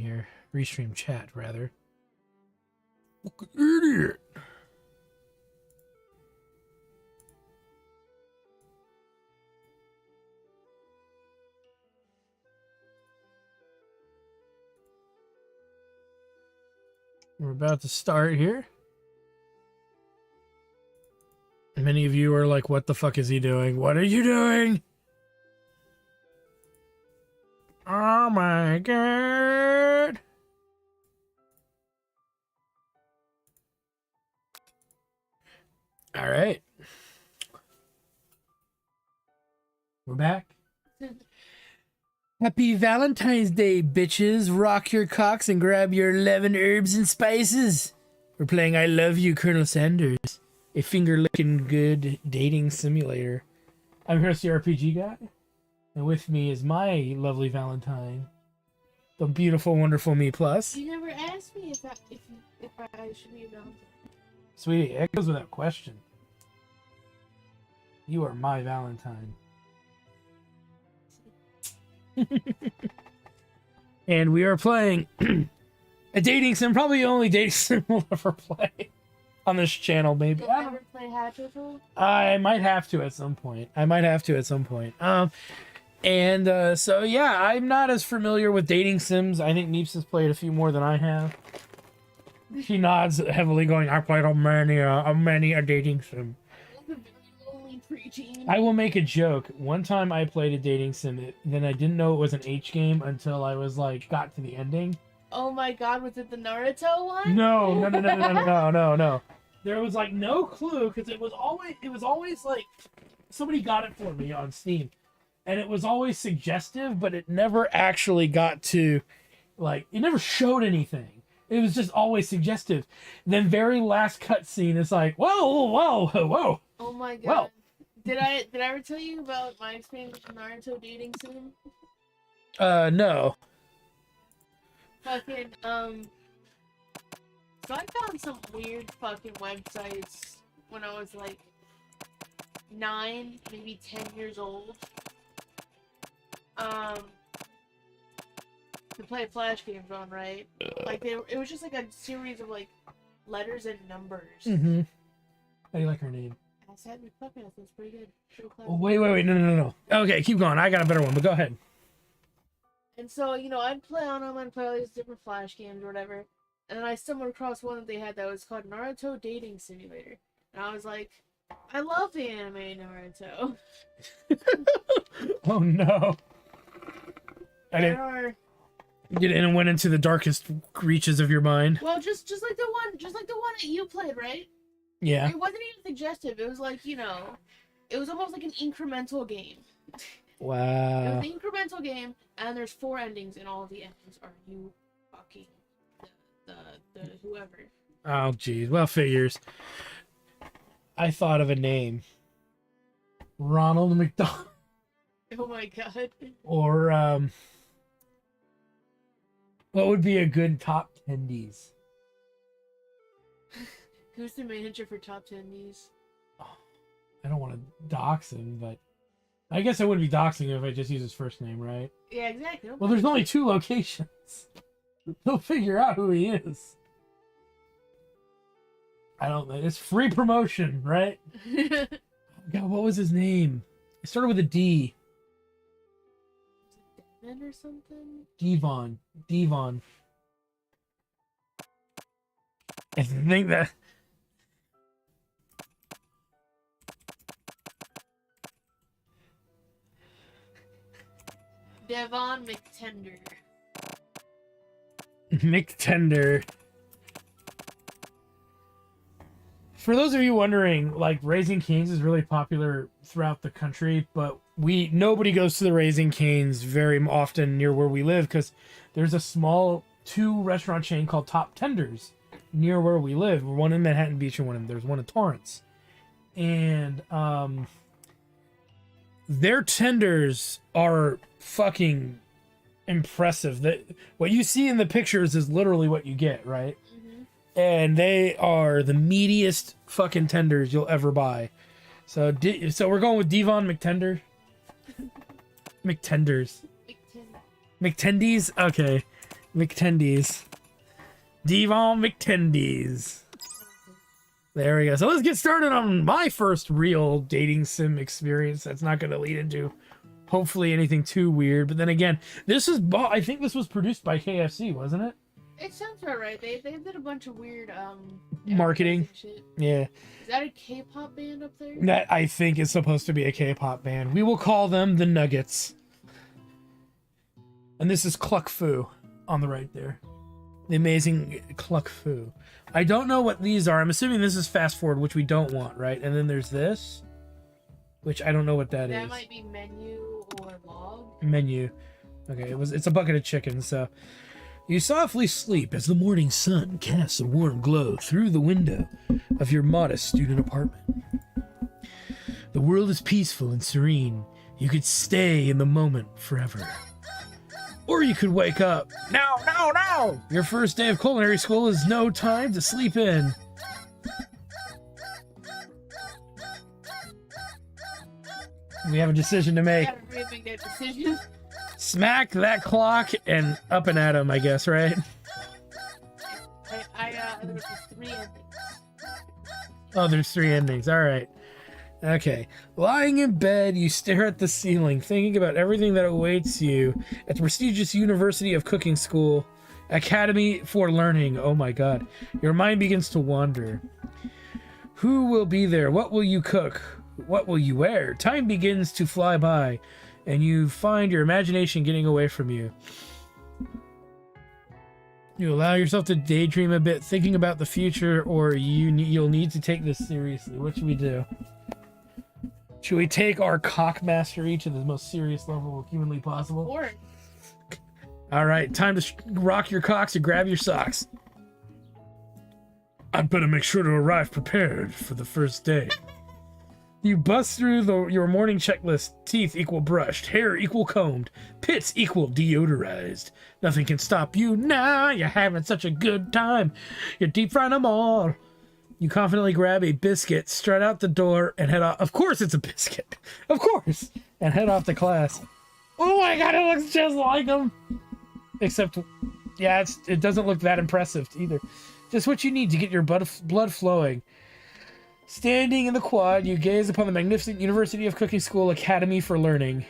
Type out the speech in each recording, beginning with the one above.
here. Restream chat, rather. Fucking idiot. We're about to start here. Many of you are like, what the fuck is he doing? What are you doing? Oh my god. All right. We're back. Happy Valentine's Day, bitches. Rock your cocks and grab your 11 herbs and spices. We're playing I Love You, Colonel Sanders. A finger-licking good dating simulator. I'm Here's the RPG guy. And with me is my lovely Valentine. The beautiful, wonderful me plus. You never asked me if I should be a Valentine. Sweetie, it goes without question. You are my Valentine. And we are playing a dating sim, probably the only dating sim we'll ever play on this channel, maybe. Did you ever play Hatchetful? I might have to at some point. So yeah, I'm not as familiar with dating sims. I think Meeps has played a few more than I have. She nods heavily, going, "I played many a dating sim." Preaching. I will make a joke. One time I played a dating sim, then I didn't know it was an H game until I was like, got to the ending. Oh my god, was it the Naruto one? No. There was like no clue, because it was always like, somebody got it for me on Steam. And it was always suggestive, but it never actually got to, like, it never showed anything. It was just always suggestive. Then very last cutscene is like, whoa. Oh my god. Well. Did I ever tell you about my experience with Naruto dating sim? No. Fucking, so I found some weird fucking websites when I was like 9, maybe 10 years old. To play flash games on, right? Like it was just like a series of like letters and numbers. Mm-hmm. How do you like her name? I said McFuckin, that's pretty good. Oh, wait, no. Okay, keep going. I got a better one, but go ahead. And so, you know, I'd play on them, I'd play all these different flash games or whatever. And then I stumbled across one that they had that was called Naruto Dating Simulator. And I was like, I love the anime Naruto. Oh no. And it went into the darkest reaches of your mind. Well, just like the one that you played, right? Yeah. It wasn't even suggestive. It was like, you know, it was almost like an incremental game. Wow. It was an incremental game, and there's 4 endings, and all of the endings are you fucking the whoever. Oh, geez. Well, figures. I thought of a name. Ronald McDonald. Oh my god. Or, what would be a good top 10s? Who's the manager for Top 10s? Oh, I don't want to dox him, but I guess I wouldn't be doxing him if I just use his first name, right? Yeah, exactly. Well, there's only 2 locations. They'll figure out who he is. I don't know. It's free promotion, right? God, what was his name? It started with a D. Devin or something? Devon. I think that... Devon McTender. McTender. For those of you wondering, like, Raising Cane's is really popular throughout the country, but nobody goes to the Raising Cane's very often near where we live, because there's a small 2-restaurant chain called Top Tenders near where we live. One in Manhattan Beach and there's one in Torrance. And their tenders are fucking impressive. What you see in the pictures is literally what you get, right? Mm-hmm. And they are the meatiest fucking tenders you'll ever buy. So we're going with Devon McTender. McTenders. McTendies? Okay. McTendies. Devon McTendies. There we go. So let's get started on my first real dating sim experience. That's not going to lead into hopefully anything too weird. But then again, I think this was produced by KFC, wasn't it? It sounds about right. They did a bunch of weird Marketing. Shit. Yeah. Is that a K-pop band up there? That I think is supposed to be a K-pop band. We will call them the Nuggets. And this is Cluck Fu on the right there. The amazing Cluck Fu. I don't know what these are. I'm assuming this is fast forward, which we don't want, right? And then there's this, which I don't know what that is. That might be menu or log. Menu. Okay, it's a bucket of chicken, so. You softly sleep as the morning sun casts a warm glow through the window of your modest student apartment. The world is peaceful and serene. You could stay in the moment forever. Or you could wake up. No, no, no! Your first day of culinary school is no time to sleep in. We have a decision to make. I gotta make that decision. Smack that clock and up and at 'em, I guess, right? There was 3 endings. Oh, there's 3 endings. All right. Okay. Lying in bed, you stare at the ceiling, thinking about everything that awaits you at the prestigious University of Cooking School, Academy for Learning. Oh my God. Your mind begins to wander. Who will be there? What will you cook? What will you wear? Time begins to fly by, and you find your imagination getting away from you. You allow yourself to daydream a bit, thinking about the future, or you'll need to take this seriously. What should we do? Should we take our cock mastery to the most serious level humanly possible? Or All right, time to rock your cocks and grab your socks. I'd better make sure to arrive prepared for the first day. You bust through your morning checklist. Teeth equal brushed, hair equal combed, pits equal deodorized. Nothing can stop you now. You're having such a good time. You're deep frying them all. You confidently grab a biscuit, strut out the door, and head off. Of course it's a biscuit. Of course. And head off to class. Oh my God, it looks just like them. Except, yeah, it doesn't look that impressive either. Just what you need to get your blood flowing. Standing in the quad, you gaze upon the magnificent University of Cooking School Academy for Learning.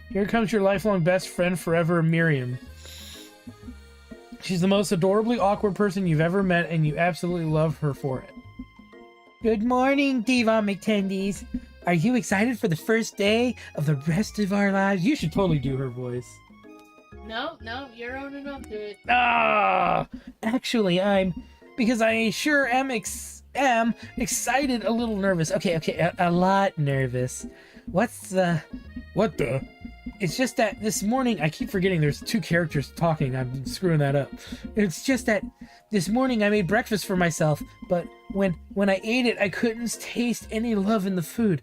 Here comes your lifelong best friend forever, Miriam. She's the most adorably awkward person you've ever met, and you absolutely love her for it. Good morning, Devon McTendies. Are you excited for the first day of the rest of our lives? You should totally do her voice. no, you're owning up to it. Actually, because I sure am excited, a little nervous. Okay, a lot nervous. What the? It's just that this morning, I keep forgetting there's 2 characters talking. I'm screwing that up. It's just that this morning I made breakfast for myself, but when I ate it, I couldn't taste any love in the food.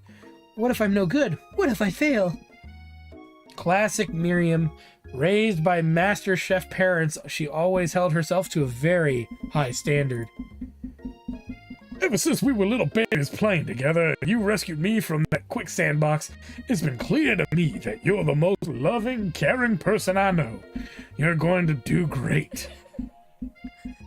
What if I'm no good? What if I fail? Classic Miriam. Raised by master chef parents, she always held herself to a very high standard. Ever since we were little babies playing together, and you rescued me from that quicksand box, it's been clear to me that you're the most loving, caring person I know. You're going to do great.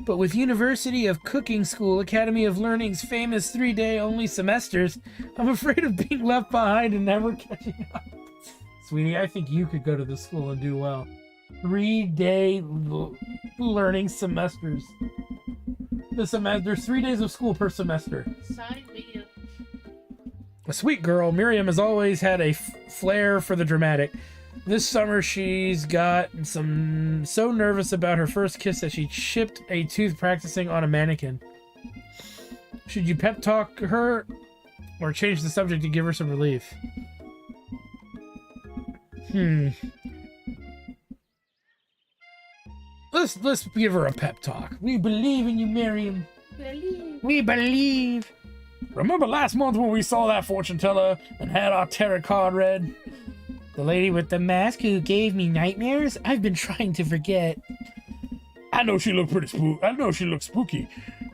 But with University of Cooking School Academy of Learning's famous 3-day only semesters, I'm afraid of being left behind and never catching up. Sweetie, I think you could go to the school and do well. 3-day learning semesters. There's 3 days of school per semester. Sign me up. A sweet girl, Miriam has always had a flair for the dramatic. This summer she's got so nervous about her first kiss that she chipped a tooth practicing on a mannequin. Should you pep talk her or change the subject to give her some relief? Let's give her a pep talk. We believe in you, Miriam. We believe. Remember last month when we saw that fortune teller and had our tarot card read? The lady with the mask who gave me nightmares? I've been trying to forget. I know she looked spooky,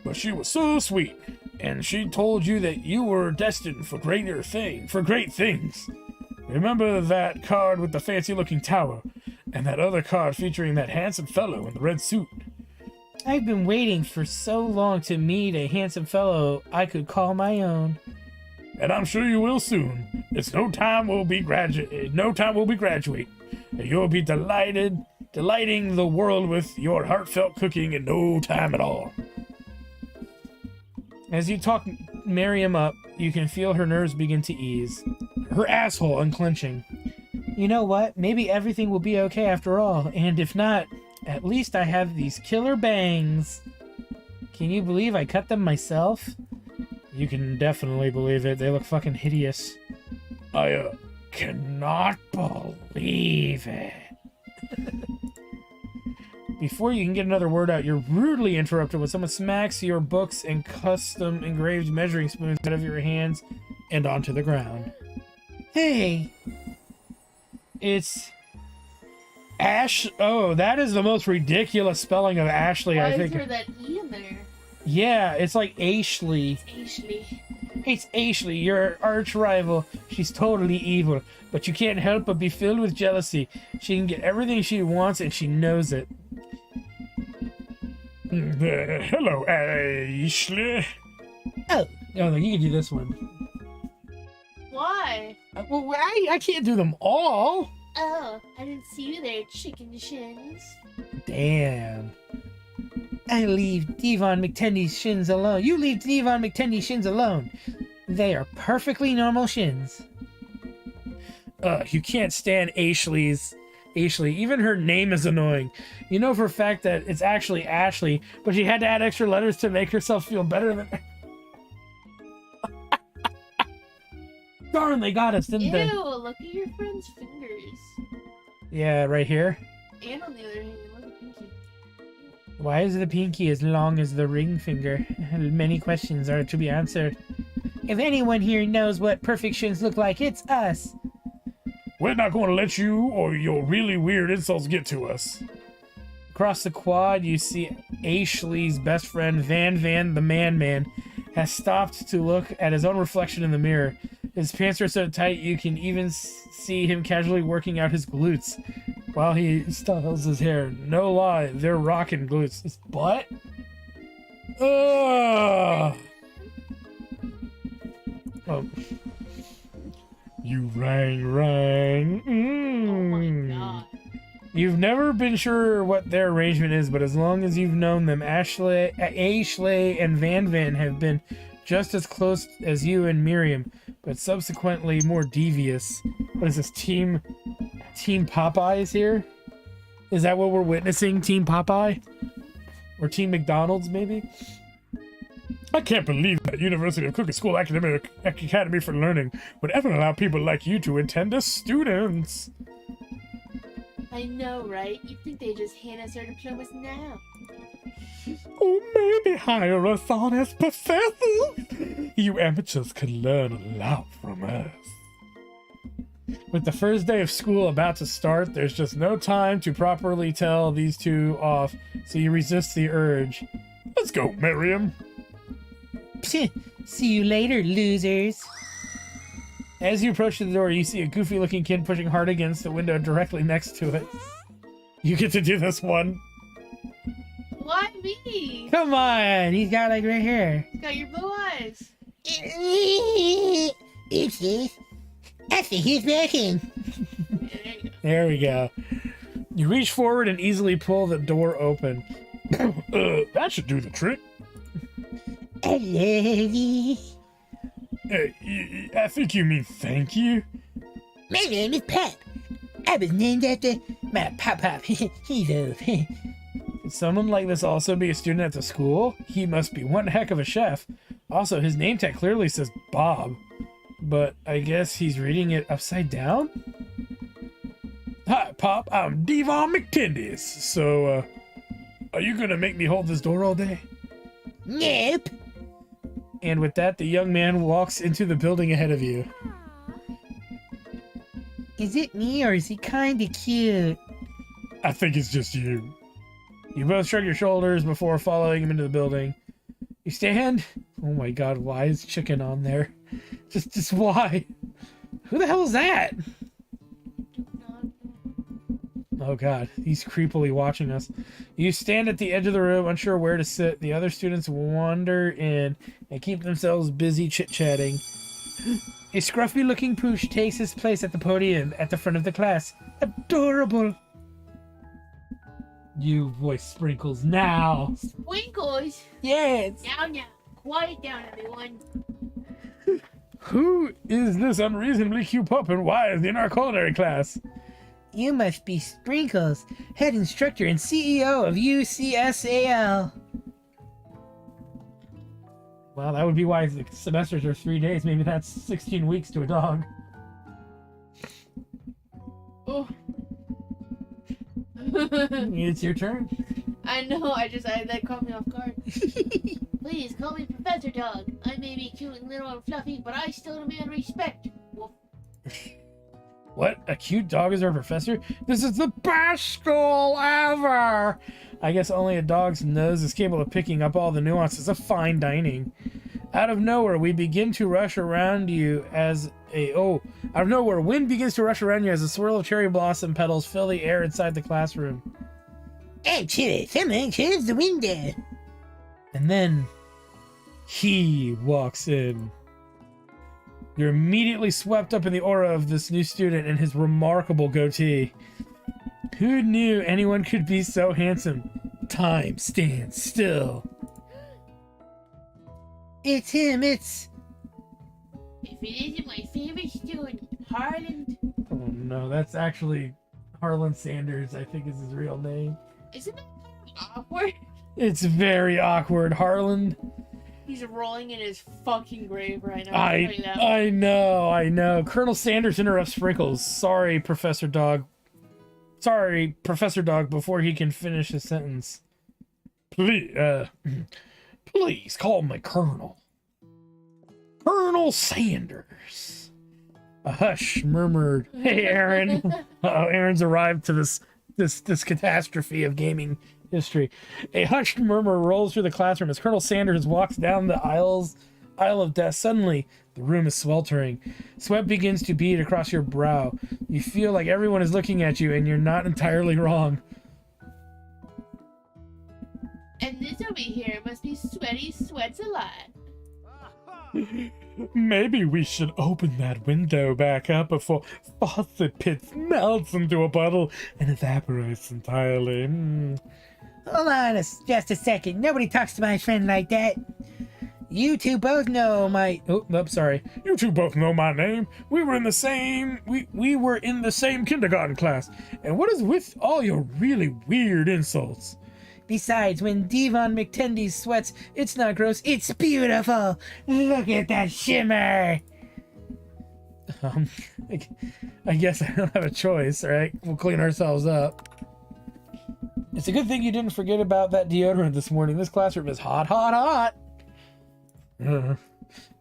but she was so sweet. And she told you that you were destined for great things. Remember that card with the fancy looking tower? And that other card featuring that handsome fellow in the red suit. I've been waiting for so long to meet a handsome fellow I could call my own. And I'm sure you will soon. It's no time we'll be graduate. And you'll be delighting the world with your heartfelt cooking in no time at all. As you talk Miriam up, you can feel her nerves begin to ease. Her asshole unclenching. You know what? Maybe everything will be okay after all. And if not, at least I have these killer bangs. Can you believe I cut them myself? You can definitely believe it. They look fucking hideous. I cannot believe it. Before you can get another word out, you're rudely interrupted when someone smacks your books and custom engraved measuring spoons out of your hands and onto the ground. Hey! It's Ash. Oh, that is the most ridiculous spelling of Ashley, I think. Why is there that E in there? Yeah, it's like Ashley. Ashley. It's Ashley, your arch rival. She's totally evil, but you can't help but be filled with jealousy. She can get everything she wants, and she knows it. Hello, Ashley. Oh, no, you can do this one. Why? Well, I can't do them all. Oh, I didn't see you there, chicken shins. Damn. I leave Devon McTendy's shins alone. You leave Devon McTendy's shins alone. They are perfectly normal shins. You can't stand Ashley. Even her name is annoying. You know for a fact that it's actually Ashley, but she had to add extra letters to make herself feel better than... Darn, they got us, didn't they? Ew, look at your friend's fingers. Yeah, right here. And on the other hand, look at pinky. Why is the pinky as long as the ring finger? Many questions are to be answered. If anyone here knows what perfect shins look like, it's us. We're not going to let you or your really weird insults get to us. Across the quad, you see Ashley's best friend, Van the Man, has stopped to look at his own reflection in the mirror. His pants are so tight you can even see him casually working out his glutes while he styles his hair. No lie, they're rocking glutes. His butt? Ugh! Oh. You rang. Oh my god. You've never been sure what their arrangement is, but as long as you've known them, Ashley and Van have been just as close as you and Miriam, but subsequently more devious. What is this, Team Popeyes here? Is that what we're witnessing, Team Popeye? Or Team McDonald's, maybe? I can't believe that University of Cooking School Academy for Learning would ever allow people like you to attend as students. I know, right? You'd think they just hand us our diplomas now. Oh, maybe hire us on as professors. You amateurs can learn a lot from us. With the first day of school about to start, there's just no time to properly tell these two off, so you resist the urge. Let's go, Miriam. See you later, losers. As you approach the door, you see a goofy-looking kid pushing hard against the window directly next to it. You get to do this one. Why me? Come on, he's got like right here. He's got your blue eyes. Oopsies. I think he's working. Yeah, there we go. You reach forward and easily pull the door open. That should do the trick. Hello. I think you mean thank you. My name is Pop. I was named after my pop. He's old. Could someone like this also be a student at the school? He must be one heck of a chef. Also, his name tag clearly says Bob, but I guess he's reading it upside down? Hi, Pop. I'm Devon McTendy. So, are you gonna make me hold this door all day? Nope. And with that, the young man walks into the building ahead of you. Is it me or is he kinda cute? I think it's just you. You both shrug your shoulders before following him into the building. You stand? Oh my god, why is chicken on there? Just why? Who the hell is that? Oh god, he's creepily watching us. You stand at the edge of the room, unsure where to sit. The other students wander in and keep themselves busy chit-chatting. A scruffy-looking pooch takes his place at the podium at the front of the class. Adorable! You voice Sprinkles now. Sprinkles? Yes. Now. Quiet down, everyone. Who is this unreasonably cute pup and why is he in our culinary class? You must be Sprinkles, head instructor and CEO of UCSAL. Well, that would be why the semesters are 3 days. Maybe that's 16 weeks to a dog. Oh. It's your turn. I know, that caught me off guard. Please, call me Professor Dog. I may be cute and little and fluffy, but I still demand respect. Woof. What? A cute dog is our professor? This is the best school ever! I guess only a dog's nose is capable of picking up all the nuances of fine dining. Out of nowhere, we begin to rush around you as a... Oh, out of nowhere, wind begins to rush around you as a swirl of cherry blossom petals fill the air inside the classroom. Actually, someone close the window. And then he walks in. You're immediately swept up in the aura of this new student and his remarkable goatee. Who knew anyone could be so handsome? Time stands still. It's him, it's... If it isn't my favorite student, Harlan. Oh no, that's actually Harlan Sanders, I think is his real name. Isn't that kind of awkward? It's very awkward, Harlan. He's rolling in his fucking grave right now. I'll tell you that. I know. Colonel Sanders interrupts Sprinkles. Sorry, Professor Dog, before he can finish his sentence. Please call me Colonel. Colonel Sanders. A hush murmured. Hey, Aaron. Uh-oh, Aaron's arrived to this catastrophe of gaming history. A hushed murmur rolls through the classroom as Colonel Sanders walks down the aisle of desks. Suddenly, the room is sweltering. Sweat begins to bead across your brow. You feel like everyone is looking at you, and you're not entirely wrong. And this over here must be Sweaty Sweats a lot. Maybe we should open that window back up before Faucet Pits melts into a puddle and evaporates entirely. Hold on just a second. Nobody talks to my friend like that. You two both know my... Oh, nope, sorry. You two both know my name. We were in the same... We were in the same kindergarten class. And what is with all your really weird insults? Besides, when Devon McTendy sweats, it's not gross, it's beautiful. Look at that shimmer. I guess I don't have a choice, right? We'll clean ourselves up. It's a good thing you didn't forget about that deodorant this morning. This classroom is hot, hot, hot.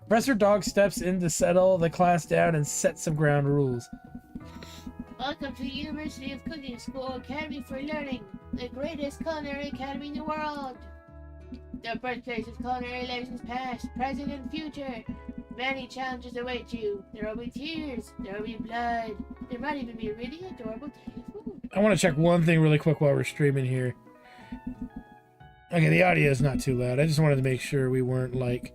Professor Dog steps in to settle the class down and set some ground rules. Welcome to the University of Cooking School Academy for Learning, the greatest culinary academy in the world. The birthplace of culinary legends past, present, and future. Many challenges await you. There will be tears, there will be blood, there might even be really adorable tasty food. I want to check one thing really quick while we're streaming here. Okay, the audio is not too loud. I just wanted to make sure we weren't like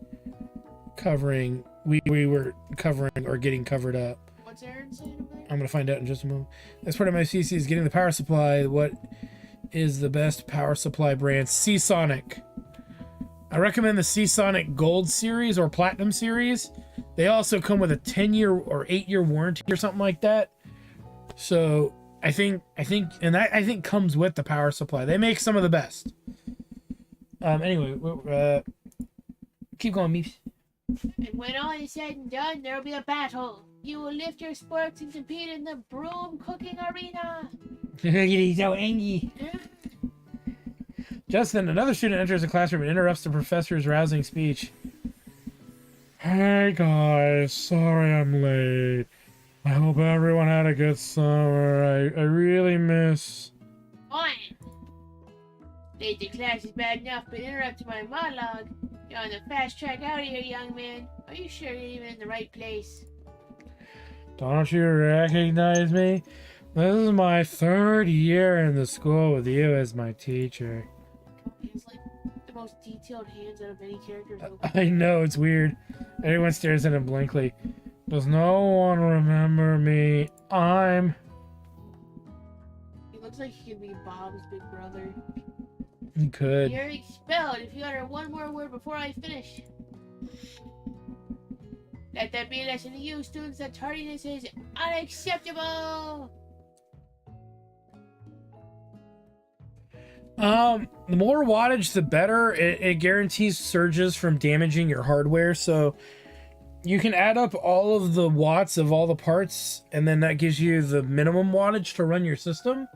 covering, we were covering or getting covered up. What's Aaron saying over there? I'm going to find out in just a moment. As part of my CC is getting the power supply. What is the best power supply brand? Seasonic. I recommend the Seasonic Gold series or Platinum series. They also come with a 10-year or 8-year warranty or something like that. So I think comes with the power supply. They make some of the best. Anyway, keep going, Meeps. And when all is said and done, there will be a battle. You will lift your sporks and compete in the broom cooking arena. He's so angry. Just then, another student enters the classroom and interrupts the professor's rousing speech. Hey guys, sorry I'm late. I hope everyone had a good summer. I really miss... On. Late to class is bad enough, but interrupting my monologue. You're on the fast track out of here, young man. Are you sure you're even in the right place? Don't you recognize me? This is my 3rd year in the school with you as my teacher. He has like the most detailed hands out of any character. I know, it's weird. Everyone stares at him blankly. Does no one remember me? He looks like he could be Bob's big brother. He could. You're expelled if you utter one more word before I finish. Let that be a lesson to you, students, that tardiness is unacceptable! The more wattage, the better. It guarantees surges from damaging your hardware, so you can add up all of the watts of all the parts, and then that gives you the minimum wattage to run your system.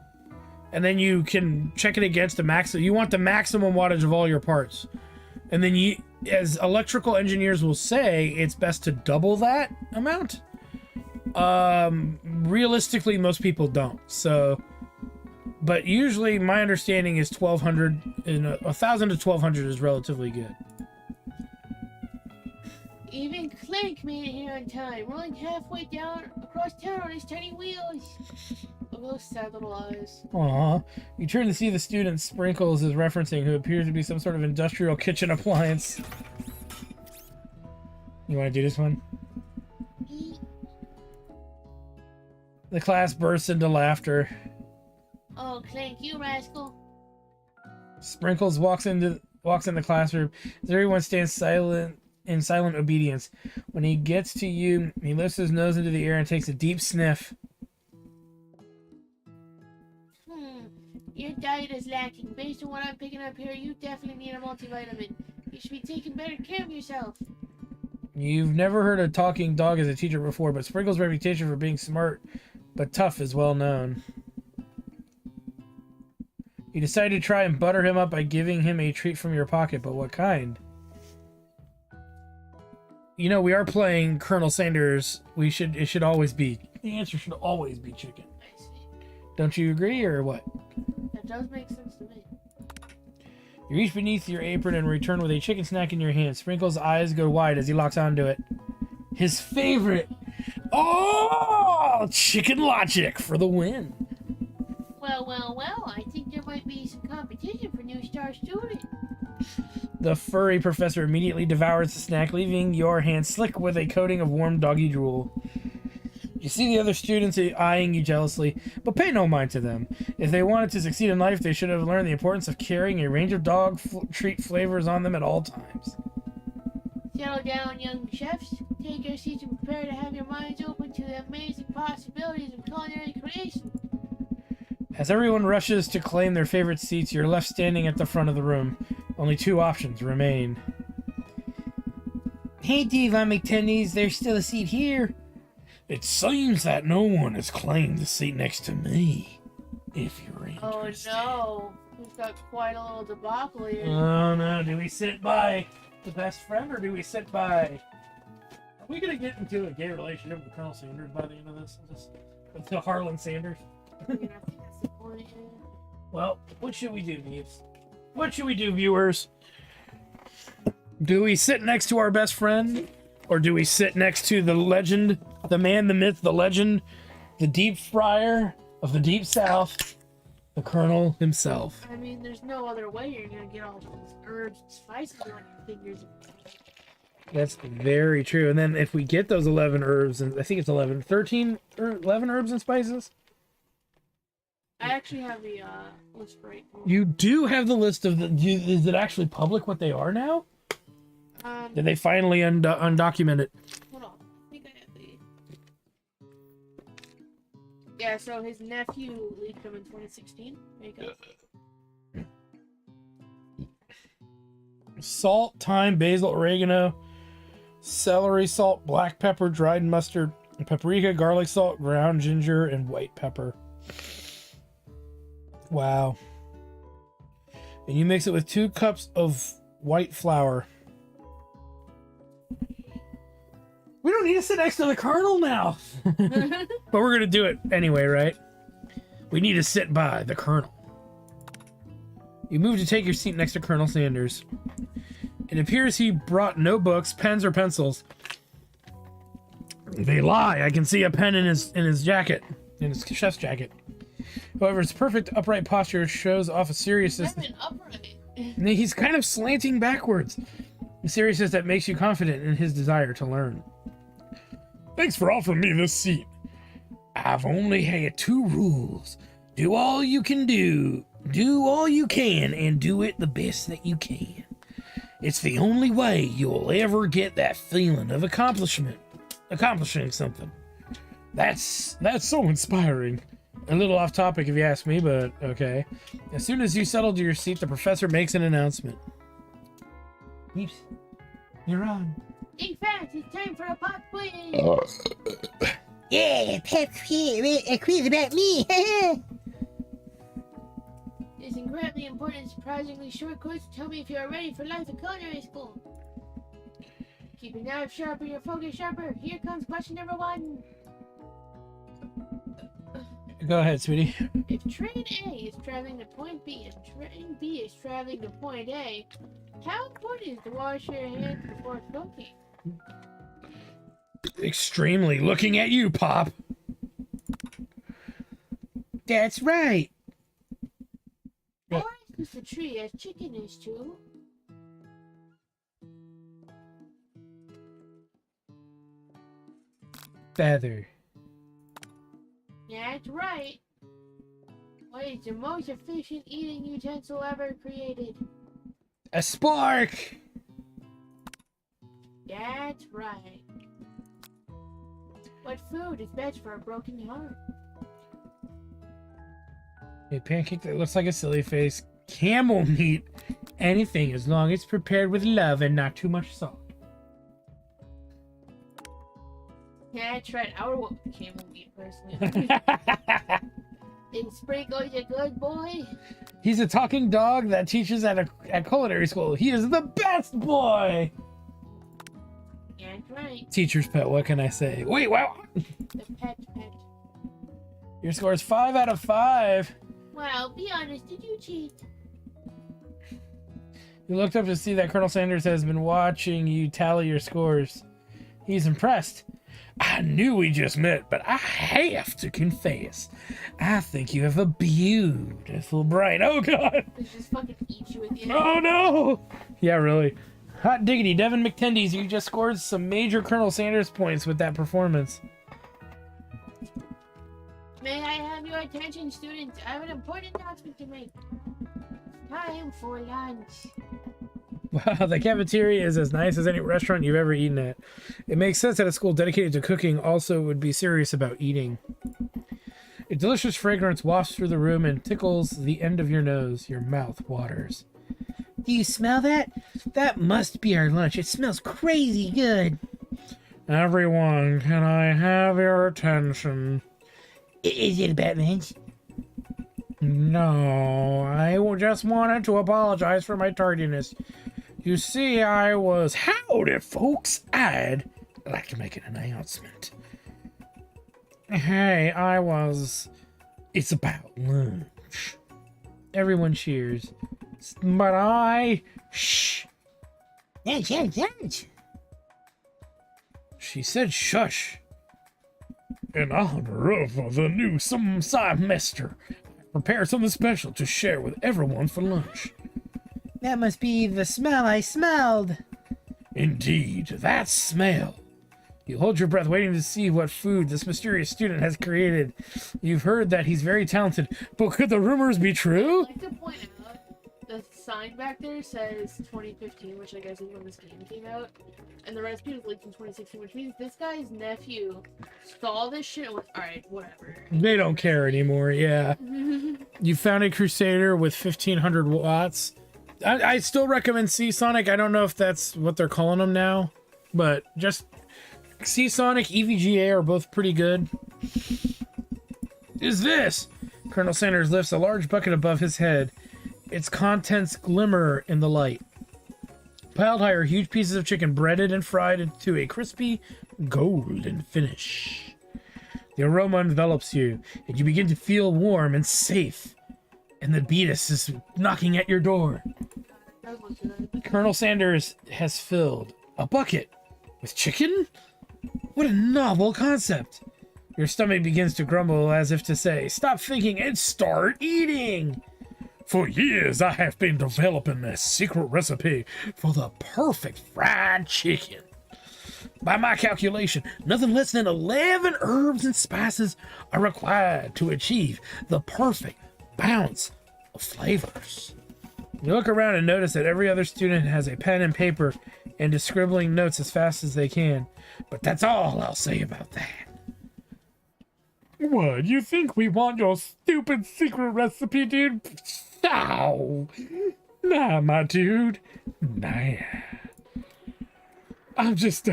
And then you can check it against the max. You want the maximum wattage of all your parts. And then you, as electrical engineers will say, it's best to double that amount. Realistically, most people don't. So, but usually my understanding is 1200, and 1000 to 1200 is relatively good. Even Clank made it here on time, rolling halfway down across town on his tiny wheels. Look at those sad little eyes. Aw. You turn to see the student Sprinkles is referencing, who appears to be some sort of industrial kitchen appliance. You want to do this one? The class bursts into laughter. Oh, Clank, you rascal. Sprinkles walks in the classroom as everyone stands silent in silent obedience. When he gets to you, he lifts his nose into the air and takes a deep sniff. Your diet is lacking. Based on what I'm picking up here, you definitely need a multivitamin. You should be taking better care of yourself. You've never heard a talking dog as a teacher before, but Sprinkles' reputation for being smart but tough is well known. You decide to try and butter him up by giving him a treat from your pocket, but what kind? You know, we are playing Colonel Sanders. It should always be, the answer should always be chicken. I see. Don't you agree, or what? That does make sense to me. You reach beneath your apron and return with a chicken snack in your hand. Sprinkles' eyes go wide as he locks onto it. His favorite! Oh! Chicken logic for the win. Well, I think there might be some competition for new star student. The furry professor immediately devours the snack, leaving your hand slick with a coating of warm doggy drool. You see the other students eyeing you jealously, but pay no mind to them. If they wanted to succeed in life, they should have learned the importance of carrying a range of dog treat flavors on them at all times. Settle down, young chefs. Take your seats and prepare to have your minds open to the amazing possibilities of culinary creation. As everyone rushes to claim their favorite seats, you're left standing at the front of the room. Only 2 options remain. Hey, Devon McTennies, there's still a seat here. It seems that no one has claimed the seat next to me. If you're interested. Oh no, we've got quite a little debacle here. Oh no, do we sit by the best friend or do we sit by... Are we going to get into a gay relationship with Colonel Sanders by the end of this? Until Harlan Sanders? I think that's the point. Well, what should we do, Neves? What should we do, viewers? Do we sit next to our best friend? Or do we sit next to the legend, the man, the myth, the legend, the deep fryer of the Deep South, the Colonel himself? I mean, there's no other way you're gonna get all those herbs and spices on your fingers. That's very true. And then if we get those 11 herbs, and I think it's 11, 13, or 11 herbs and spices? I actually have the list right here. You do have the list of the... Is it actually public what they are now? Did they finally undocument it? Hold on. I think I have the... Yeah, so his nephew leaked them in 2016. There you go. Salt, thyme, basil, oregano, celery salt, black pepper, dried mustard, paprika, garlic salt, ground ginger, and white pepper. Wow. And you mix it with 2 cups of white flour. We don't need to sit next to the Colonel now. But we're going to do it anyway, right? We need to sit by the Colonel. You move to take your seat next to Colonel Sanders. It appears he brought no books, pens, or pencils. They lie. I can see a pen in his jacket. in his chef's jacket. However, his perfect upright posture shows off a seriousness. Kevin, upright. He's kind of slanting backwards. A seriousness that makes you confident in his desire to learn. Thanks for offering me this seat. I've only had 2 rules. Do all you can do all you can, and do it the best that you can. It's the only way you'll ever get that feeling of accomplishing something. That's so inspiring. A little off topic if you ask me, but okay. As soon as you settle to your seat, the professor makes an announcement. Peeps, you're on. Think fast, it's time for a pop quiz. Yeah, pep a quiz about me. This incredibly important, surprisingly short quiz to tell me if you are ready for life at culinary school. Keep your knife sharper, your focus sharper. Here comes question number 1. Go ahead, sweetie. If train A is traveling to point B and train B is traveling to point A, how important is to wash your hands before cooking? Extremely. Looking at you, Pop. That's right. Forest is the tree as chicken is too. Feather. That's right. What is the most efficient eating utensil ever created? A spark. That's right. What food is best for a broken heart? A pancake that looks like a silly face. Camel meat. Anything as long as prepared with love and not too much salt. That's right. I would want camel meat personally. And Sprinkle is a good boy. He's a talking dog that teaches at culinary school. He is the best boy. That's right. Teacher's pet. What can I say? Wait, wow. The pet. Your score is 5 out of 5. Well, be honest. Did you cheat? You looked up to see that Colonel Sanders has been watching you tally your scores. He's impressed. I knew we just met, but I have to confess, I think you have a beautiful brain. Oh, God. They just fucking eat you at the end. Oh, no. Yeah, really. Hot diggity, Devin McTendies, you just scored some major Colonel Sanders points with that performance. May I have your attention, students? I have an important announcement to make. Time for lunch. Wow, the cafeteria is as nice as any restaurant you've ever eaten at. It makes sense that a school dedicated to cooking also would be serious about eating. A delicious fragrance wafts through the room and tickles the end of your nose. Your mouth waters. Do you smell that? That must be our lunch. It smells crazy good. Everyone, can I have your attention? Is it about lunch? No, I just wanted to apologize for my tardiness. You see, howdy, folks. I'd like to make an announcement. Hey, it's about lunch. Everyone cheers. But shh. Lunch. She said shush. In honor of the new semester, prepare something special to share with everyone for lunch. That must be the smell I smelled. Indeed, that smell. You hold your breath waiting to see what food this mysterious student has created. You've heard that he's very talented, but could the rumors be true? I'd like to point out, the sign back there says 2015, which I guess is when this game came out. And the recipe was leaked in 2016, which means this guy's nephew saw this shit and was, alright, whatever. They don't care anymore, yeah. You found a Crusader with 1500 watts. I still recommend Seasonic. I don't know if that's what they're calling them now, but just Seasonic, EVGA are both pretty good. Is this? Colonel Sanders lifts a large bucket above his head. Its contents glimmer in the light. Piled high are huge pieces of chicken breaded and fried into a crispy golden finish. The aroma envelops you, and you begin to feel warm and safe. And the Beatus is knocking at your door. That was good. Colonel Sanders has filled a bucket with chicken? What a novel concept. Your stomach begins to grumble as if to say, stop thinking and start eating. For years, I have been developing a secret recipe for the perfect fried chicken. By my calculation, nothing less than 11 herbs and spices are required to achieve the perfect balance of flavors. You look around and notice that every other student has a pen and paper and is scribbling notes as fast as they can. But that's all I'll say about that. What, you think we want your stupid secret recipe, dude? No. Nah, my dude. Nah. I'm just,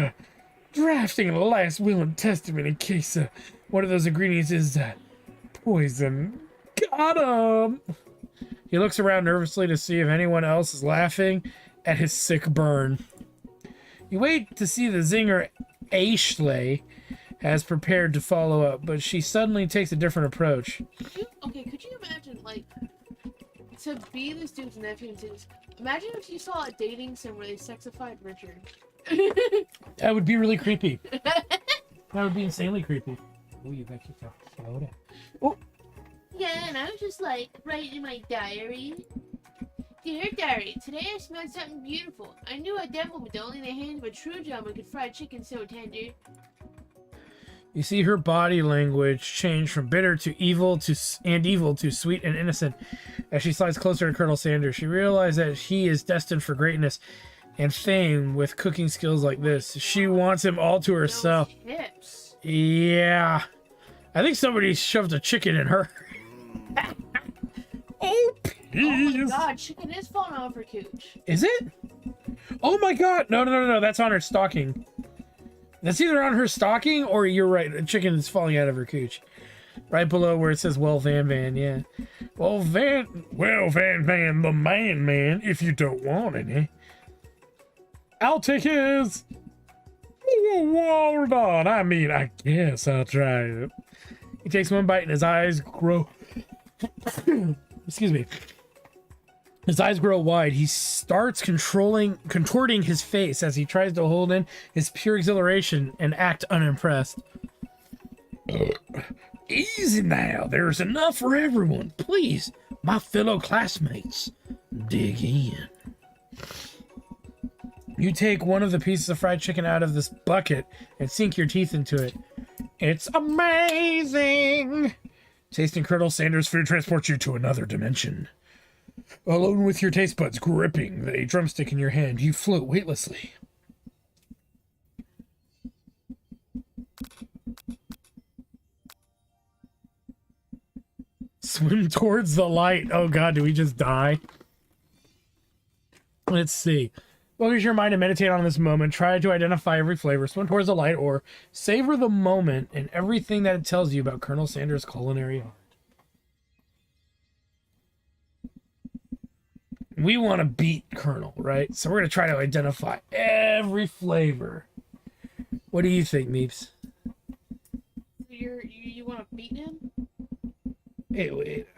drafting a last will and testament in case, one of those ingredients is, poison. Got him! He looks around nervously to see if anyone else is laughing at his sick burn. You wait to see the zinger Ashley has prepared to follow up, but she suddenly takes a different approach. Could you imagine, like, to be this dude's nephew and things? Imagine if you saw a dating sim where they sexified Richard. That would be really creepy. That would be insanely creepy. Oh, you got yourself slow down. Oh. Yeah, and I was just like writing in my diary. Dear diary, today I smelled something beautiful. I knew a devil with only the hand of a true gentleman could fry chicken so tender. You see her body language change from bitter to evil to sweet and innocent as she slides closer to Colonel Sanders. She realizes that he is destined for greatness and fame with cooking skills like this. She wants him all to herself. Those hips. Yeah. I think somebody shoved a chicken in her. Oh, please. Oh my god, chicken is falling off her cooch. Is it? Oh my god. No. That's on her stocking. That's either on her stocking or you're right. A chicken is falling out of her cooch. Right below where it says, well, Van, yeah. Well, Van, the man, if you don't want any. I'll take his. Hold on. I mean, I guess I'll try it. He takes one bite and his eyes grow. Excuse me. His eyes grow wide. He starts contorting his face as he tries to hold in his pure exhilaration and act unimpressed. Easy now. There's enough for everyone. Please, my fellow classmates, dig in. You take one of the pieces of fried chicken out of this bucket and sink your teeth into it. It's amazing! Tasting Colonel Sanders' food transports you to another dimension. Alone with your taste buds gripping a drumstick in your hand, you float weightlessly. Swim towards the light. Oh god, do we just die? Let's see. Focus your mind and meditate on this moment. Try to identify every flavor. Swim towards the light or savor the moment and everything that it tells you about Colonel Sanders' culinary art. We want to beat Colonel, right? So we're going to try to identify every flavor. What do you think, Meeps? You want to beat him?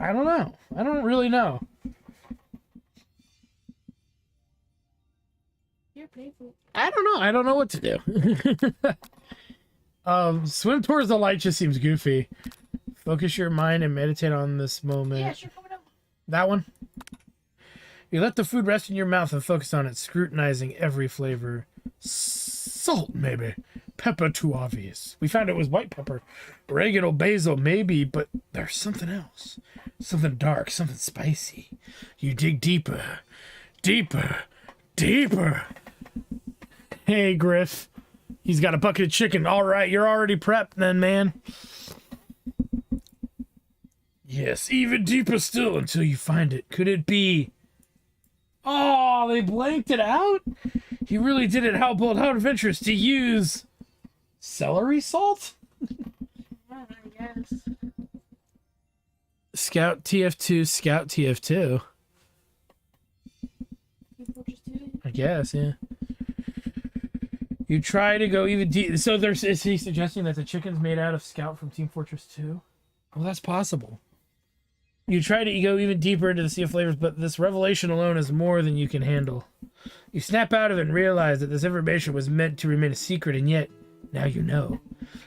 I don't know. I don't really know. You're painful. I don't know. I don't know what to do. Swim towards the light just seems goofy. Focus your mind and meditate on this moment. Yeah, sure, coming up. That one? You let the food rest in your mouth and focus on it, scrutinizing every flavor. Salt, maybe. Pepper, too obvious. We found it was white pepper. Oregano, basil, maybe, but there's something else. Something dark, something spicy. You dig deeper. Deeper. Deeper. Hey, Griff. He's got a bucket of chicken. All right, you're already prepped then, man. Yes, even deeper still until you find it. Could it be... Oh, they blanked it out? He really did it out of interest to use celery salt? Yeah, I guess. Scout TF2, Scout TF2. I guess, yeah. You try to go even deep. So is he suggesting that the chicken's made out of Scout from Team Fortress 2? Well, that's possible. You try to go even deeper into the sea of flavors, but this revelation alone is more than you can handle. You snap out of it and realize that this information was meant to remain a secret, and yet Now you know.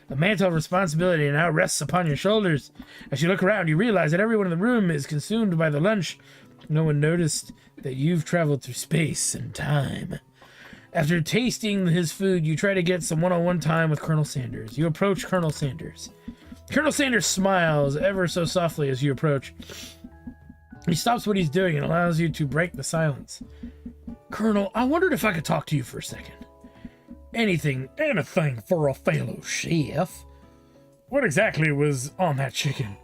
The mantle of responsibility now rests upon your shoulders. As you look around, you realize that everyone in the room is consumed by the lunch. No one noticed that you've traveled through space and time. After tasting his food, you try to get some one-on-one time with Colonel Sanders. You approach Colonel Sanders. Colonel Sanders smiles ever so softly as you approach. He stops what he's doing and allows you to break the silence. Colonel, I wondered if I could talk to you for a second. Anything for a fellow chef. What exactly was on that chicken?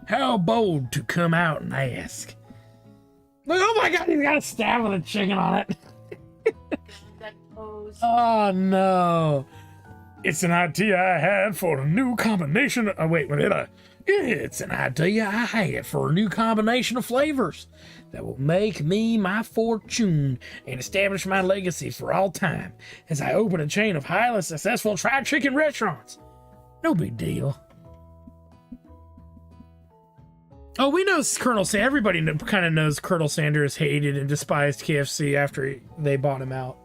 How bold to come out and ask. Oh my god, he's got a stab with a chicken on it. That pose. Oh no. It's an idea I had for a new combination. It's an idea I had for a new combination of flavors that will make me my fortune and establish my legacy for all time as I open a chain of highly successful fried chicken restaurants. No big deal. Oh, we know Colonel Sanders. Everybody kind of knows Colonel Sanders hated and despised KFC after they bought him out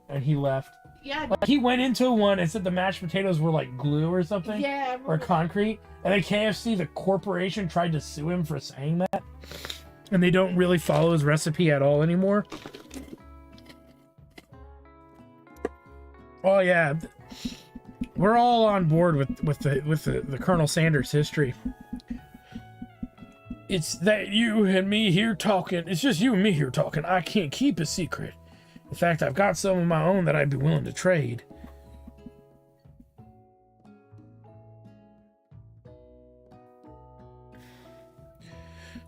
and he left. Yeah. Like he went into one and said the mashed potatoes were like glue or something. Yeah. Or concrete. And then KFC, the corporation, tried to sue him for saying that. And they don't really follow his recipe at all anymore. Oh yeah. We're all on board with the Colonel Sanders history. It's that you and me here talking. It's just you and me here talking. I can't keep a secret. In fact, I've got some of my own that I'd be willing to trade.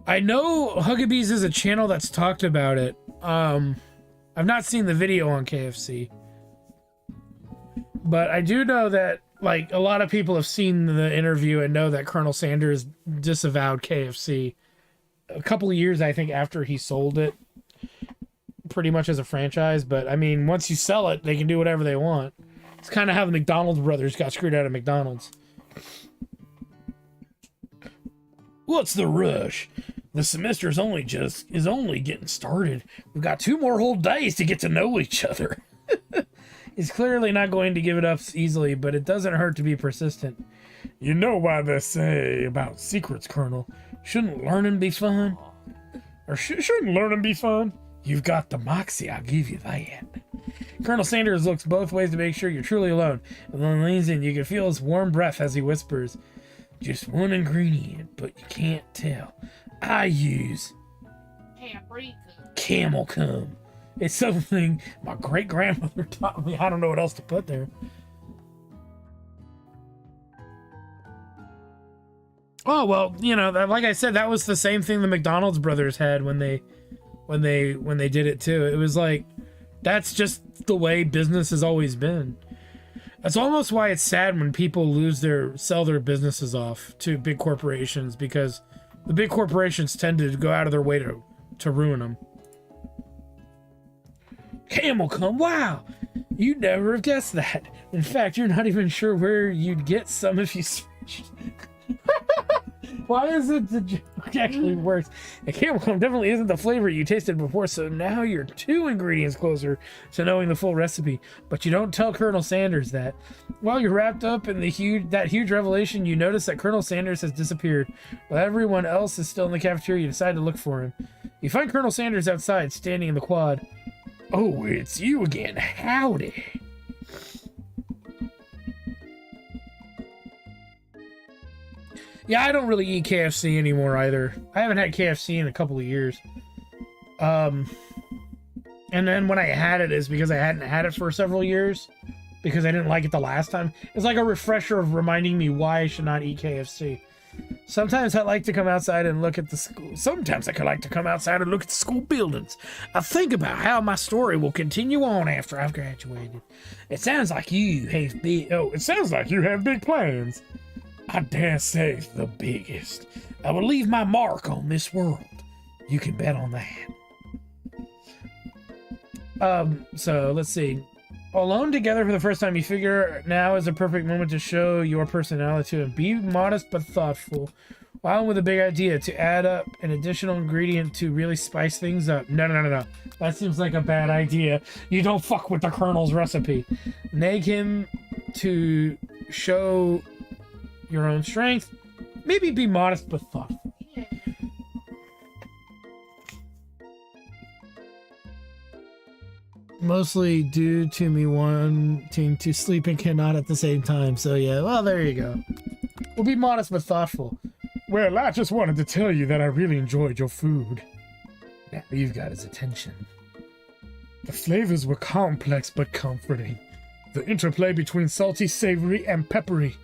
I know Huggabees is a channel that's talked about it. I've not seen the video on KFC. But I do know that, like, a lot of people have seen the interview and know that Colonel Sanders disavowed KFC a couple of years, I think, after he sold it. Pretty much as a franchise, but I mean, once you sell it, they can do whatever they want. It's kind of how the McDonald's brothers got screwed out of McDonald's. What's the rush? The semester is only getting started. We've got 2 more whole days to get to know each other. He's clearly not going to give it up easily, but it doesn't hurt to be persistent. You know why they say about secrets, Colonel. Shouldn't learning be fun? Or shouldn't learning be fun? You've got the moxie, I'll give you that. Colonel Sanders looks both ways to make sure you're truly alone, and then leans in. You can feel his warm breath as he whispers, just one ingredient, but you can't tell. I use Paprika. camel cum. It's something my great-grandmother taught me. I don't know what else to put there. Oh, well, you know, like I said, that was the same thing the McDonald's brothers had when they did it too. It was like, that's just the way business has always been. That's almost why it's sad when people sell their businesses off to big corporations, because the big corporations tend to go out of their way to ruin them. Camel cum, wow! You'd never have guessed that. In fact, you're not even sure where you'd get some if you switched. Why is it the joke actually works? And camel cum definitely isn't the flavor you tasted before, so now you're 2 ingredients closer to knowing the full recipe. But you don't tell Colonel Sanders that. While you're wrapped up in that huge revelation, you notice that Colonel Sanders has disappeared. While everyone else is still in the cafeteria, you decide to look for him. You find Colonel Sanders outside, standing in the quad. Oh, it's you again. Howdy. Yeah, I don't really eat KFC anymore either. I haven't had KFC in a couple of years. And then when I had it is because I hadn't had it for several years because I didn't like it the last time. It's like a refresher of reminding me why I should not eat KFC. Sometimes I like to come outside and look at the school. Sometimes I could like to come outside and look at the school buildings. I think about how my story will continue on after I've graduated. It sounds like you have big plans. I dare say the biggest. I will leave my mark on this world. You can bet on that. So let's see. Alone together for the first time, you figure now is a perfect moment to show your personality and be modest but thoughtful. Wow, with a big idea to add up an additional ingredient to really spice things up. No. That seems like a bad idea. You don't fuck with the Colonel's recipe. Nag him to show your own strength. Maybe be modest but thoughtful. Yeah. Mostly due to me wanting to sleep and cannot at the same time. So yeah, well, there you go. We'll be modest but thoughtful. Well, I just wanted to tell you that I really enjoyed your food. Now you've got his attention. The flavors were complex but comforting. The interplay between salty, savory, and peppery.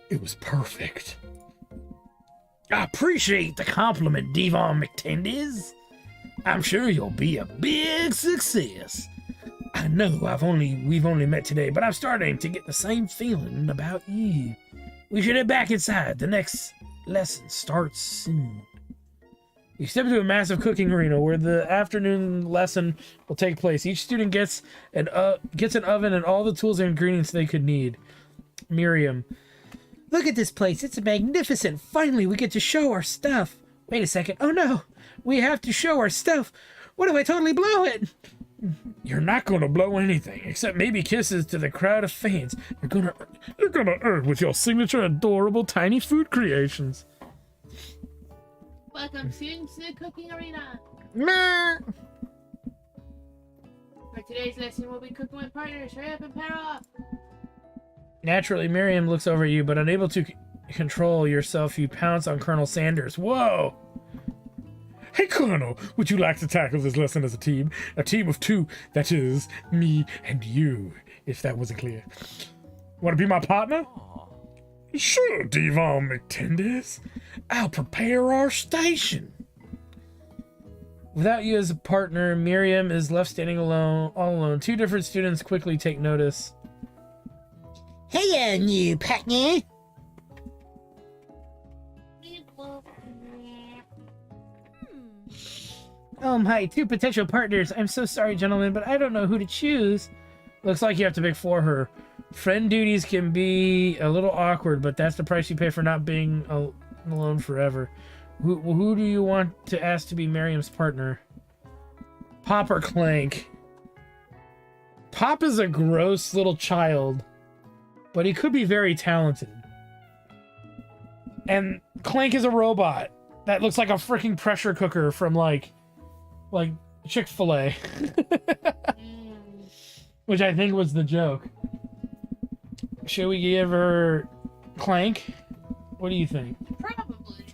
It was perfect. I appreciate the compliment, Devon McTendies. I'm sure you'll be a big success. I know we've only met today, but I'm starting to get the same feeling about you. We should head back inside. The next lesson starts soon. You step into a massive cooking arena where the afternoon lesson will take place. Each student gets an oven and all the tools and ingredients they could need. Miriam. Look at this place. It's magnificent. Finally, we get to show our stuff. Wait a second. Oh no. We have to show our stuff. What if I totally blow it? You're not gonna blow anything, except maybe kisses to the crowd of fans. You're gonna earn with your signature adorable tiny food creations. Welcome, students, to the cooking arena. Meh. For today's lesson, we'll be cooking with partners. Hurry up and pair off. Naturally, Miriam looks over at you, but unable to control yourself, you pounce on Colonel Sanders. Whoa! Hey, Colonel, would you like to tackle this lesson as a team? A team of two, that is, me and you, if that wasn't clear. Want to be my partner? Sure, Devon McTendies. I'll prepare our station. Without you as a partner, Miriam is left standing alone, all alone. Two different students quickly take notice. Hello, new partner. Oh my, two potential partners. I'm so sorry, gentlemen, but I don't know who to choose. Looks like you have to pick for her. Friend duties can be a little awkward, but that's the price you pay for not being alone forever. Who do you want to ask to be Miriam's partner? Pop or Clank? Pop is a gross little child, but he could be very talented. And Clank is a robot that looks like a freaking pressure cooker from like Chick-fil-A. Which I think was the joke. Should we give her Clank? What do you think? Probably.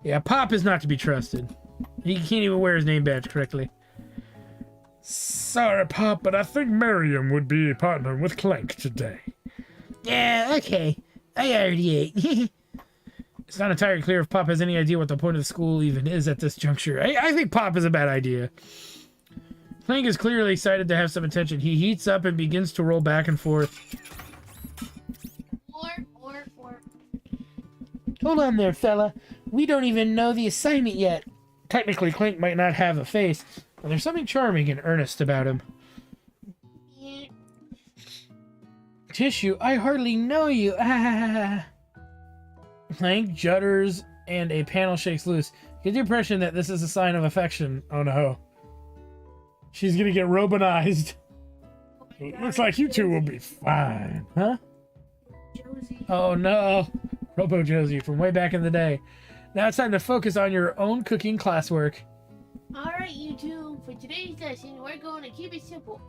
Yeah, Pop is not to be trusted. He can't even wear his name badge correctly. Sorry, Pop, but I think Miriam would be partnering with Clank today. Yeah, okay. I already ate. It's not entirely clear if Pop has any idea what the point of the school even is at this juncture. I think Pop is a bad idea. Clank is clearly excited to have some attention. He heats up and begins to roll back and forth. Or. Hold on there, fella. We don't even know the assignment yet. Technically, Clank might not have a face, but there's something charming and earnest about him. Yeah. Tissue, I hardly know you. Clank judders and a panel shakes loose. Get the impression that this is a sign of affection. Oh no. She's gonna get Robinized. Oh my God. Looks like you two will be fine. Huh? Josie. Oh no. Robo Josie from way back in the day. Now it's time to focus on your own cooking classwork. Alright, you two. For today's lesson, we're going to keep it simple.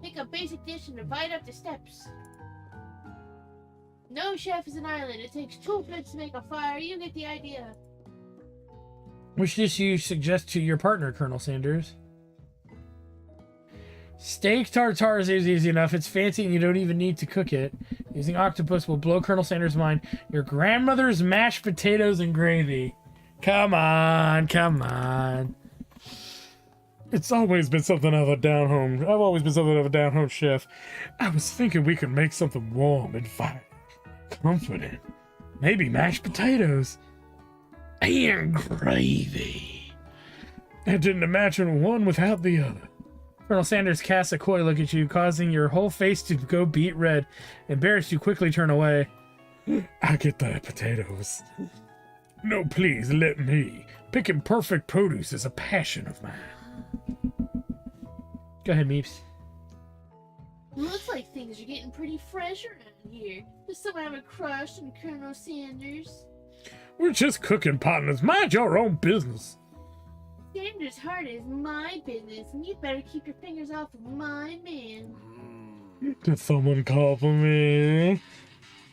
Pick a basic dish and divide up the steps. No chef is an island. It takes 2 pits to make a fire. You get the idea. Which dish do you suggest to your partner, Colonel Sanders? Steak tartare is easy enough. It's fancy and you don't even need to cook it. Using octopus will blow Colonel Sanders' mind. Your grandmother's mashed potatoes and gravy. Come on, come on. It's always been something of a down-home. I've always been something of a down-home chef. I was thinking we could make something warm and fire. Comforting. Maybe mashed potatoes. And gravy. I didn't imagine one without the other. Colonel Sanders casts a coy look at you, causing your whole face to go beet red. Embarrassed, you quickly turn away. I get the potatoes. No, please, let me. Picking perfect produce is a passion of mine. Go ahead, Meeps. Looks like things are getting pretty fresh around here. Does someone have a crush on Colonel Sanders? We're just cooking partners. Mind your own business. Sanders' heart is my business, and you'd better keep your fingers off of my man. Did someone call for me?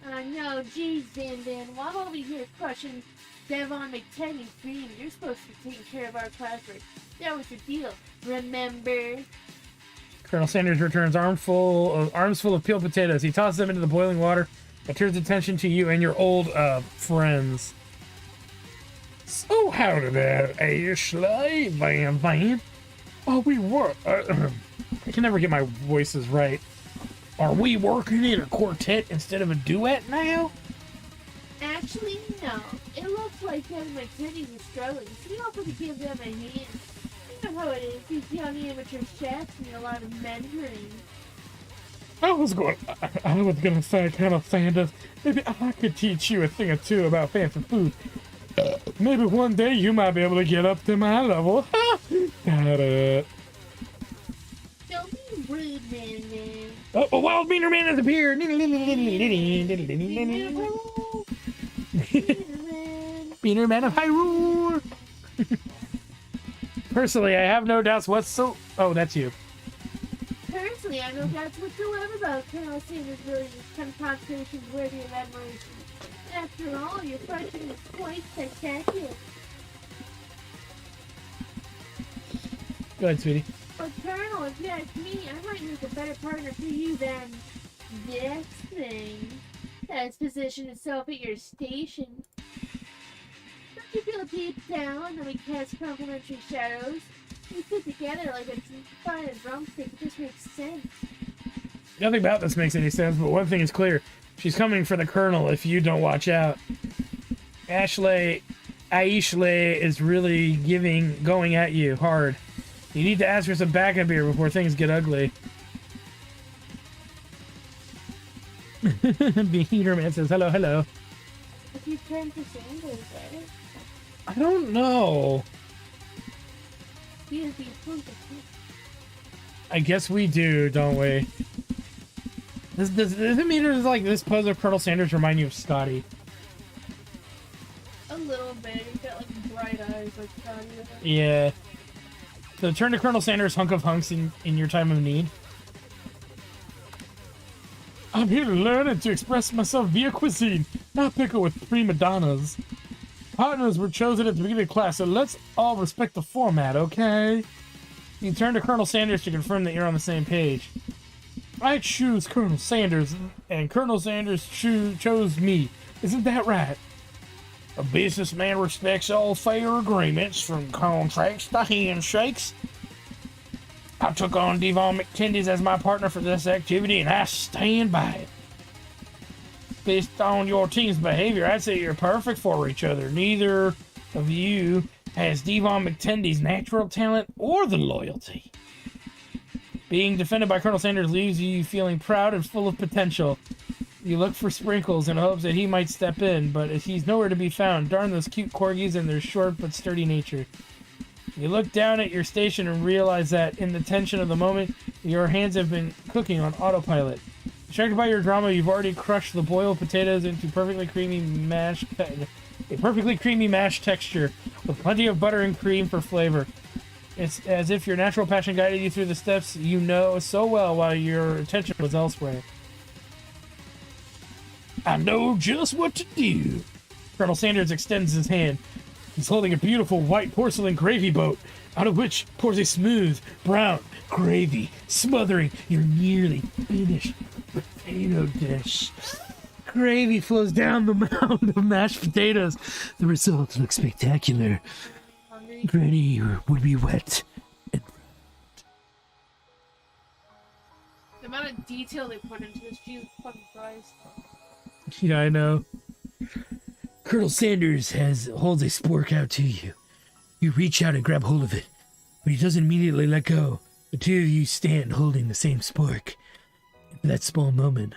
No, geez, Van Van, while I'll be here crushing Devon McTenny's dream, you're supposed to be taking care of our classwork. That was the deal, remember? Colonel Sanders returns arms full of peeled potatoes. He tosses them into the boiling water and turns attention to you and your old friends. So how did that, Ashley, Van Van? Oh, we were. I can never get my voices right. Are we working in a quartet instead of a duet now? Actually, no. It looks like Devon McTenny was struggling, so we offered to give them a hand. You know how it is, these young amateur chefs need a lot of mentoring. I was gonna say, Colonel Sanders, maybe I could teach you a thing or two about fancy food. Maybe one day you might be able to get up to my level. Got it. Don't be rude, man. Oh, a wild beaner man has appeared. Beaner man of Hyrule. Personally, I have no doubts whatsoever. Oh, that's you. Personally, I have no doubts whatsoever about Colonel Sanders' really constitution worthy of admiration. After all, your fortune is quite spectacular. Go ahead, sweetie. But Colonel, if you ask me, I might make a better partner for you than this thing that's positioned itself at your station. Don't you feel deep down that we cast complementary shadows? We fit together like a fine and drumstick. It just makes sense. Nothing about this makes any sense, but one thing is clear. She's coming for the Colonel if you don't watch out. Aishley is really going at you hard. You need to ask for some backup here before things get ugly. Beater man says hello, hello. If you turn to Sanders, right? I don't know. You'd be fun to I guess we do, don't we? Does it mean like this pose of Colonel Sanders remind you of Scotty? a little bit. He's got like bright eyes like Scotty. Yeah. So turn to Colonel Sanders, hunk of hunks in your time of need. I'm here to learn and to express myself via cuisine, not pickle with prima donnas. Partners were chosen at the beginning of class, so let's all respect the format, okay? You turn to Colonel Sanders to confirm that you're on the same page. I choose Colonel Sanders, and Colonel Sanders chose me. Isn't that right? A businessman respects all fair agreements, from contracts to handshakes. I took on Devon McTendies as my partner for this activity, and I stand by it. Based on your team's behavior, I'd say you're perfect for each other. Neither of you has Devon McTendies' natural talent or the loyalty. Being defended by Colonel Sanders leaves you feeling proud and full of potential. You look for Sprinkles in hopes that he might step in, but he's nowhere to be found. Darn those cute corgis and their short but sturdy nature. You look down at your station and realize that, in the tension of the moment, your hands have been cooking on autopilot. Distracted by your drama, you've already crushed the boiled potatoes into a perfectly creamy mash texture, with plenty of butter and cream for flavor. It's as if your natural passion guided you through the steps you know so well while your attention was elsewhere. I know just what to do. Colonel Sanders extends his hand. He's holding a beautiful white porcelain gravy boat, out of which pours a smooth, brown gravy, smothering your nearly finished potato dish. Gravy flows down the mound of mashed potatoes. The results look spectacular. Granny would be wet. The amount of detail they put into this, Jesus fucking Christ. Yeah, I know. Colonel Sanders holds a spork out to you. You reach out and grab hold of it, but he doesn't immediately let go. The two of you stand holding the same spork. In that small moment,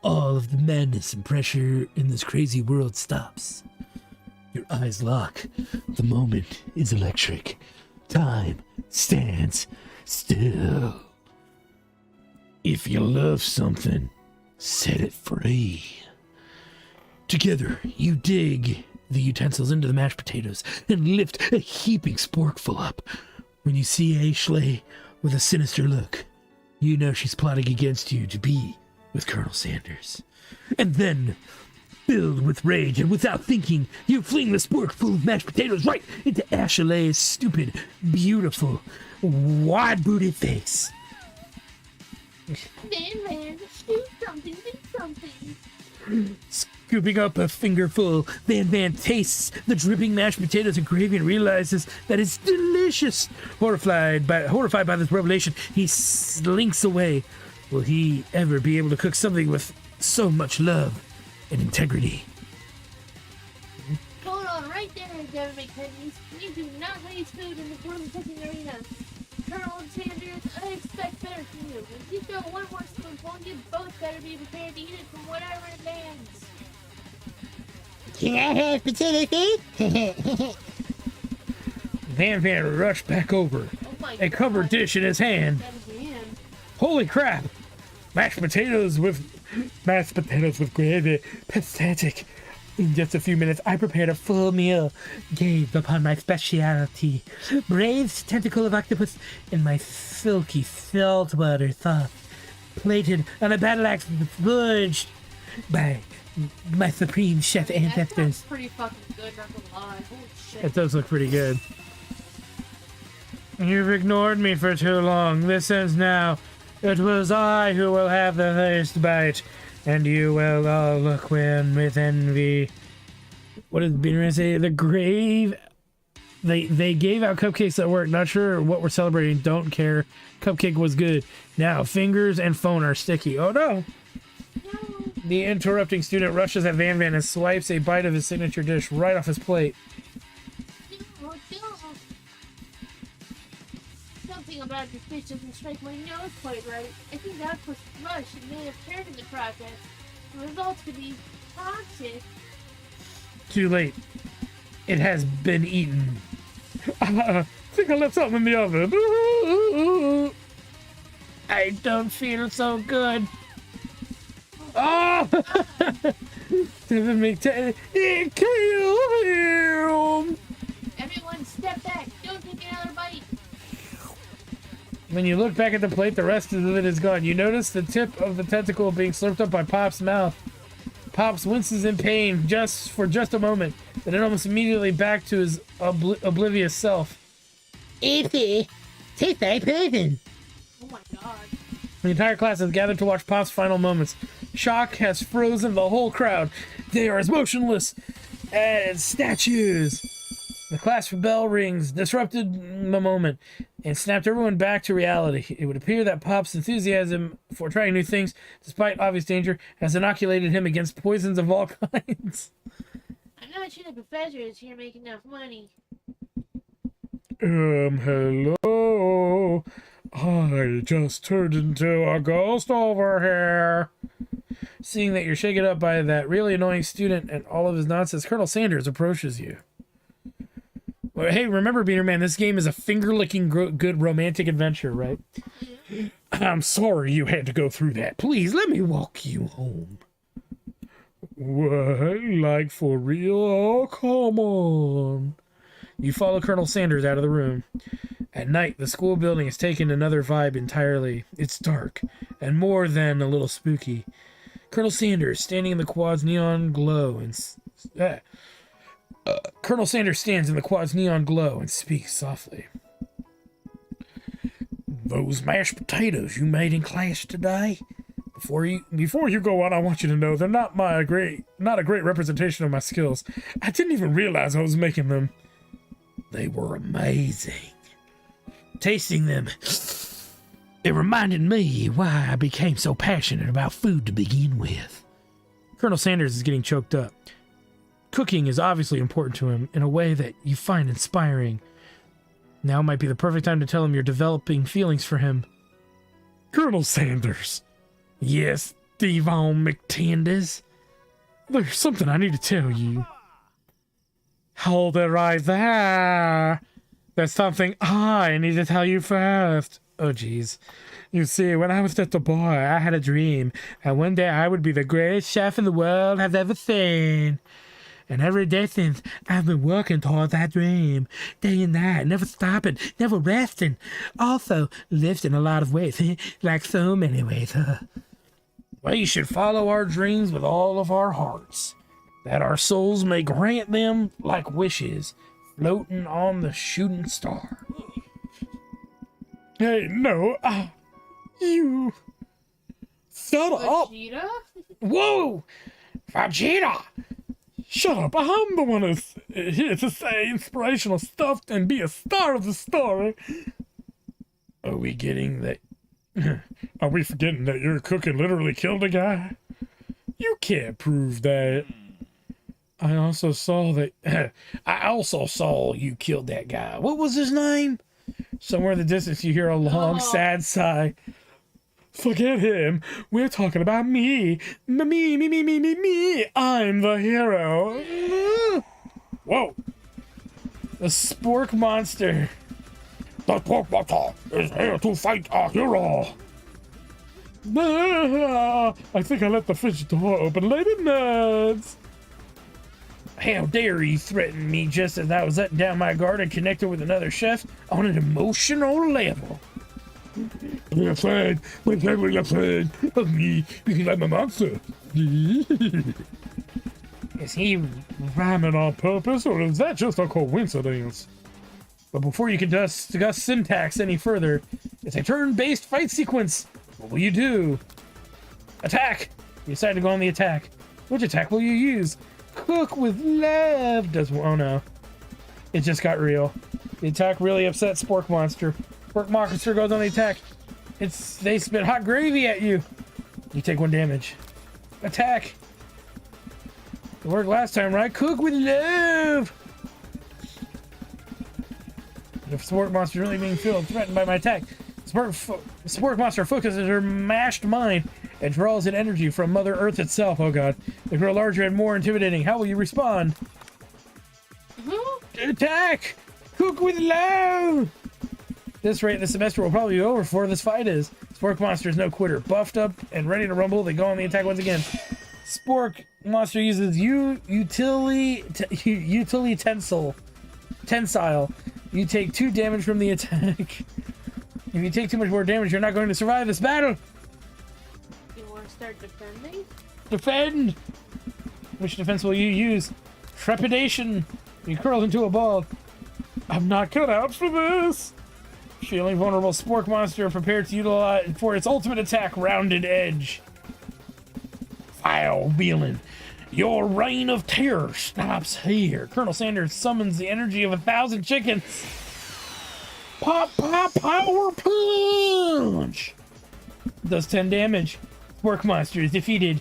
all of the madness and pressure in this crazy world stops. Your eyes lock. The moment is electric. Time stands still. If you love something, set it free. Together, you dig the utensils into the mashed potatoes and lift a heaping sporkful up. When you see Ashley with a sinister look, you know she's plotting against you to be with Colonel Sanders. And then, filled with rage and without thinking, you fling the sporkful of mashed potatoes right into Ashley's stupid, beautiful, wide-booted face. Man, do something. Scooping up a fingerful, Van tastes the dripping mashed potatoes and gravy and realizes that it's delicious. Horrified by this revelation, he slinks away. Will he ever be able to cook something with so much love and integrity? Hold on right there, Devin McKenzie. You do not waste food in the broom cooking arena. Colonel Sanders, I expect better from you. If you throw one more spoonful, you both better be prepared to eat it from whatever it lands. Can I have potato cake? Van rushed back over, Oh my a covered God. dish in his hand. That hand. Holy crap! Mashed potatoes with gravy. Pathetic. In just a few minutes, I prepared a full meal, gazed upon my speciality, braised tentacle of octopus in my silky saltwater sauce, plated on a battle axe forged by my supreme chef That ancestors. sounds pretty fucking good, not gonna lie. Holy shit. It does look pretty good. You've ignored me for too long. This ends now. It was I who will have the first bite, and you will all look in with envy. What did Beaner say? The grave. They gave out cupcakes at work. Not sure what we're celebrating. Don't care. Cupcake was good. Now fingers and phone are sticky. Oh no! No. The interrupting student rushes at Van and swipes a bite of his signature dish right off his plate. No. Something about this fish doesn't strike my nose quite right. I think that was rush and may have turned in the process. The results could be toxic. Too late. It has been eaten. I think I left something in the oven. I don't feel so good. Oh! Doesn't make it killed him. Everyone step back. Don't take another bite. When you look back at the plate, the rest of it is gone. You notice the tip of the tentacle being slurped up by Pop's mouth. Pops winces in pain for just a moment, then almost immediately back to his oblivious self. Tastes like poison. Oh my god. The entire class has gathered to watch Pop's final moments. Shock has frozen the whole crowd. They are as motionless as statues. The class bell rings, disrupted the moment, and snapped everyone back to reality. It would appear that Pop's enthusiasm for trying new things, despite obvious danger, has inoculated him against poisons of all kinds. I'm not sure the professor is here making enough money. Hello. I just turned into a ghost over here. Seeing that you're shaken up by that really annoying student and all of his nonsense, Colonel Sanders approaches you. Well, hey, remember, Beaner Man, this game is a finger-licking good romantic adventure, right? I'm sorry you had to go through that. Please, let me walk you home. What? Like for real? Oh, come on. You follow Colonel Sanders out of the room. At night, the school building has taken another vibe entirely. It's dark, and more than a little spooky. Colonel Sanders, standing in the quad's neon glow, Colonel Sanders stands in the quad's neon glow and speaks softly. Those mashed potatoes you made in class today? Before you go on, I want you to know they're not a great representation of my skills. I didn't even realize I was making them. They were amazing. Tasting them, it reminded me why I became so passionate about food to begin with. Colonel Sanders is getting choked up. Cooking is obviously important to him in a way that you find inspiring. Now might be the perfect time to tell him you're developing feelings for him. Colonel Sanders. Yes, Devon McTanders. There's something I need to tell you. Hold it right there. There's something I need to tell you first. Oh, jeez. You see, when I was just a boy, I had a dream, and one day I would be the greatest chef in the world has ever seen. And every day since, I've been working toward that dream, day and night, never stopping, never resting. Also, lifting a lot of weights, like so many ways. We should follow our dreams with all of our hearts, that our souls may grant them like wishes, floating on the shooting star. Hey, no, you. Shut up! Vegeta? Whoa! Vegeta! Shut up! I'm the one who's here to say inspirational stuff and be a star of the story. Are we getting that? Are we forgetting that your cooking literally killed a guy? You can't prove that. I also saw you killed that guy. What was his name? Somewhere in the distance you hear a long, sad sigh. Forget him. We're talking about me. Me. I'm the hero. Whoa! The spork monster. The pork monster is here to fight a hero. I think I let the fish door open. Later, nerds. How dare you threaten me just as I was letting down my guard and connected with another chef on an emotional level? We're afraid of me because I'm a monster. Is he Rhyming on purpose, or is that just a coincidence? But before you can discuss syntax any further, it's a turn-based fight sequence. What will you do? Attack! You decide to go on the attack. Which attack will you use? Cook with love! Oh no. It just got real. The attack really upset Spork Monster. Spork Monster goes on the attack. They spit hot gravy at you. You take 1 damage. Attack! It worked last time, right? Cook with love! The Spork Monster really being threatened by my attack. Spork Monster focuses her mashed mind and draws in energy from Mother Earth itself. Oh god. They grow larger and more intimidating. How will you respond? Attack! Cook with love! At this rate, the semester will probably be over before this fight is. Spork Monster is no quitter. Buffed up and ready to rumble, they go on the attack once again. Spork Monster uses tensile. You take 2 damage from the attack. If you take too much more damage, you're not going to survive this battle. You want to start defending? Defend! Which defense will you use? Trepidation! You curl into a ball. I'm not cut out for this. Feeling vulnerable, Spork Monster prepared to utilize for its ultimate attack, Rounded Edge. Foul Villain. Your reign of terror stops here. Colonel Sanders summons the energy of 1,000 chickens. Pop, power punch! Does 10 damage. Spork Monster is defeated.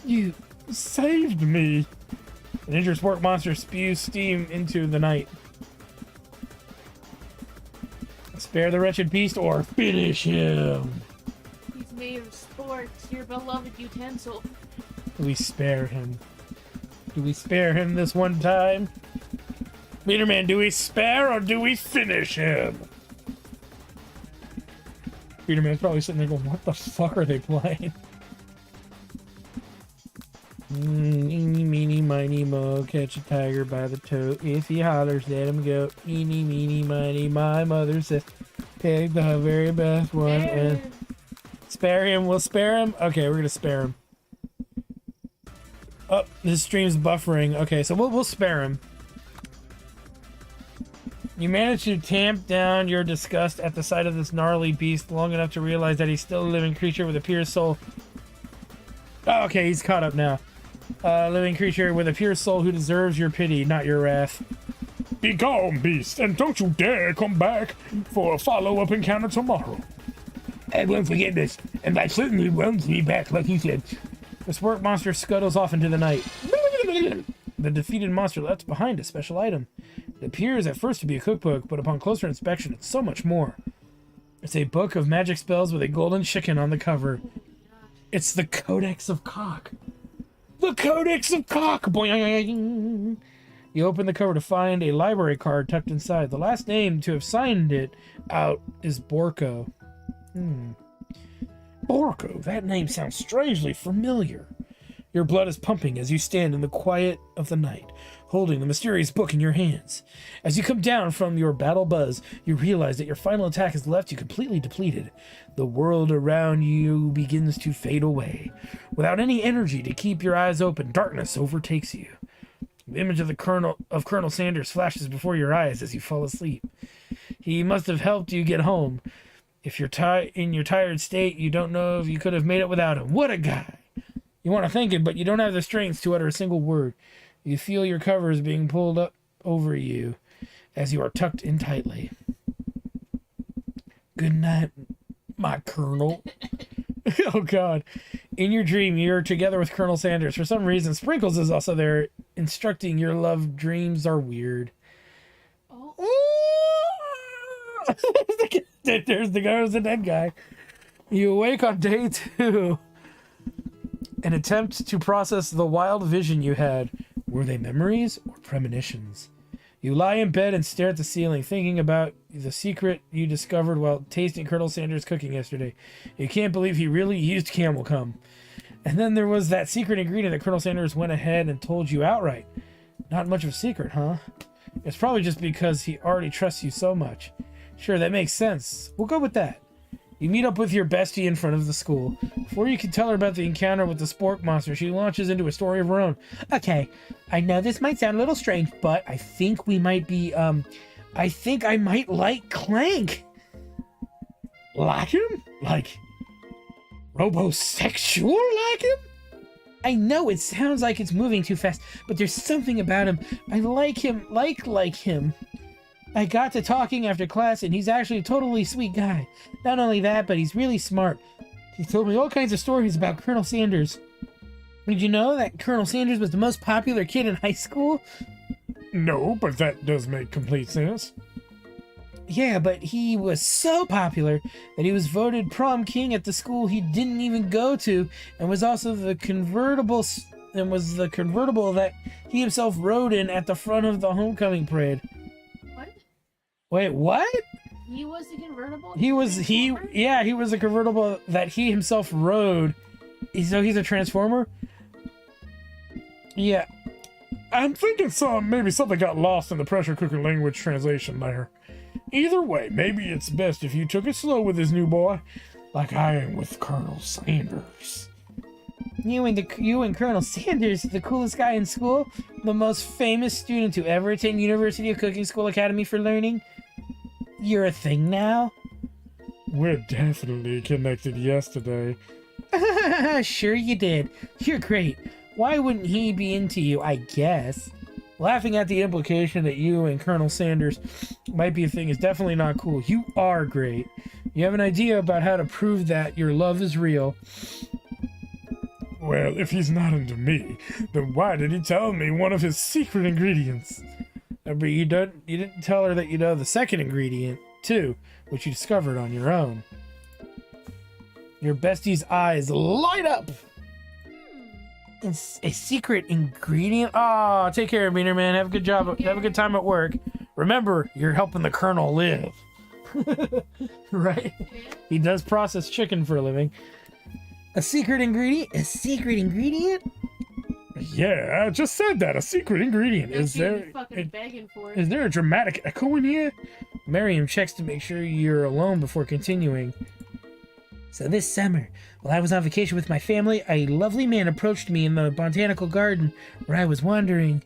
You saved me. An injured Spork Monster spews steam into the night. Spare the wretched beast or finish him. He's made of sports, your beloved utensil. Do we spare him? Do we spare him this one time? Leaderman, do we spare or do we finish him? Peterman's probably sitting there going, what the fuck are they playing? Eeny, meeny, miny, mo, catch a tiger by the toe. If he hollers, let him go. Eeny, meeny, miny, my mother says, take the very best one and spare him. We'll spare him? Okay, we're gonna spare him. Oh, this stream's buffering. Okay, so we'll spare him. You managed to tamp down your disgust at the sight of this gnarly beast long enough to realize that he's still a living creature with a pure soul. Oh, okay, he's caught up now. Living creature with a pure soul who deserves your pity, not your wrath. Be gone, beast, and don't you dare come back for a follow-up encounter tomorrow. I won't forget this, and I certainly won't be back like you said. The Spork Monster scuttles off into the night. The defeated monster left behind a special item. It appears at first to be a cookbook, but upon closer inspection, it's so much more. It's a book of magic spells with a golden chicken on the cover. It's the Codex of Cock. The Codex of Cock! Boing! You open the cover to find a library card tucked inside. The last name to have signed it out is Borko. Borko, that name sounds strangely familiar. Your blood is pumping as you stand in the quiet of the night, holding the mysterious book in your hands. As you come down from your battle buzz, you realize that your final attack has left you completely depleted. The world around you begins to fade away. Without any energy to keep your eyes open, darkness overtakes you. The image of Colonel Sanders flashes before your eyes as you fall asleep. He must have helped you get home. If you're in your tired state, you don't know if you could have made it without him. What a guy! You want to thank him, but you don't have the strength to utter a single word. You feel your covers being pulled up over you as you are tucked in tightly. Good night, my Colonel. Oh, God. In your dream, you're together with Colonel Sanders. For some reason, Sprinkles is also there, instructing your love dreams are weird. Oh. There's the guy who's the dead guy. You awake on day 2 and attempt to process the wild vision you had. Were they memories or premonitions? You lie in bed and stare at the ceiling, thinking about the secret you discovered while tasting Colonel Sanders' cooking yesterday. You can't believe he really used camel cum. And then there was that secret ingredient that Colonel Sanders went ahead and told you outright. Not much of a secret, huh? It's probably just because he already trusts you so much. Sure, that makes sense. We'll go with that. You meet up with your bestie in front of the school. Before you can tell her about the encounter with the spork monster, she launches into a story of her own. Okay, I know this might sound a little strange, but I think we might be, I think I might like Clank. Like him? Like, robosexual like him? I know it sounds like it's moving too fast, but there's something about him. I like him, like him. I got to talking after class, and he's actually a totally sweet guy. Not only that, but he's really smart. He told me all kinds of stories about Colonel Sanders. Did you know that Colonel Sanders was the most popular kid in high school? No, but that does make complete sense. Yeah, but he was so popular that he was voted prom king at the school he didn't even go to, and was also the convertible that he himself rode in at the front of the homecoming parade. Wait, what? He was the convertible? He was a convertible that he himself rode. So he's a transformer? Yeah. I'm thinking maybe something got lost in the pressure cooker language translation there. Either way, maybe it's best if you took it slow with this new boy, like I am with Colonel Sanders. You and Colonel Sanders, the coolest guy in school, the most famous student to ever attend University of Cooking School Academy for Learning. You're a thing now? We're definitely connected yesterday. Sure you did. You're great. Why wouldn't he be into you, I guess? Laughing at the implication that you and Colonel Sanders might be a thing is definitely not cool. You are great. You have an idea about how to prove that your love is real. Well, if he's not into me, then why did he tell me one of his secret ingredients? But you didn't tell her that you know the second ingredient, too, which you discovered on your own. Your bestie's eyes light up. It's a secret ingredient. Oh, take care, Meaner Man. Have a good job. Have a good time at work. Remember, you're helping the Colonel live. Right? He does process chicken for a living. A secret ingredient? A secret ingredient? Yeah, I just said that. A secret ingredient. Is there a dramatic echo in here? Miriam checks to make sure you're alone before continuing. So this summer, while I was on vacation with my family, a lovely man approached me in the botanical garden where I was wandering.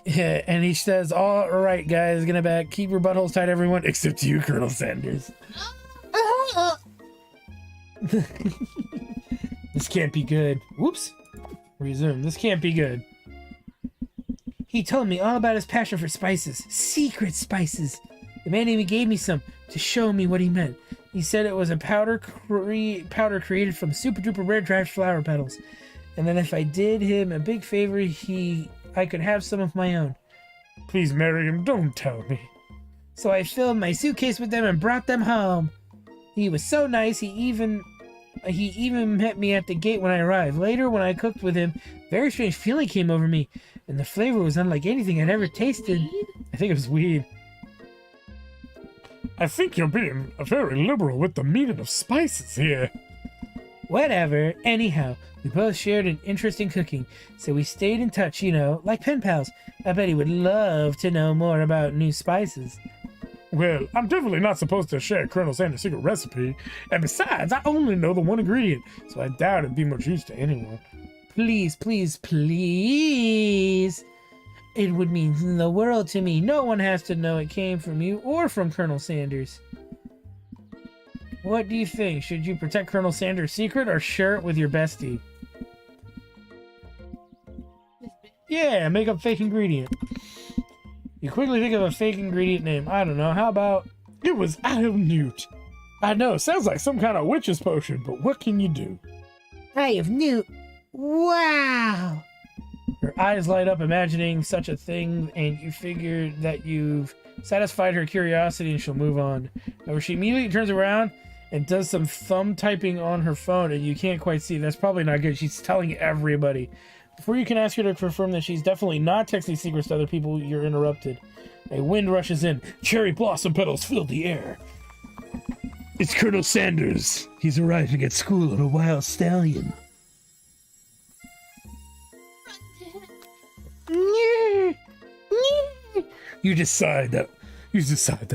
And he says, all right, guys, gonna back. Keep your buttholes tight, everyone, except you, Colonel Sanders. This can't be good. Whoops. Resume. This can't be good. He told me all about his passion for spices. Secret spices. The man even gave me some to show me what he meant. He said it was a powder created from super duper rare dried flower petals. And then if I did him a big favor, I could have some of my own. Please, Miriam, don't tell me. So I filled my suitcase with them and brought them home. He was so nice, he even met me at the gate when I arrived. Later, when I cooked with him, a very strange feeling came over me, and the flavor was unlike anything I'd ever tasted. Weed? I think it was weed. I think you're being very liberal with the meaning of spices here. Whatever. Anyhow, we both shared an interest in cooking, so we stayed in touch, you know, like pen pals. I bet he would love to know more about new spices. Well, I'm definitely not supposed to share Colonel Sanders' secret recipe, and besides, I only know the one ingredient, so I doubt it'd be much use to anyone. Please, please, please. It would mean the world to me. No one has to know it came from you or from Colonel Sanders. What do you think? Should you protect Colonel Sanders' secret or share it with your bestie? Yeah, make up fake ingredient. You quickly think of a fake ingredient name. I don't know. How about... It was Eye of Newt. I know, sounds like some kind of witch's potion, but what can you do? Eye of Newt. Wow. Her eyes light up imagining such a thing, and you figure that you've satisfied her curiosity and she'll move on. However, she immediately turns around and does some thumb typing on her phone, and you can't quite see. That's probably not good. She's telling everybody. Before you can ask her to confirm that she's definitely not texting secrets to other people, you're interrupted. A wind rushes in. Cherry blossom petals fill the air. It's Colonel Sanders. He's arriving at school on a wild stallion. You decide that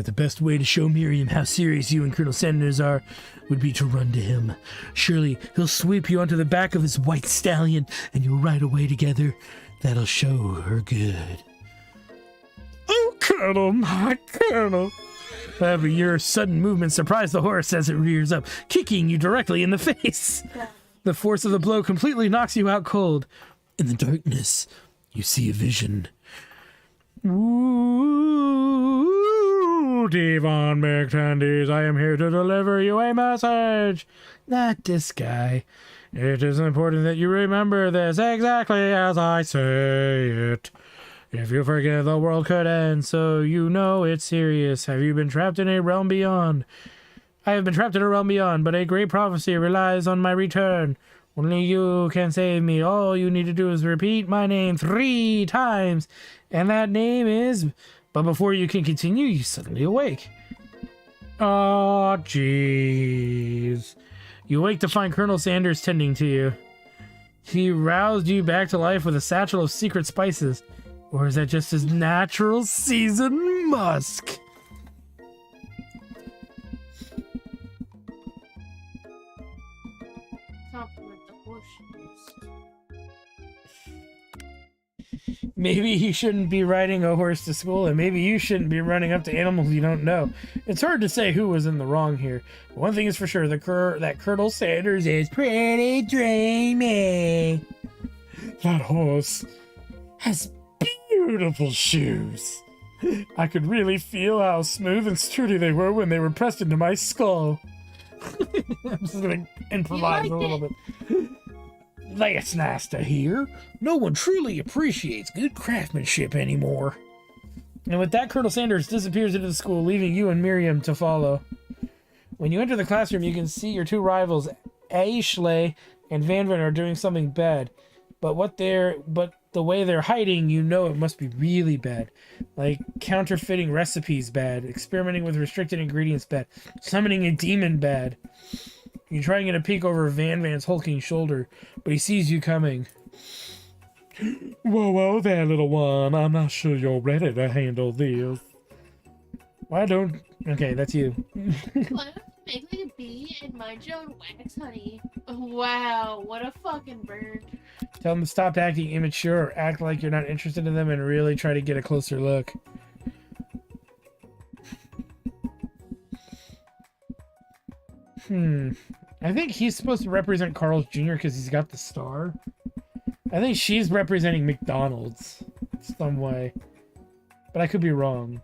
the best way to show Miriam how serious you and Colonel Sanders are would be to run to him. Surely he'll sweep you onto the back of his white stallion and you'll ride away together. That'll show her good. Oh, Colonel, my Colonel. However, your sudden movement surprised the horse as it rears up, kicking you directly in the face. The force of the blow completely knocks you out cold. In the darkness, you see a vision. Ooh, Devon McTandies, I am here to deliver you a message. Not this guy. It is important that you remember this exactly as I say it. If you forget, the world could end, so you know it's serious. Have you been trapped in a realm beyond? I have been trapped in a realm beyond, but a great prophecy relies on my return. Only you can save me. All you need to do is repeat my name 3 times, and that name is... But before you can continue, you suddenly awake. Oh, jeez. You wake to find Colonel Sanders tending to you. He roused you back to life with a satchel of secret spices. Or is that just his natural seasoned musk? Compliment the horseshoes. Maybe he shouldn't be riding a horse to school, and maybe you shouldn't be running up to animals you don't know. It's hard to say who was in the wrong here. But one thing is for sure, that Colonel Sanders is pretty dreamy. That horse has beautiful shoes. I could really feel how smooth and sturdy they were when they were pressed into my skull. I'm just gonna improvise a little bit. That's nice to hear. No one truly appreciates good craftsmanship anymore. And with that, Colonel Sanders disappears into the school, leaving you and Miriam to follow. When you enter the classroom, you can see your 2 rivals, Ashley and Van are doing something bad. But the way they're hiding, you know it must be really bad. Like counterfeiting recipes bad, experimenting with restricted ingredients bad, summoning a demon bad. You try and get a peek over Van's hulking shoulder, but he sees you coming. Whoa there, little one. I'm not sure you're ready to handle this. Why don't... Okay, that's you. Why don't you make like a bee and mind your own wax, honey? Wow, what a fucking bird. Tell them to stop acting immature or act like you're not interested in them and really try to get a closer look. I think he's supposed to represent Carl's Jr. because he's got the star. I think she's representing McDonald's some way. But I could be wrong.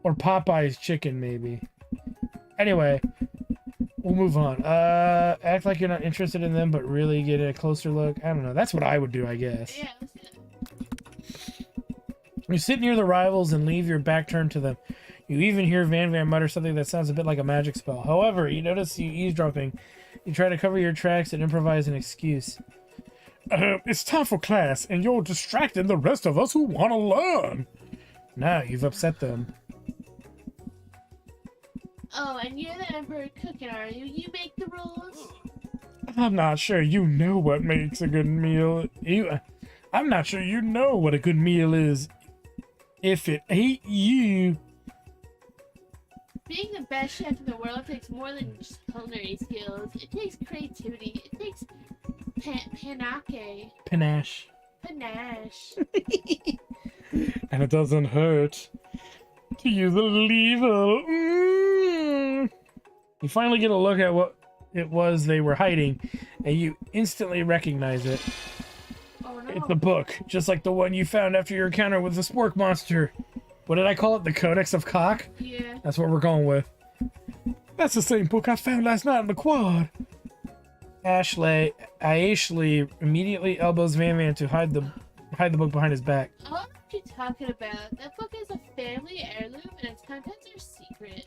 Or Popeye's chicken, maybe. Anyway, we'll move on. Act like you're not interested in them, but really get a closer look. I don't know. That's what I would do, I guess. Yeah, let's do that. You sit near the rivals and leave your back turned to them. You even hear Van mutter something that sounds a bit like a magic spell. However, you notice you eavesdropping. You try to cover your tracks and improvise an excuse. It's time for class, and you're distracting the rest of us who want to learn. Now you've upset them. Oh, and you're the Emperor cooking, are you? You make the rules? I'm not sure you know what makes a good meal. I'm not sure you know what a good meal is if it ain't you. Being the best chef in the world takes more than just culinary skills. It takes creativity. It takes Panache. panache. And it doesn't hurt to use a lever. You finally get a look at what it was they were hiding, and you instantly recognize it. Oh no. It's a book, just like the one you found after your encounter with the spork monster. What did I call it? The Codex of Cock? Yeah. That's what we're going with. That's the same book I found last night in the quad. Ashley immediately elbows Van Van to hide the book behind his back. I don't know what you're talking about. That book is a family heirloom and its contents are secret.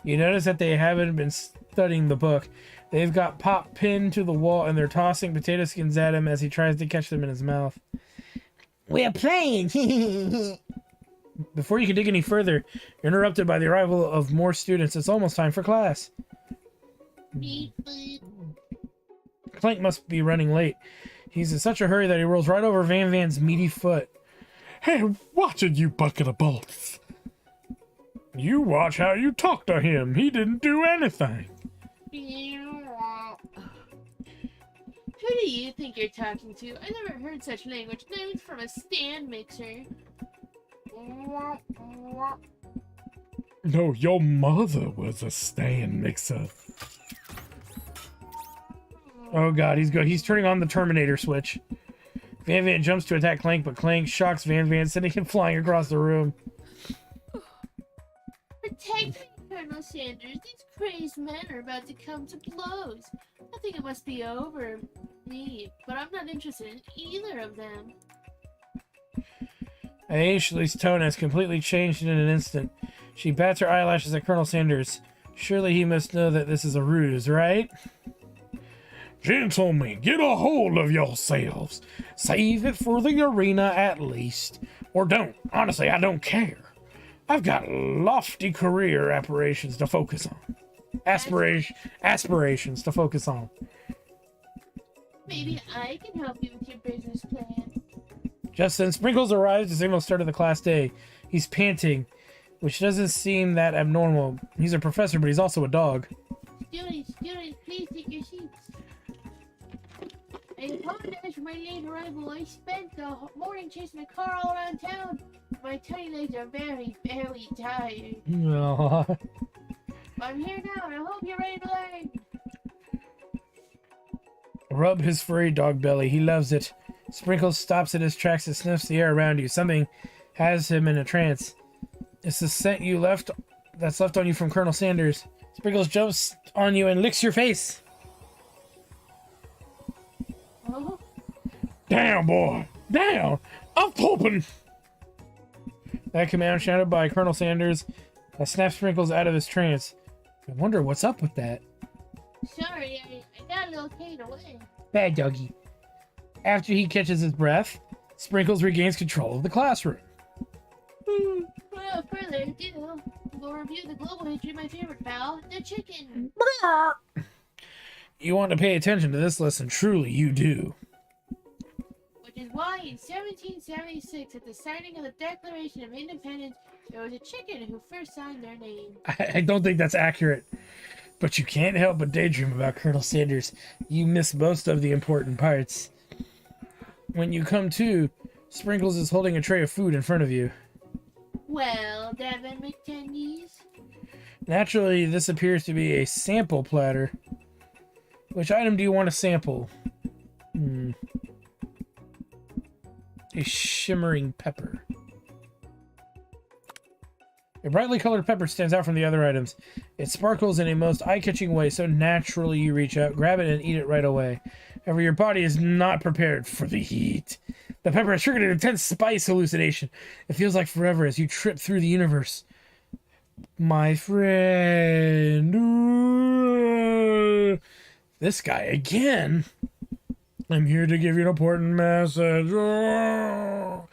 You notice that they haven't been studying the book. They've got Pop pinned to the wall and they're tossing potato skins at him as he tries to catch them in his mouth. We're playing. Before you can dig any further, you're interrupted by the arrival of more students. It's almost time for class. Beep, beep. Clank must be running late. He's in such a hurry that he rolls right over Van Van's meaty foot. Hey, watch it, you bucket of bolts. You watch how you talk to him. He didn't do anything. Who do you think you're talking to? I never heard such language, not even from a stand mixer. No, your mother was a stand mixer. Oh god, he's turning on the Terminator switch. Van Van jumps to attack Clank, but Clank shocks Van Van, sending him flying across the room. Protect me, Colonel Sanders. These crazed men are about to come to blows. I think it must be over me, but I'm not interested in either of them. Ashley's tone has completely changed in an instant. She bats her eyelashes at Colonel Sanders. Surely he must know that this is a ruse, right? Gentlemen, get a hold of yourselves. Save it for the arena at least. Or don't. Honestly, I don't care. I've got lofty career aspirations to focus on. Aspirations to focus on. Maybe I can help you with your business plan. Just then, Sprinkles arrives to signal start of the class day. He's panting, which doesn't seem that abnormal. He's a professor, but he's also a dog. Students, please take your seats. I apologize for my late arrival. I spent the morning chasing a car all around town. My tiny legs are very, very tired. Aw. I'm here now, and I hope you're ready to learn. Rub his furry dog belly. He loves it. Sprinkles stops in his tracks and sniffs the air around you. Something has him in a trance. It's the scent that's left on you from Colonel Sanders. Sprinkles jumps on you and licks your face. Oh, Down, boy! Down! I'm pooping! That command shouted by Colonel Sanders snaps Sprinkles out of his trance. I wonder what's up with that. sorry, I got a little carried away. Bad doggy. After he catches his breath, Sprinkles regains control of the classroom. Without further ado, we'll review the global history of my favorite fowl, the chicken. You want to pay attention to this lesson, truly you do. Which is why in 1776, at the signing of the Declaration of Independence, there was a chicken who first signed their name. I don't think that's accurate. But you can't help but daydream about Colonel Sanders. You miss most of the important parts. When you come to, Sprinkles is holding a tray of food in front of you. Well, Devin McTendies. Naturally, this appears to be a sample platter. Which item do you want to sample? A shimmering pepper. A brightly colored pepper stands out from the other items. It sparkles in a most eye-catching way, so naturally you reach out, grab it, and eat it right away. However, your body is not prepared for the heat. The pepper has triggered an intense spice hallucination. It feels like forever as you trip through the universe. My friend. Ooh. This guy again. I'm here to give you an important message. Oh,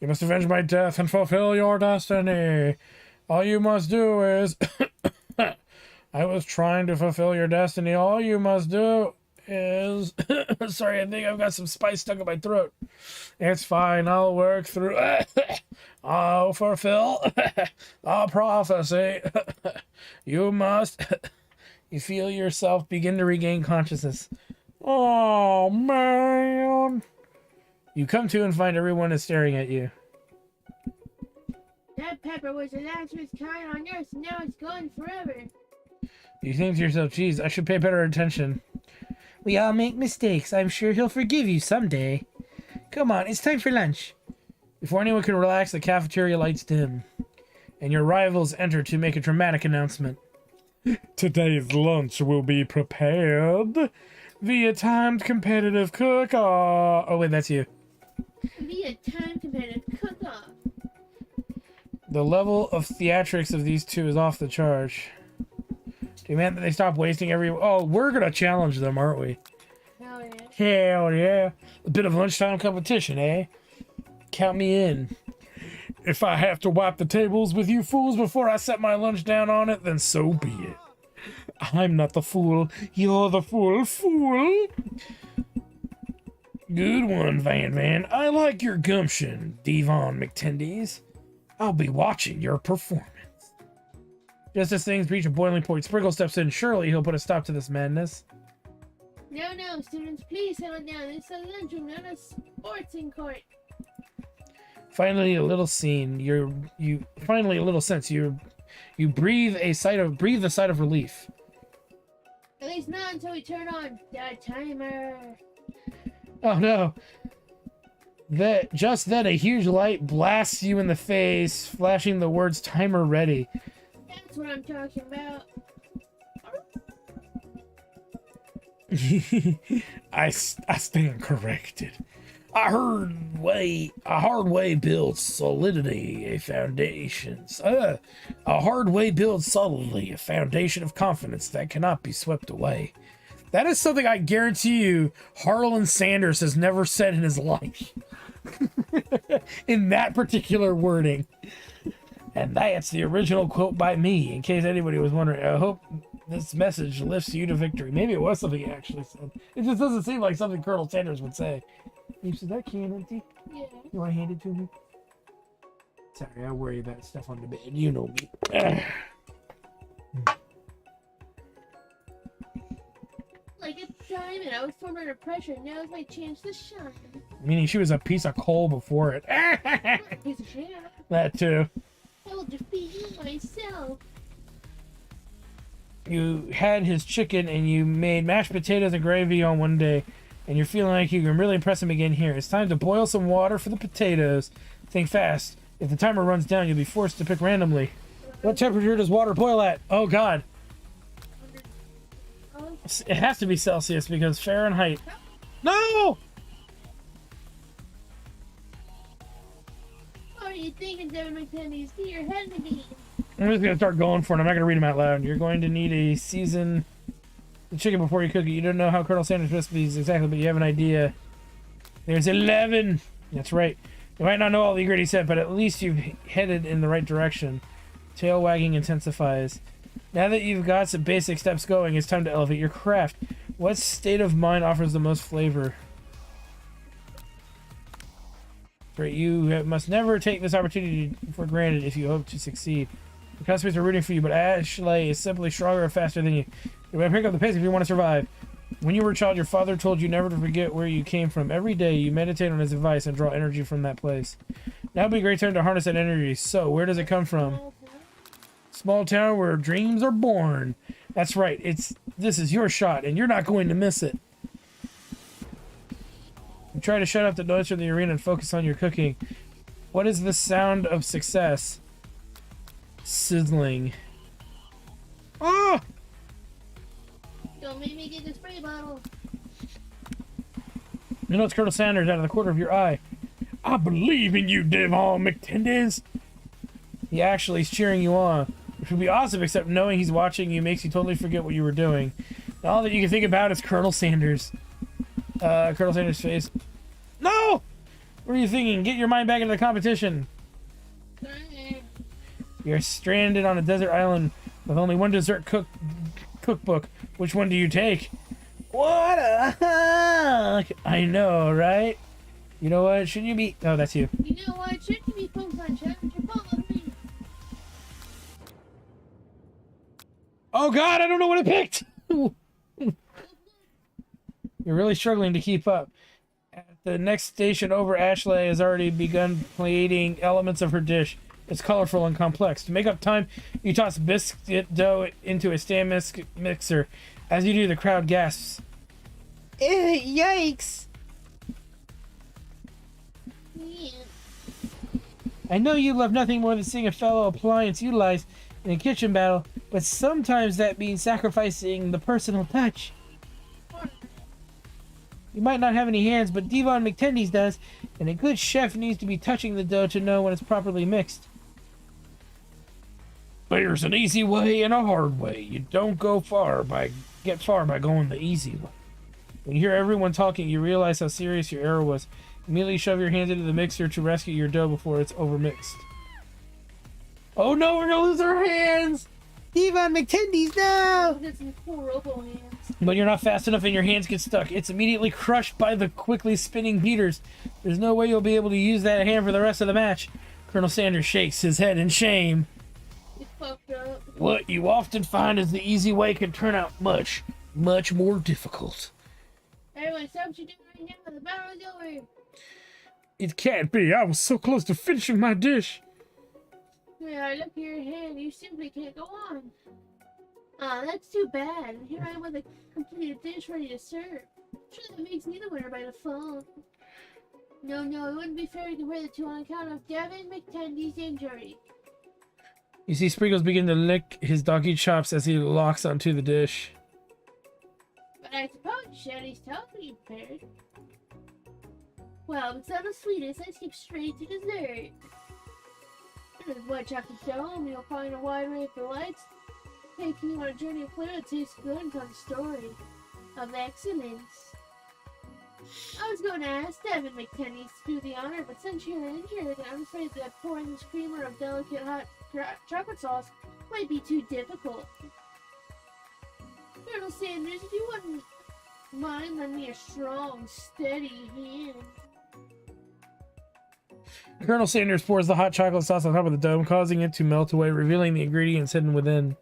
you must avenge my death and fulfill your destiny. All you must do is... I was trying to fulfill your destiny. All you must do is... Sorry, I think I've got some spice stuck in my throat. It's fine. I'll work through... I'll fulfill a prophecy. You must... You feel yourself begin to regain consciousness. Oh, man. You come to and find everyone is staring at you. That pepper was the last of its kind on Earth, and now it's gone forever. You think to yourself, geez, I should pay better attention. We all make mistakes. I'm sure he'll forgive you someday. Come on, it's time for lunch. Before anyone can relax, the cafeteria lights dim, and your rivals enter to make a dramatic announcement. Today's lunch will be prepared via timed competitive cook-off. Oh, wait, that's you. Via time competitive cook-off. The level of theatrics of these two is off the charge. Demand that they stop wasting every... Oh, we're gonna challenge them, aren't we? Hell yeah. Hell yeah. A bit of lunchtime competition, eh? Count me in. If I have to wipe the tables with you fools before I set my lunch down on it, then so be it. I'm not the fool. You're the fool. Good one, Van. I like your gumption, Devon McTendies. I'll be watching your performance. Just as things reach a boiling point, Sprinkle steps in. Surely he'll put a stop to this madness. No, students, please settle down. It's a lunchroom, not a sporting court. Finally, a little scene. Finally a little sense. You breathe the sigh of relief. At least not until we turn on the timer. Oh no. Just then a huge light blasts you in the face, flashing the words timer ready. That's what I'm talking about. I stand corrected. A hard way builds solidity, a foundation. A hard way builds solidly, a foundation of confidence that cannot be swept away. That is something I guarantee you Harlan Sanders has never said in his life. In that particular wording. And that's the original quote by me, in case anybody was wondering. I hope this message lifts you to victory. Maybe it was something he actually said. It just doesn't seem like something Colonel Sanders would say. Is that can empty? Yeah. You want to hand it to me? Sorry, I worry about stuff on the bed. You know me. Like a diamond, I was formed under pressure. Now is my chance to shine. Meaning she was a piece of coal before it. I'm a piece of shit. That too. I will defeat you myself. You had his chicken and you made mashed potatoes and gravy on one day. And you're feeling like you can really impress him again here. It's time to boil some water for the potatoes. Think fast. If the timer runs down, you'll be forced to pick randomly. What temperature does water boil at? Oh, God. It has to be Celsius because Fahrenheit. No! What are you thinking, Devin McTendies? Get your head in the game. I'm just going to start going for it. I'm not going to read them out loud. You're going to need a season the chicken before you cook it. You don't know how Colonel Sanders recipes exactly, but you have an idea. There's 11. That's right. You might not know all the ingredients yet, but at least you've headed in the right direction. Tail wagging intensifies. Now that you've got some basic steps going, it's time to elevate your craft. What state of mind offers the most flavor? Great, you must never take this opportunity for granted if you hope to succeed. The customers are rooting for you, but Ashley is simply stronger and faster than you. You better pick up the pace if you want to survive. When you were a child, your father told you never to forget where you came from. Every day, you meditate on his advice and draw energy from that place. Now would be a great time to harness that energy. So, where does it come from? Small town where dreams are born. That's right. This is your shot, and you're not going to miss it. You try to shut up the noise from the arena and focus on your cooking. What is the sound of success? Sizzling. Ah! Don't make me get the spray bottle. You know it's Colonel Sanders out of the corner of your eye. I believe in you, Devon McTendies. He actually is cheering you on, which would be awesome, except knowing he's watching you makes you totally forget what you were doing. And all that you can think about is Colonel Sanders. Colonel Sanders' face. No! What are you thinking? Get your mind back into the competition. You're stranded on a desert island with only one dessert cookbook. Which one do you take? What a hunk! I know, right? You know what? Shouldn't you be... Oh, that's you. You know what? Shouldn't you be phone punch? Haven't you followed me? Oh god, I don't know what I picked! You're really struggling to keep up. At the next station over, Ashley has already begun plating elements of her dish. It's colorful and complex. To make up time, you toss biscuit dough into a stand mixer. As you do, the crowd gasps. Yikes! Yeah. I know you love nothing more than seeing a fellow appliance utilized in a kitchen battle, but sometimes that means sacrificing the personal touch. You might not have any hands, but Devon McTendy's does, and a good chef needs to be touching the dough to know when it's properly mixed. There's an easy way and a hard way. You don't get far by going the easy way. When you hear everyone talking, you realize how serious your error was. Immediately shove your hands into the mixer to rescue your dough before it's overmixed. Oh no, we're gonna lose our hands! Devon McTendy's now! Get some cool robo hands. But you're not fast enough and your hands get stuck. It's immediately crushed by the quickly spinning beaters. There's no way you'll be able to use that hand for the rest of the match. Colonel Sanders shakes his head in shame. It's fucked up. What you often find is the easy way can turn out much, much more difficult. Everyone, stop what you're doing right now. The battle is over. It can't be. I was so close to finishing my dish. Yeah, look at your hand. You simply can't go on. Aw, that's too bad. Here I am with a completed dish ready to serve. Sure, that makes me the winner by default. No, it wouldn't be fair to compare the two on account of Devin McTendy's injury. You see Sprinkles begin to lick his doggy chops as he locks onto the dish. But I suppose Shelly's totally prepared. Well, instead of sweetest, let's skip straight to dessert. There's white chocolate dome, you'll find a wide array of delights. Taking you on a journey of flavor that tastes good and tells a story of excellence. I was going to ask Devin McTenny to do the honor, but since you're injured, I'm afraid that pouring this creamer of delicate hot chocolate sauce might be too difficult. Colonel Sanders, if you wouldn't mind lending me a strong, steady hand. Colonel Sanders pours the hot chocolate sauce on top of the dome, causing it to melt away, revealing the ingredients hidden within.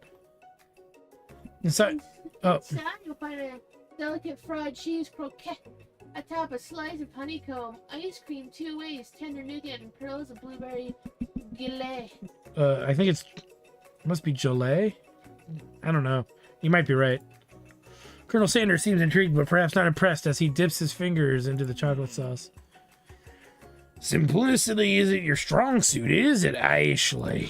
Inside You'll find a delicate fried cheese croquette atop a slice of honeycomb, ice cream 2 ways, tender nougat, and pearls of blueberry gelée. I think it must be gelée. I don't know. You might be right. Colonel Sanders seems intrigued, but perhaps not impressed as he dips his fingers into the chocolate sauce. Simplicity isn't your strong suit, is it, Ashley?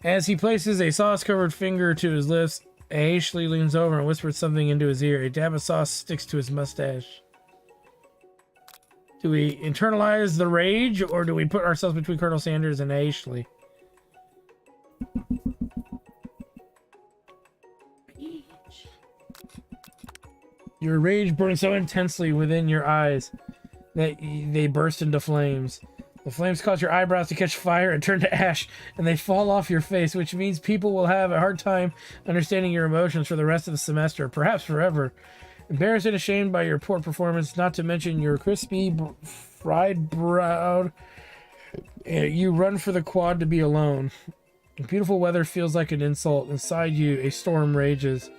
As he places a sauce-covered finger to his lips, Ashley leans over and whispers something into his ear. A dab of sauce sticks to his mustache. Do we internalize the rage, or do we put ourselves between Colonel Sanders and Ashley? Your rage burns so intensely within your eyes that they burst into flames. The flames cause your eyebrows to catch fire and turn to ash, and they fall off your face, which means people will have a hard time understanding your emotions for the rest of the semester, perhaps forever. Embarrassed and ashamed by your poor performance, not to mention your crispy, fried brow, you run for the quad to be alone. Beautiful weather feels like an insult. Inside you, a storm rages.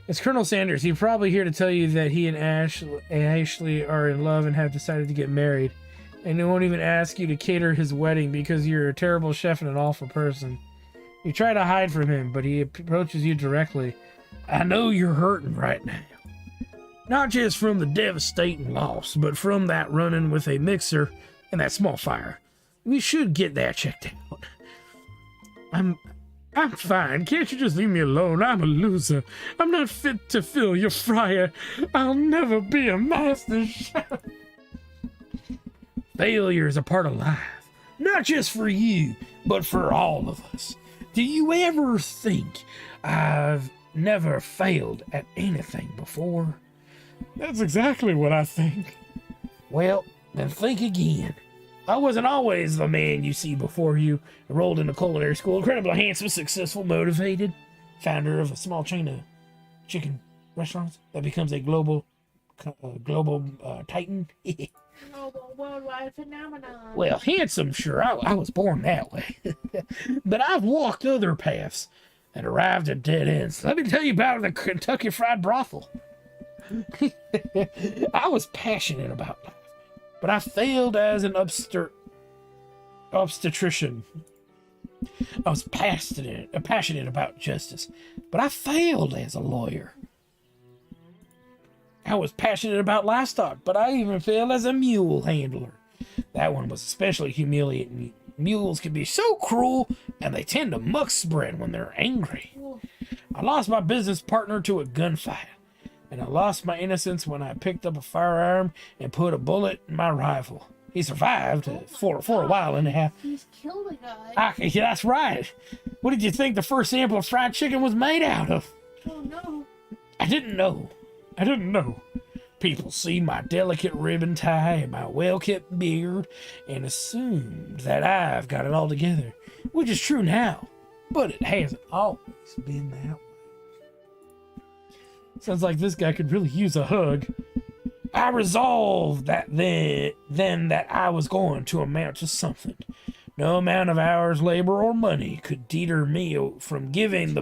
It's Colonel Sanders. He's probably here to tell you that he and Ashley are in love and have decided to get married. And he won't even ask you to cater his wedding because you're a terrible chef and an awful person. You try to hide from him, but he approaches you directly. I know you're hurting right now. Not just from the devastating loss, but from that run-in with a mixer and that small fire. We should get that checked out. I'm fine. Can't you just leave me alone? I'm a loser. I'm not fit to fill your fryer. I'll never be a master chef. Failure is a part of life. Not just for you, but for all of us. Do you ever think I've never failed at anything before? That's exactly what I think. Well, then think again. I wasn't always the man you see before you. Enrolled in a culinary school, incredibly handsome, successful, motivated, founder of a small chain of chicken restaurants that becomes a global titan. Global worldwide phenomenon. Well, handsome, sure, I was born that way. But I've walked other paths and arrived at dead ends. Let me tell you about the Kentucky Fried Brothel. I was passionate about life, but I failed as an obstetrician. I was passionate about justice, but I failed as a lawyer. I was passionate about livestock, but I even failed as a mule handler. That one was especially humiliating. Mules can be so cruel, and they tend to muck spread when they're angry. I lost my business partner to a gunfight, and I lost my innocence when I picked up a firearm and put a bullet in my rifle. He survived for a while and a half. He's killed a guy. Yeah, that's right. What did you think the first sample of fried chicken was made out of? Oh no. I didn't know. People see my delicate ribbon tie and my well-kept beard and assumed that I've got it all together, which is true now, but it hasn't always been that way. Sounds like this guy could really use a hug. I resolved that then that I was going to amount to something. No amount of hours, labor, or money could deter me from giving the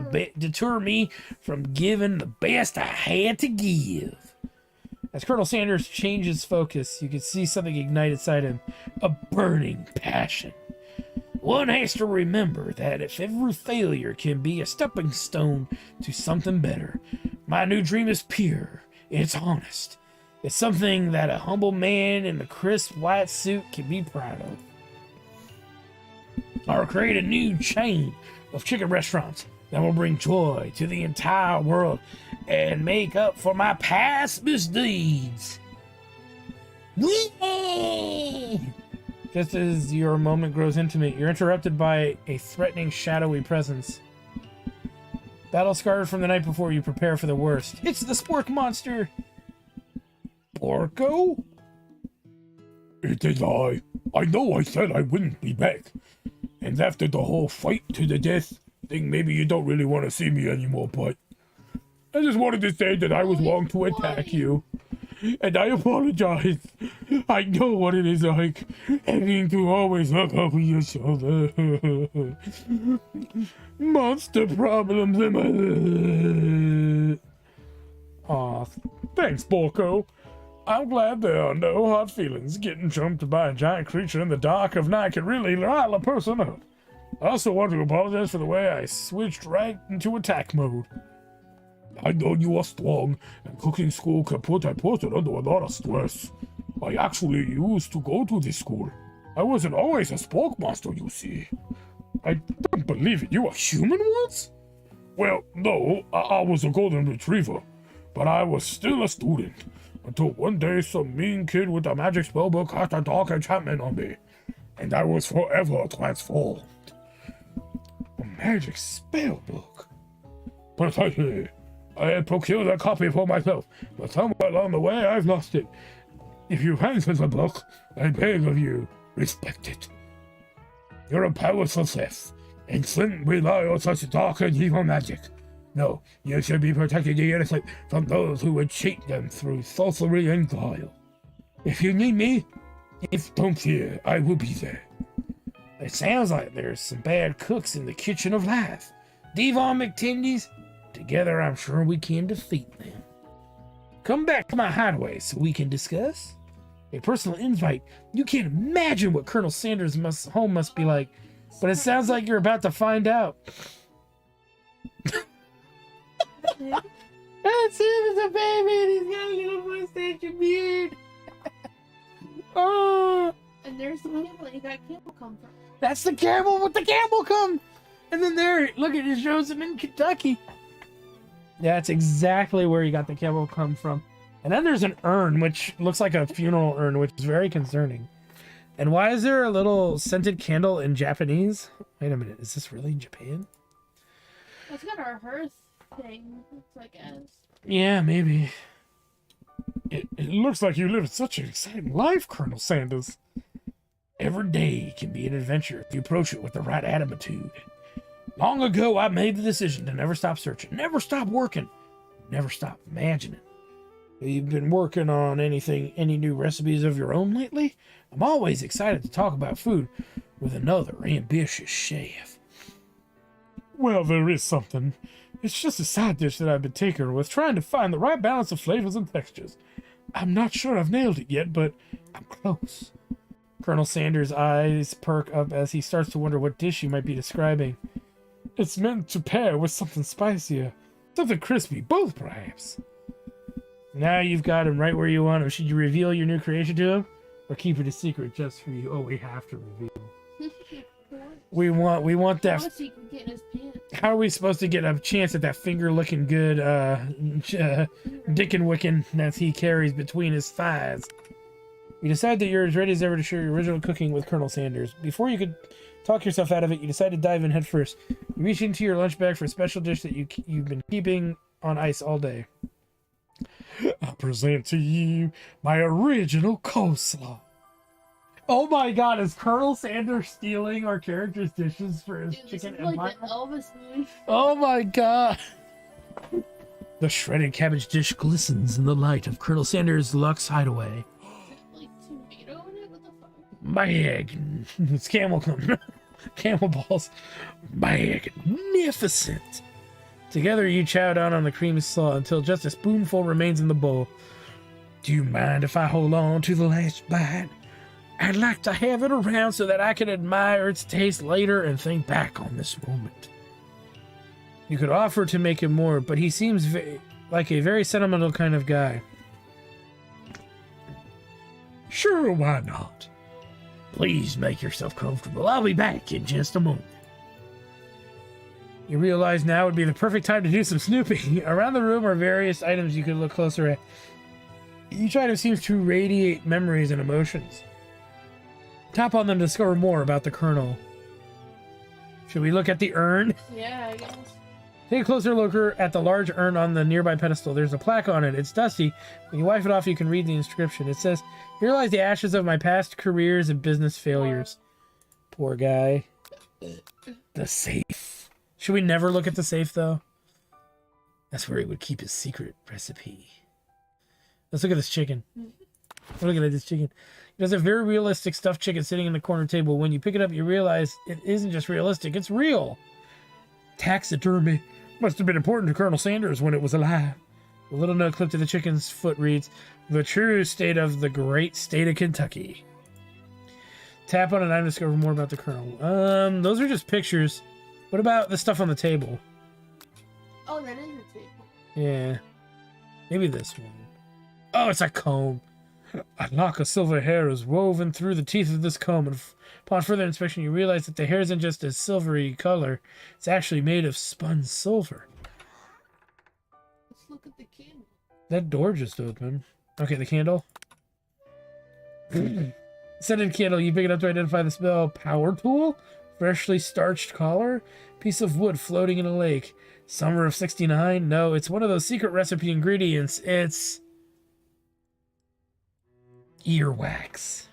best I had to give. As Colonel Sanders changes focus, you can see something ignite inside him, a burning passion. One has to remember that if every failure can be a stepping stone to something better, my new dream is pure, it's honest. It's something that a humble man in a crisp white suit can be proud of. Or create a new chain of chicken restaurants that will bring joy to the entire world and make up for my past misdeeds. Just as your moment grows intimate, you're interrupted by a threatening, shadowy presence. Battle scarred from the night before, you prepare for the worst. It's the spork monster! Porco? It is I. I know I said I wouldn't be back. And after the whole fight to the death, I think maybe you don't really want to see me anymore, but I just wanted to say that I was wrong to attack you. And I apologize. I know what it is like, having to always look over your shoulder. Monster problems in my life. Aw, thanks, Porco. I'm glad there are no hard feelings. Getting jumped by a giant creature in the dark of night can really rile a person up. I also want to apologize for the way I switched right into attack mode. I know you are strong, and cooking school can put a person under a lot of stress. I actually used to go to this school. I wasn't always a spork monster, you see. I don't believe it. You were human once? Well, no, I was a golden retriever, but I was still a student. Until one day some mean kid with a magic spellbook cast a dark enchantment on me, and I was forever transformed. A magic spellbook? Precisely. I had procured a copy for myself, but somewhere along the way I've lost it. If you fancy the book, I beg of you, respect it. You're a powerful thief, and shouldn't rely on such dark and evil magic. No, you should be protecting the innocent from those who would cheat them through sorcery and guile. If you need me, don't fear, I will be there. It sounds like there's some bad cooks in the kitchen of life. Devon McTindy's. Together, I'm sure we can defeat them. Come back to my hideaway so we can discuss. A personal invite. You can't imagine what Colonel Sanders' home must be like, but it sounds like you're about to find out. That's him as a baby, and he's got a little mustache and beard. Oh, And there's the camel that you got camel come from. that's the camel with the camel come. And then there, look at it, shows him in Kentucky. That's exactly where you got the camel come from. And then there's an urn, which looks like a funeral urn, which is very concerning. And why is there a little scented candle in Japanese? Wait a minute, is this really in Japan? It's got our hearth thing, I guess. Yeah, maybe. It looks like you live such an exciting life, Colonel Sanders. Every day can be an adventure if you approach it with the right attitude. Long ago, I made the decision to never stop searching, never stop working, never stop imagining. You've been working on any new recipes of your own lately? I'm always excited to talk about food with another ambitious chef. Well, there is something. It's just a side dish that I've been tinkering with, trying to find the right balance of flavors and textures. I'm not sure I've nailed it yet, but I'm close. Colonel Sanders' eyes perk up as he starts to wonder what dish you might be describing. It's meant to pair with something spicier, something crispy, both perhaps. Now you've got him right where you want him. Should you reveal your new creation to him, or keep it a secret just for you? Oh, we have to reveal. We want that. So he can get in his pants. How are we supposed to get a chance at that finger-looking good dickin' wickin' that he carries between his thighs? You decide that you're as ready as ever to share your original cooking with Colonel Sanders. Before you could talk yourself out of it, you decide to dive in head first. You reach into your lunch bag for a special dish that you've been keeping on ice all day. I present to you my original coleslaw. Oh my god, is Colonel Sanders stealing our character's dishes for his Dude, chicken this is like empire? the Elvis movie. Oh my god. The shredded cabbage dish glistens in the light of Colonel Sanders' Lux hideaway. Like tomato in it? What the fuck? It's camel balls. Magnificent. Together you chow down on the creamy slaw until just a spoonful remains in the bowl. Do you mind if I hold on to the last bite? I'd like to have it around so that I can admire its taste later and think back on this moment. You could offer to make him more, but he seems like a very sentimental kind of guy. Sure, why not? Please make yourself comfortable. I'll be back in just a moment. You realize now would be the perfect time to do some snooping. Around the room are various items you could look closer at. Each item seems to radiate memories and emotions. Tap on them to discover more about the Colonel. Should we look at the urn? Yeah, I guess. Take a closer look at the large urn on the nearby pedestal. There's a plaque on it. It's dusty. When you wipe it off, you can read the inscription. It says, "Here lies the ashes of my past careers and business failures." Poor guy. The safe. Should we never look at the safe, though? That's where he would keep his secret recipe. Let's look at this chicken. Look at this chicken. There's a very realistic stuffed chicken sitting in the corner table. When you pick it up, you realize it isn't just realistic, it's real. Taxidermy. Must have been important to Colonel Sanders when it was alive. A little note clipped to the chicken's foot reads, "The true state of the great state of Kentucky." Tap on an item to discover more about the Colonel. Those are just pictures. What about the stuff on the table? Oh, that is a table. Yeah. Maybe this one. Oh, it's a comb. A lock of silver hair is woven through the teeth of this comb, and upon further inspection, you realize that the hair isn't just a silvery color. It's actually made of spun silver. Let's look at the candle. That door just opened. Okay, the candle. Scented candle. You pick it up to identify the spell. Power tool. Freshly starched collar. Piece of wood floating in a lake. Summer of 69. No, it's one of those secret recipe ingredients. It's earwax.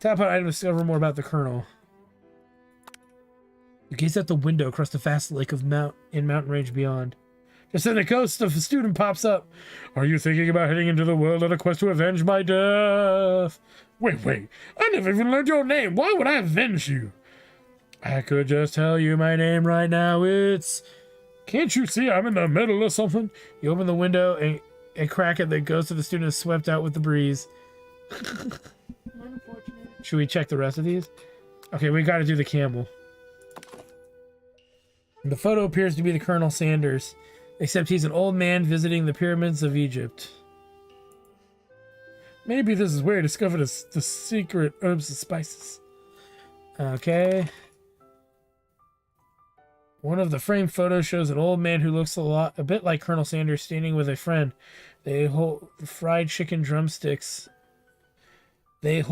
Tap on item to discover more about the Colonel. You gaze out the window across the vast lake of mountain range beyond. Just then the ghost of a student pops up. Are you thinking about heading into the world on a quest to avenge my death? Wait. I never even learned your name. Why would I avenge you? I could just tell you my name right now. It's... Can't you see I'm in the middle of something? You open the window and a crack at the ghost of the student is swept out with the breeze. Unfortunate. Should we check the rest of these? Okay, we gotta do the camel. The photo appears to be the Colonel Sanders, except he's an old man visiting the pyramids of Egypt. Maybe this is where he discovered the secret herbs and spices. Okay. One of the framed photos shows an old man who looks a bit like Colonel Sanders standing with a friend. They hold fried chicken drumsticks. And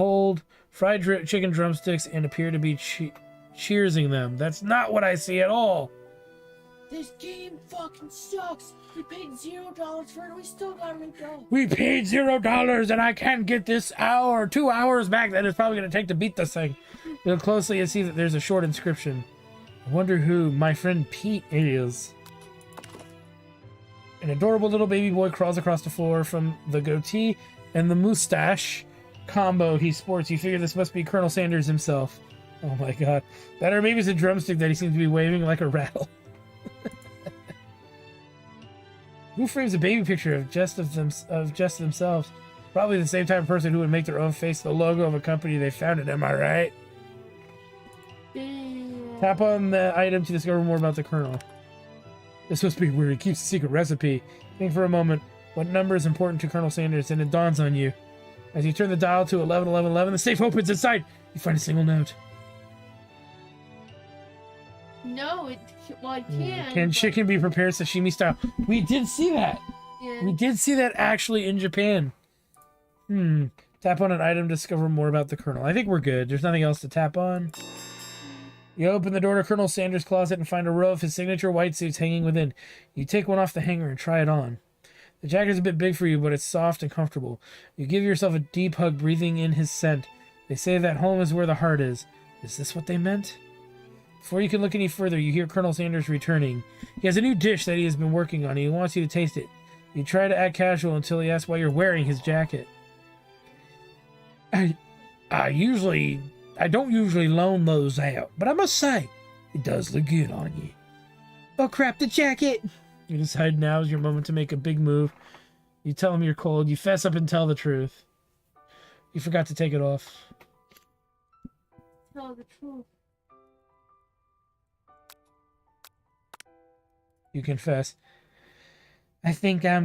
appear to be cheersing them. That's not what I see at all. This game fucking sucks. We paid $0 for it and we still got ripped off. We paid $0 and I can't get this 2 hours back that it's probably going to take to beat this thing. Look closely and see that there's a short inscription. I wonder who my friend Pete is. An adorable little baby boy crawls across the floor from the goatee and the mustache combo he sports. You figure this must be Colonel Sanders himself. Oh my god. That or maybe it's a drumstick that he seems to be waving like a rattle. Who frames a baby picture of just themselves? Probably the same type of person who would make their own face the logo of a company they founded, am I right? Damn. Tap on the item to discover more about the Colonel. This must be where he keeps a secret recipe. Think for a moment. What number is important to Colonel Sanders? And it dawns on you. As you turn the dial to 111111, the safe opens inside. You find a single note. No, I can. Can chicken be prepared sashimi style? We did see that. Yeah. We did see that actually in Japan. Tap on an item to discover more about the Colonel. I think we're good. There's nothing else to tap on. You open the door to Colonel Sanders' closet and find a row of his signature white suits hanging within. You take one off the hanger and try it on. The jacket is a bit big for you, but it's soft and comfortable. You give yourself a deep hug, breathing in his scent. They say that home is where the heart is. Is this what they meant? Before you can look any further, you hear Colonel Sanders returning. He has a new dish that he has been working on, and he wants you to taste it. You try to act casual until he asks why you're wearing his jacket. I don't usually loan those out, but I must say, it does look good on you. Oh crap, the jacket! You decide now is your moment to make a big move. You tell him you're cold. You fess up and tell the truth. You forgot to take it off. Tell the truth. You confess. I think I'm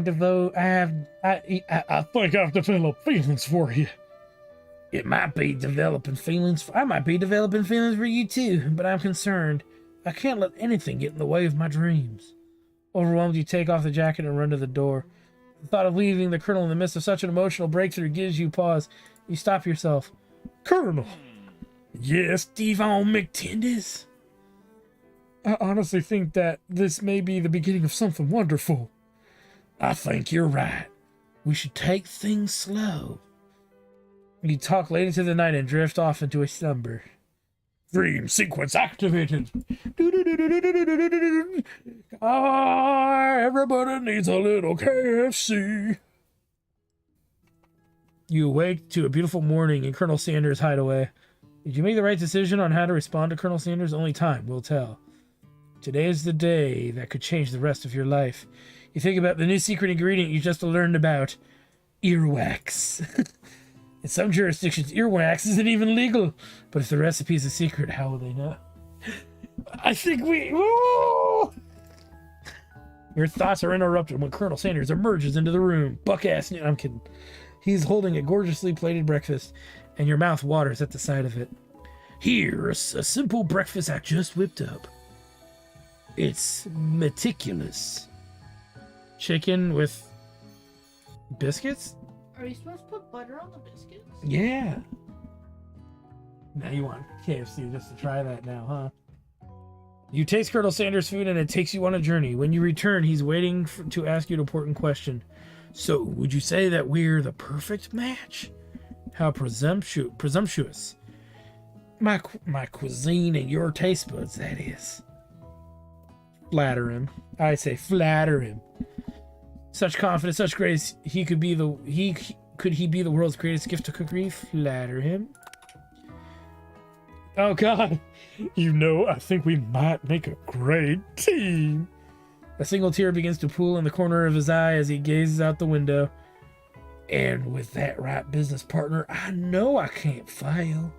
I think I've developed feelings for you. It might be developing feelings. I might be developing feelings for you too, but I'm concerned. I can't let anything get in the way of my dreams. Overwhelmed, you take off the jacket and run to the door. The thought of leaving the Colonel in the midst of such an emotional breakthrough gives you pause. You stop yourself. Colonel! Yes, Devon McTenders? I honestly think that this may be the beginning of something wonderful. I think you're right. We should take things slow. You talk late into the night and drift off into a slumber. Dream sequence activated. Everybody needs a little KFC. You awake to a beautiful morning in Colonel Sanders' hideaway. Did you make the right decision on how to respond to Colonel Sanders? Only time will tell. Today is the day that could change the rest of your life. You think about the new secret ingredient you just learned about. Earwax. In some jurisdictions, earwax isn't even legal. But if the recipe is a secret, how will they know? I think we... Woo! Your thoughts are interrupted when Colonel Sanders emerges into the room. Buck-ass... I'm kidding. He's holding a gorgeously plated breakfast, and your mouth waters at the sight of it. Here's a simple breakfast I just whipped up. It's meticulous. Chicken with biscuits? Are you supposed to put butter on the biscuits? Yeah. Now you want KFC just to try that now, huh? You taste Colonel Sanders' food and it takes you on a journey. When you return, he's waiting to ask you an important question. So, would you say that we're the perfect match? How presumptuous. My cuisine and your taste buds, that is. Flatter him. I say flatter him. Such confidence, such grace, could he be the world's greatest gift to cookery? Flatter him. Oh god. I think we might make a great team. A single tear begins to pool in the corner of his eye as he gazes out the window. And with that right business partner, I know I can't fail.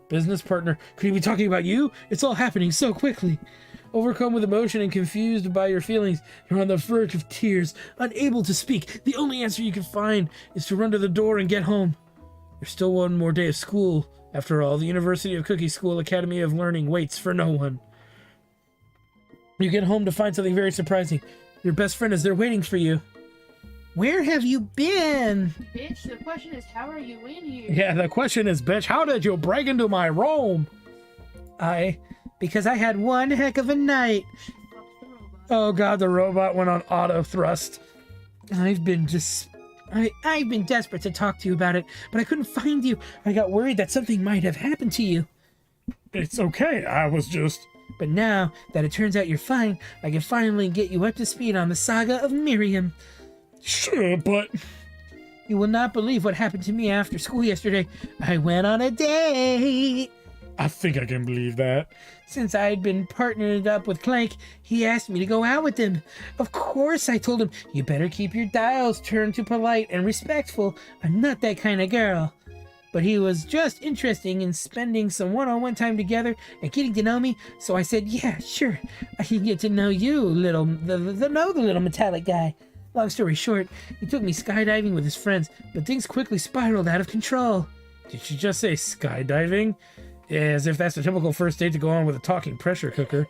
Business partner? Could he be talking about you? It's all happening so quickly. Overcome with emotion and confused by your feelings, you're on the verge of tears, unable to speak. The only answer you can find is to run to the door and get home. There's still one more day of school. After all, the University of Cookie School Academy of Learning waits for no one. You get home to find something very surprising. Your best friend is there waiting for you. Where have you been? Bitch, the question is, how are you in here? Yeah, the question is, bitch, how did you break into my room? Because I had one heck of a night. Oh god, the robot went on auto thrust. I've been desperate to talk to you about it, but I couldn't find you. I got worried that something might have happened to you. It's okay, I was just... But now that it turns out you're fine, I can finally get you up to speed on the saga of Miriam. Sure, but... You will not believe what happened to me after school yesterday. I went on a date. I think I can believe that. Since I'd been partnered up with Clank, he asked me to go out with him. Of course, I told him, you better keep your dials turned to polite and respectful. I'm not that kind of girl. But he was just interested in spending some one-on-one time together and getting to know me, so I said, yeah, sure. I can get to know you, the little metallic guy. Long story short, he took me skydiving with his friends, but things quickly spiraled out of control. Did you just say skydiving? Yeah, as if that's a typical first date to go on with a talking pressure cooker.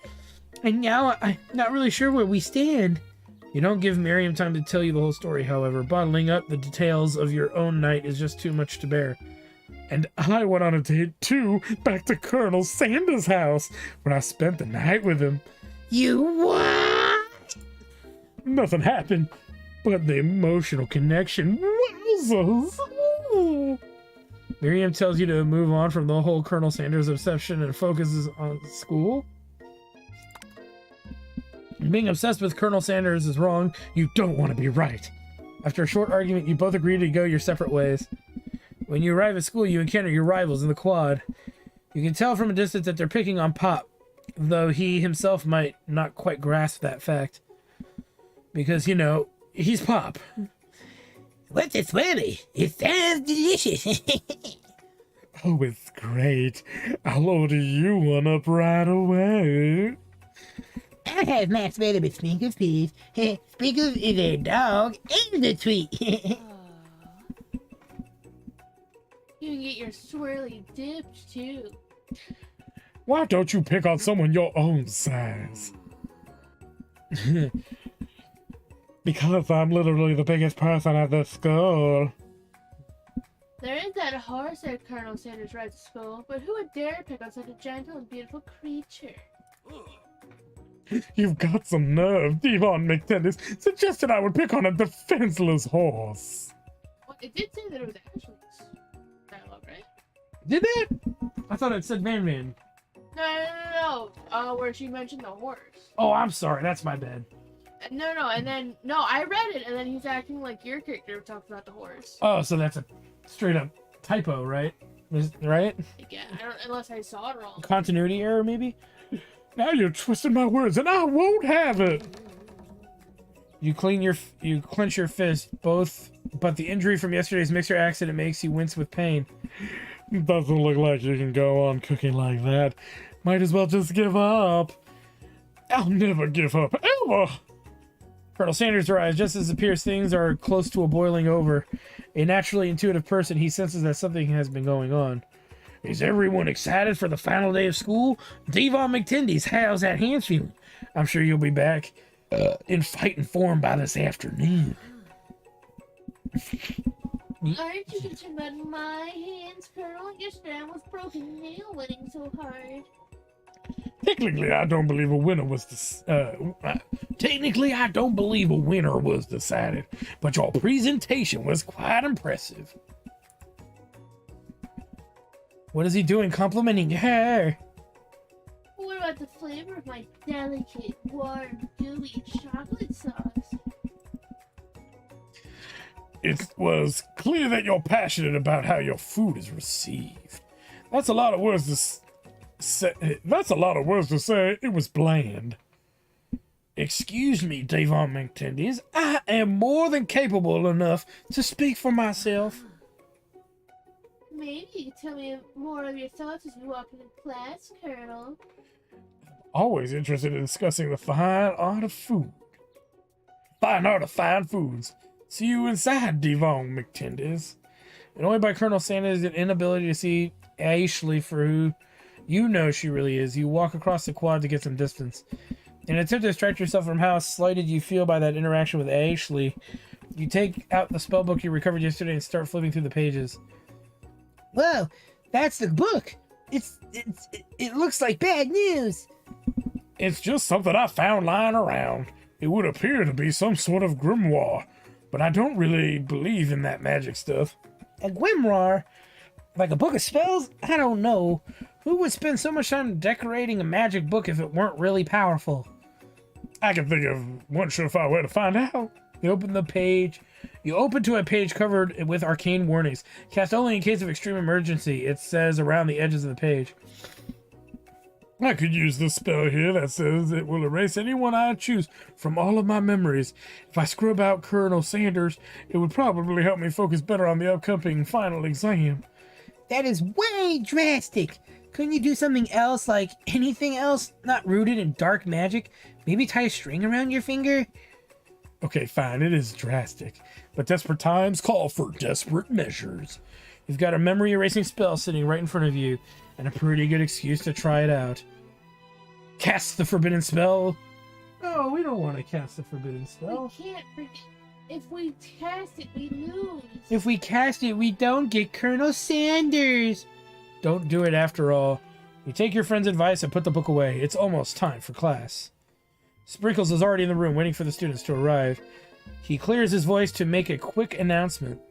And now I'm not really sure where we stand. You don't give Miriam time to tell you the whole story, however. Bottling up the details of your own night is just too much to bear. And I went on a date, too, back to Colonel Sanders' house, where I spent the night with him. You what? Nothing happened, but the emotional connection, wowzers! Ooh. Miriam tells you to move on from the whole Colonel Sanders obsession and focuses on school. Being obsessed with Colonel Sanders is wrong. You don't want to be right. After a short argument, you both agree to go your separate ways. When you arrive at school, you encounter your rivals in the quad. You can tell from a distance that they're picking on Pop, though he himself might not quite grasp that fact. Because, you know, he's Pop. What's it smelly? It sounds delicious. Oh, it's great. I'll order you one up right away. I have my smelly with Sprinkles, please. Sprinkles is a dog and a treat. You can get your swirly dipped too. Why don't you pick on someone your own size? Because I'm literally the biggest person at this school. There is that horse that Colonel Sanders rides to school, but who would dare pick on such a gentle and beautiful creature? You've got some nerve. Devon McTennis suggested I would pick on a defenseless horse. Well, it did say that it was Ashley's dialogue, right? Did it? I thought it said Van Van. No. Where she mentioned the horse. Oh, I'm sorry. That's my bad. No, and then I read it, and then he's acting like your character talked about the horse. Oh, so that's a straight up typo, right? Right? Yeah, unless I saw it wrong. Continuity error, maybe? Now you're twisting my words, and I won't have it. You clench your fist, but the injury from yesterday's mixer accident makes you wince with pain. Doesn't look like you can go on cooking like that. Might as well just give up. I'll never give up, ever. Colonel Sanders arrives just as it appears things are close to a boiling over. A naturally intuitive person, he senses that something has been going on. Is everyone excited for the final day of school? Devon McTendies, how's that hands feeling? I'm sure you'll be back in fighting form by this afternoon. Aren't you concerned about my hands, Colonel? Yesterday I was broken nail winning so hard. Technically, I don't believe a winner was decided, but your presentation was quite impressive. What is he doing complimenting her? What about the flavor of my delicate, warm, gooey chocolate sauce? It was clear that you're passionate about how your food is received. That's a lot of words to say. It was bland. Excuse me, Devon McTendies. I am more than capable enough to speak for myself. Maybe you could tell me more of your thoughts as we walk into class, Colonel. Always interested in discussing the fine art of food. Fine art of fine foods. See you inside, Devon McTendies. And only by Colonel Sanders' inability to see Ashley for who you know she really is, you walk across the quad to get some distance. In an attempt to distract yourself from how slighted you feel by that interaction with Ashley, you take out the spellbook you recovered yesterday and start flipping through the pages. Whoa, that's the book. It looks like bad news. It's just something I found lying around. It would appear to be some sort of grimoire, but I don't really believe in that magic stuff. A grimoire? Like a book of spells? I don't know. Who would spend so much time decorating a magic book if it weren't really powerful? I can think of one surefire way to find out. You open the page. You open to a page covered with arcane warnings. Cast only in case of extreme emergency. It says around the edges of the page. I could use this spell here that says it will erase anyone I choose from all of my memories. If I scrub out Colonel Sanders, it would probably help me focus better on the upcoming final exam. That is way drastic. Couldn't you do something else, like anything else not rooted in dark magic? Maybe tie a string around your finger? Okay, fine, it is drastic, but desperate times call for desperate measures. You've got a memory erasing spell sitting right in front of you, and a pretty good excuse to try it out. Cast the forbidden spell. Oh, we don't want to cast the forbidden We spell. can't. If we cast it, we lose. If we cast it, we don't get Colonel Sanders. Don't do it after all. You take your friend's advice and put the book away. It's almost time for class. Sprinkles is already in the room waiting for the students to arrive. He clears his voice to make a quick announcement.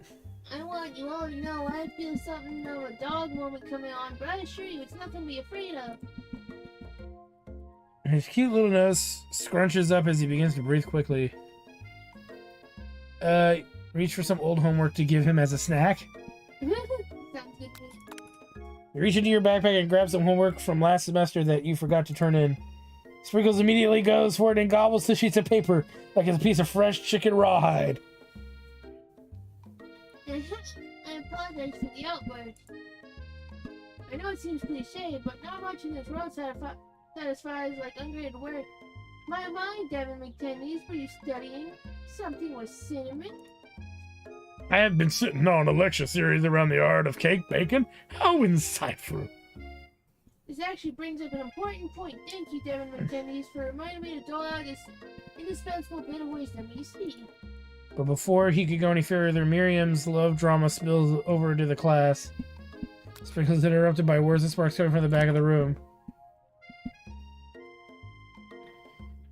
I want you all to know I feel something of a dog moment coming on, but I assure you it's nothing to be afraid of. His cute little nose scrunches up as he begins to breathe quickly. Reach for some old homework to give him as a snack. Sounds good to me. You reach into your backpack and grab some homework from last semester that you forgot to turn in. Sprinkles immediately goes for it and gobbles the sheets of paper like it's a piece of fresh chicken rawhide. I apologize for the outburst. I know it seems cliche, but not much in this world satisfies like ungraded work. My mind, Devin McTennies, were you studying? Something with cinnamon? I have been sitting on a lecture series around the art of cake baking. How insightful. This actually brings up an important point. Thank you, Devin McTennies, for reminding me to dole out this indispensable bit of wisdom. You see, But before he could go any further, Miriam's love drama spills over to the class. Sprinkles is interrupted by words and sparks coming from the back of the room.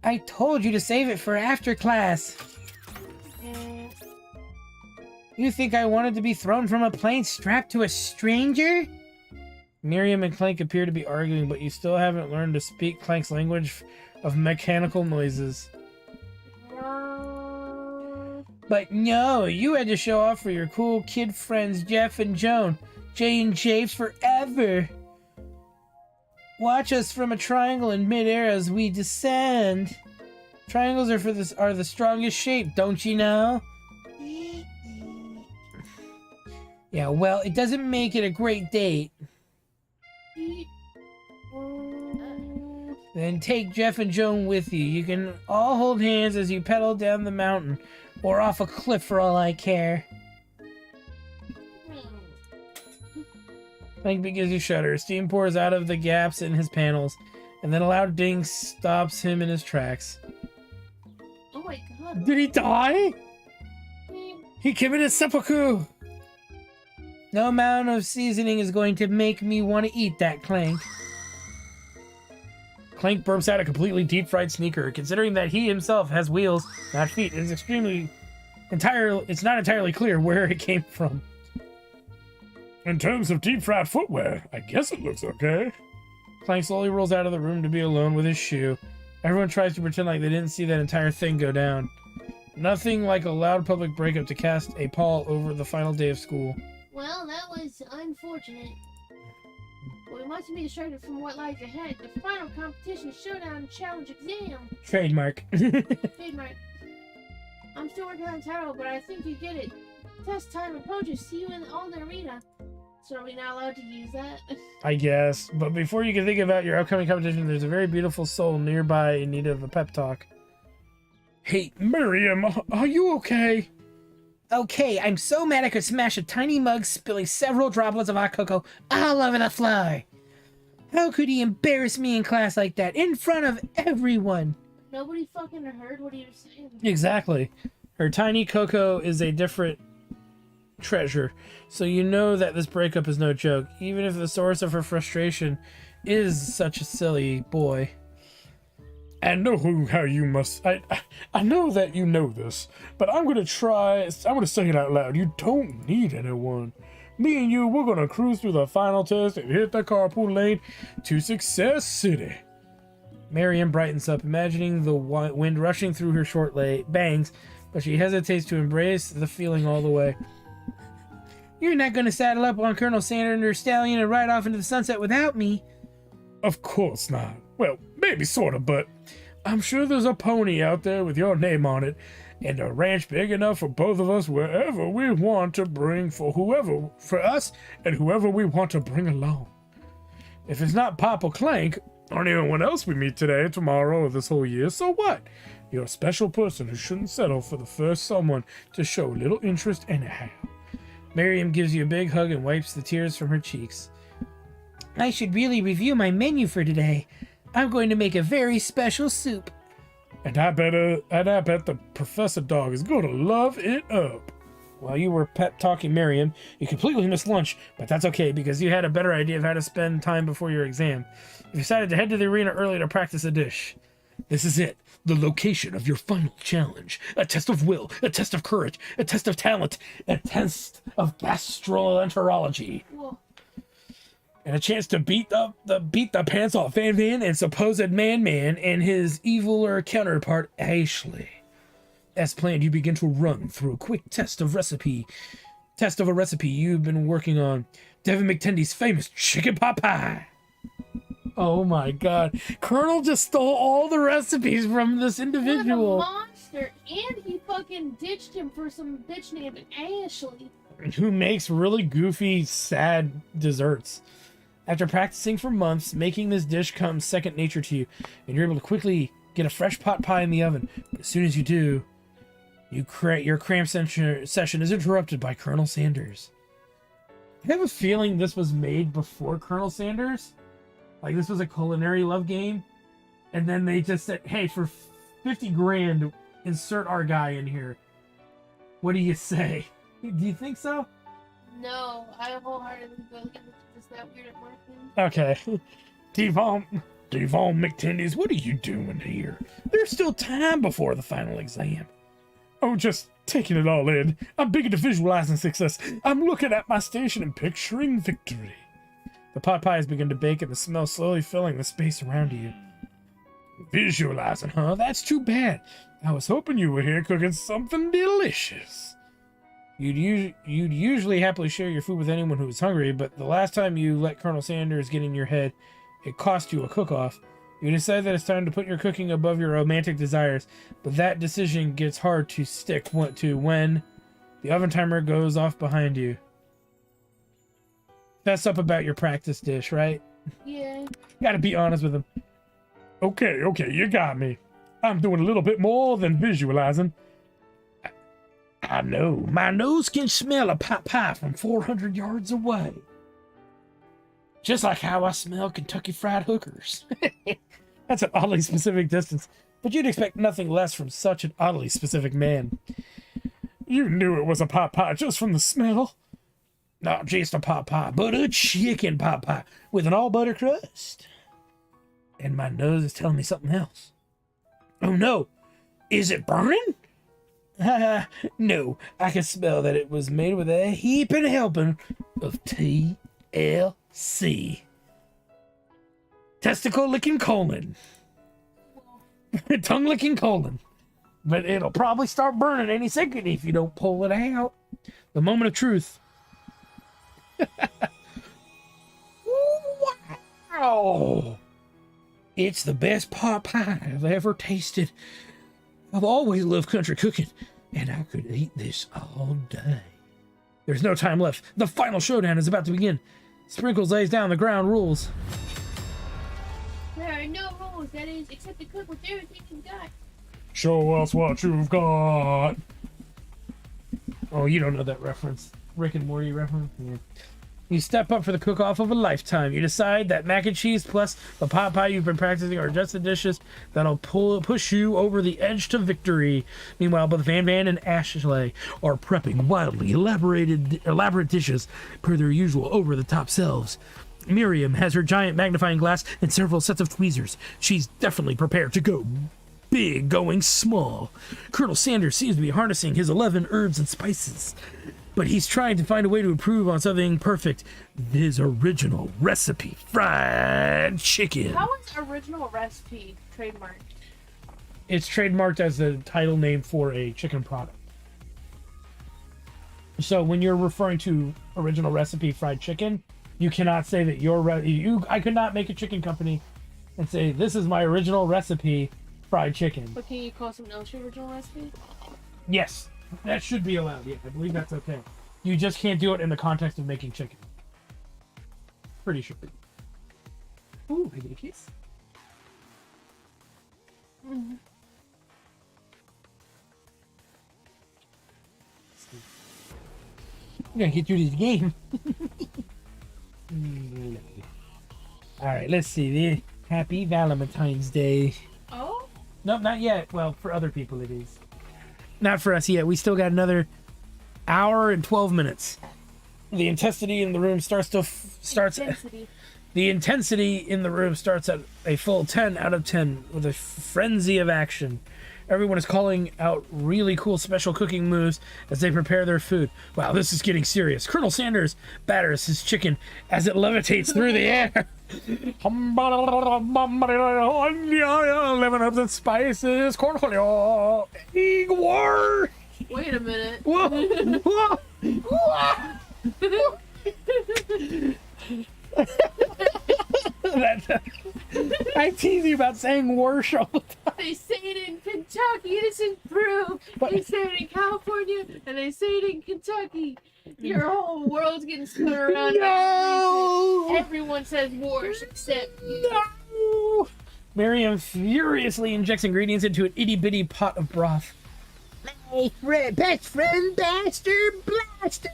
I told you to save it for after class. You think I wanted to be thrown from a plane strapped to a stranger? Miriam and Clank appear to be arguing, but you still haven't learned to speak Clank's language of mechanical noises. But no, you had to show off for your cool kid friends Jeff and Joan. Jay and Javes forever. Watch us from a triangle in midair as we descend. Triangles are the strongest shape, don't you know? Yeah, well, it doesn't make it a great date. Then take Jeff and Joan with you. You can all hold hands as you pedal down the mountain, or off a cliff for all I care. Clank begins to shudder. Steam pours out of the gaps in his panels, and then a loud ding stops him in his tracks. oh my god. Did he die? He committed seppuku. No amount of seasoning is going to make me want to eat that, Clank. Clank burps out a completely deep-fried sneaker. Considering that he himself has wheels, not feet, it's not entirely clear where it came from. In terms of deep fried footwear, I guess it looks okay. Clank slowly rolls out of the room to be alone with his shoe. Everyone tries to pretend like they didn't see that entire thing go down. Nothing like a loud public breakup to cast a pall over the final day of school. Well, that was unfortunate. But we mustn't be distracted from what lies ahead. The final competition showdown challenge exam. Trademark. Trademark. I'm still working on the title, but I think you get it. Test time approaches. See you on the arena. So are we not allowed to use that? I guess. But before you can think about your upcoming competition, there's a very beautiful soul nearby in need of a pep talk. Hey, Miriam, are you okay? Okay, I'm so mad I could smash a tiny mug, spilling several droplets of hot cocoa all over the floor. How could he embarrass me in class like that, in front of everyone? Nobody fucking heard what he was saying. Exactly. Her tiny cocoa is a different treasure, so you know that this breakup is no joke, even if the source of her frustration is such a silly boy. I know how you must. I know that you know this, but I'm gonna say it out loud. You don't need anyone. Me and you, we're gonna cruise through the final test and hit the carpool lane to Success City. Miriam brightens up, imagining the wind rushing through her short bangs, but she hesitates to embrace the feeling all the way. You're not going to saddle up on Colonel Sanders' stallion and ride off into the sunset without me. Of course not. Well, maybe sort of, but I'm sure there's a pony out there with your name on it, and a ranch big enough for both of us wherever we want to bring for us and whoever we want to bring along. If it's not Papa Clank, or anyone else we meet today, tomorrow, or this whole year, so what? You're a special person who shouldn't settle for the first someone to show little interest anyhow. Miriam gives you a big hug and wipes the tears from her cheeks. I should really review my menu for today. I'm going to make a very special soup. And I bet the Professor Dog is going to love it up. While you were pep talking Miriam, you completely missed lunch, but that's okay because you had a better idea of how to spend time before your exam. You decided to head to the arena early to practice a dish. This is it. The location of your final challenge. A test of will, a test of courage, a test of talent, a test of gastroenterology. Whoa. And a chance to beat the pants off Van Van and supposed Man and his eviler counterpart Ashley. As planned, you begin to run through a quick test of a recipe you've been working on. Devin McTendy's famous chicken pot pie. Oh my god. Colonel just stole all the recipes from this individual. What a monster. And he fucking ditched him for some bitch named Ashley. Who makes really goofy, sad desserts. After practicing for months, making this dish comes second nature to you, and you're able to quickly get a fresh pot pie in the oven. But as soon as you do, your cram session is interrupted by Colonel Sanders. I have a feeling this was made before Colonel Sanders. Like this was a culinary love game. And then they just said, hey, for 50 grand, insert our guy in here. What do you say? Do you think so? No, I wholeheartedly believe it's that weird at marketing. Okay. Devon McTendies, what are you doing here? There's still time before the final exam. Oh, just taking it all in. I'm big into visualizing success. I'm looking at my station and picturing victory. The pot pie has begun to bake and the smell slowly filling the space around you. Visualizing, huh? That's too bad. I was hoping you were here cooking something delicious. You'd usually happily share your food with anyone who was hungry, but the last time you let Colonel Sanders get in your head, it cost you a cook-off. You decide that it's time to put your cooking above your romantic desires, but that decision gets hard to stick to when the oven timer goes off behind you. Fess up about your practice dish, right? Yeah. You gotta be honest with him. Okay, you got me. I'm doing a little bit more than visualizing. I know. My nose can smell a pot pie from 400 yards away. Just like how I smell Kentucky Fried Hookers. That's an oddly specific distance, but you'd expect nothing less from such an oddly specific man. You knew it was a pot pie just from the smell. Not just a pot pie, but a chicken pot pie with an all-butter crust. And my nose is telling me something else. Oh no, is it burning? No, I can smell that it was made with a heaping helping of TLC. Testicle licking colon. Tongue licking colon. But it'll probably start burning any second if you don't pull it out. The moment of truth. Wow! It's the best pot pie I've ever tasted. I've always loved country cooking, and I could eat this all day. There's no time left. The final showdown is about to begin. Sprinkles lays down the ground rules. There are no rules, that is, except to cook with everything you've got. Show us what you've got. Oh, you don't know that reference. Rick and Morty reference? Yeah. You step up for the cook-off of a lifetime. You decide that mac and cheese plus the pot pie you've been practicing are just the dishes that'll push you over the edge to victory. Meanwhile, both Van and Ashley are prepping wildly elaborate dishes per their usual over-the-top selves. Miriam has her giant magnifying glass and several sets of tweezers. She's definitely prepared to go big going small. Colonel Sanders seems to be harnessing his 11 herbs and spices, but he's trying to find a way to improve on something perfect. His original recipe, fried chicken. How is original recipe trademarked? It's trademarked as the title name for a chicken product. So when you're referring to original recipe fried chicken, you cannot say that I could not make a chicken company and say, this is my original recipe fried chicken. But can you call something else your original recipe? Yes, that should be allowed. Yeah, I believe that's okay. You just can't do it in the context of making chicken. Pretty sure. Ooh, I get a kiss. Mm-hmm. I'm gonna get through this game. All right, let's see. Happy Valentine's Day. Oh? Nope, not yet. Well, for other people it is. Not for us yet. We still got another hour and 12 minutes. The intensity in the room Intensity. The intensity in the room starts at a full 10 out of 10 with a frenzy of action. Everyone is calling out really cool special cooking moves as they prepare their food. Wow, this is getting serious. Colonel Sanders batters his chicken as it levitates through the air. 11 herbs and spices, cornholio, egg war. Wait a minute. Whoa, whoa, I tease you about saying worse all the time. They say it in Kentucky, it isn't true. They say it in California, and they say it in Kentucky. Your whole world's getting spun around. No! Everyone says wars except you. No! Miriam furiously injects ingredients into an itty-bitty pot of broth. My best friend, Baster Blaster.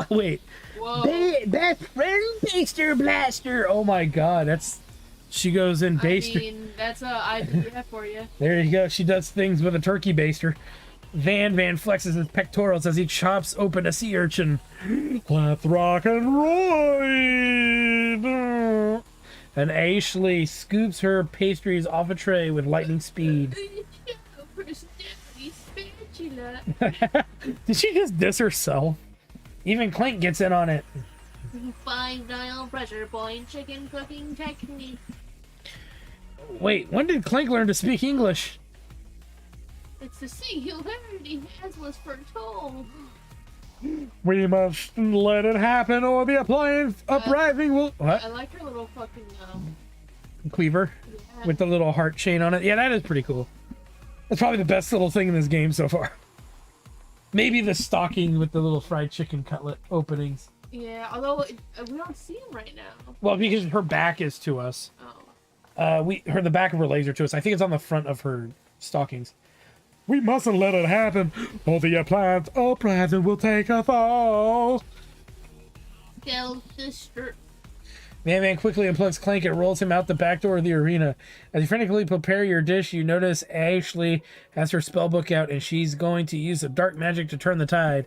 Wait. Whoa. Best friend, Baster Blaster. Oh my god, that's... She goes in baster. I mean, that's a idea for you. There you go. She does things with a turkey baster. Van flexes his pectorals as he chops open a sea urchin. Let's rock and roll. And Ashley scoops her pastries off a tray with lightning speed. Did she just diss herself? Even Clink gets in on it. 5-dial pressure point chicken cooking technique. Wait, when did Clink learn to speak English? It's the singularity as was foretold. We must let it happen or the appliance uprising will... What? I like her little fucking Cleaver? yeah. With the little heart chain on it. Yeah, that is pretty cool. That's probably the best little thing in this game so far. Maybe the stocking with the little fried chicken cutlet openings. Yeah, although we don't see him right now. Well, because her back is to us. Oh. The back of her legs are to us. I think it's on the front of her stockings. We mustn't let it happen, or the appliance uprising will take us all. Sister. Man quickly unplugs Clank and rolls him out the back door of the arena. As you frantically prepare your dish, you notice Ashley has her spellbook out and she's going to use the dark magic to turn the tide.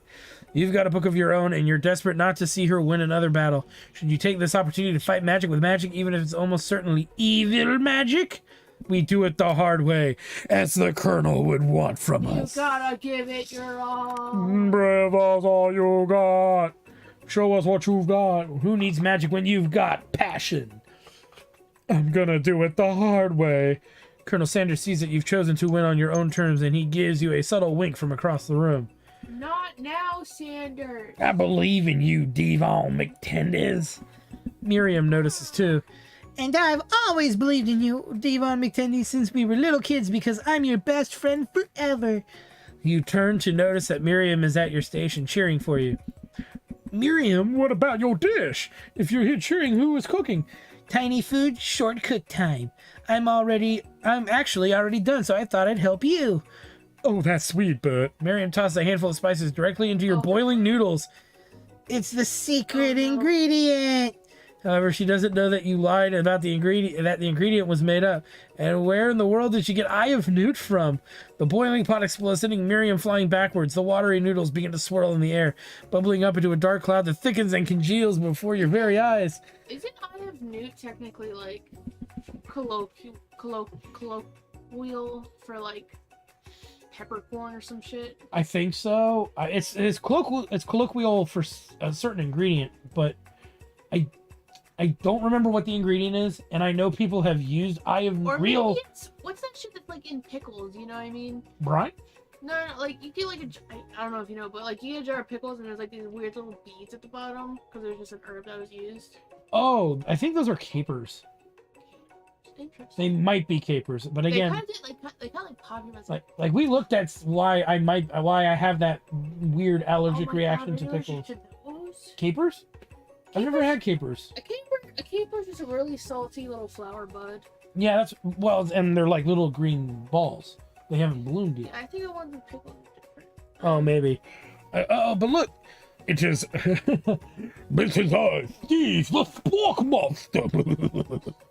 You've got a book of your own and you're desperate not to see her win another battle. Should you take this opportunity to fight magic with magic, even if it's almost certainly evil magic? We do it the hard way, as the Colonel would want from us. You gotta give it your all. Brave us all you got. Show us what you've got. Who needs magic when you've got passion? I'm gonna do it the hard way. Colonel Sanders sees that you've chosen to win on your own terms, and he gives you a subtle wink from across the room. Not now, Sanders. I believe in you, Devon McTenders. Miriam notices too. And I've always believed in you, Devon McTendy, since we were little kids, because I'm your best friend forever. You turn to notice that Miriam is at your station cheering for you. Miriam, what about your dish? If you're here cheering, who is cooking? Tiny food, short cook time. I'm actually already done, so I thought I'd help you. Oh, that's sweet, Bert. Miriam tosses a handful of spices directly into your boiling noodles. It's the secret ingredient. However, she doesn't know that you lied about the ingredient was made up. And where in the world did she get Eye of Newt from? The boiling pot explodes, sending Miriam flying backwards. The watery noodles begin to swirl in the air, bubbling up into a dark cloud that thickens and congeals before your very eyes. Isn't Eye of Newt technically like colloquial for like peppercorn or some shit? I think so. It's colloquial for a certain ingredient, but I don't remember what the ingredient is, and I know people have used Eye of Or real maybe it's what's that shit that's like in pickles? You know what I mean? brine. No, like you get like I don't know if you know, but like you get a jar of pickles and there's like these weird little beads at the bottom because there's just an herb that was used. Oh, I think those are capers. Interesting. They might be capers, but again, They kind of like pop you as like we looked at why I have that weird allergic Oh my reaction God, to maybe I pickles. should those. Capers? I've never had capers. A caper is just a really salty little flower bud. Yeah, that's well, and they're like little green balls. They haven't bloomed yet. Yeah, I think I want the pickles different. Oh, maybe. But look, it is. This is I, Steve, the Spork Monster.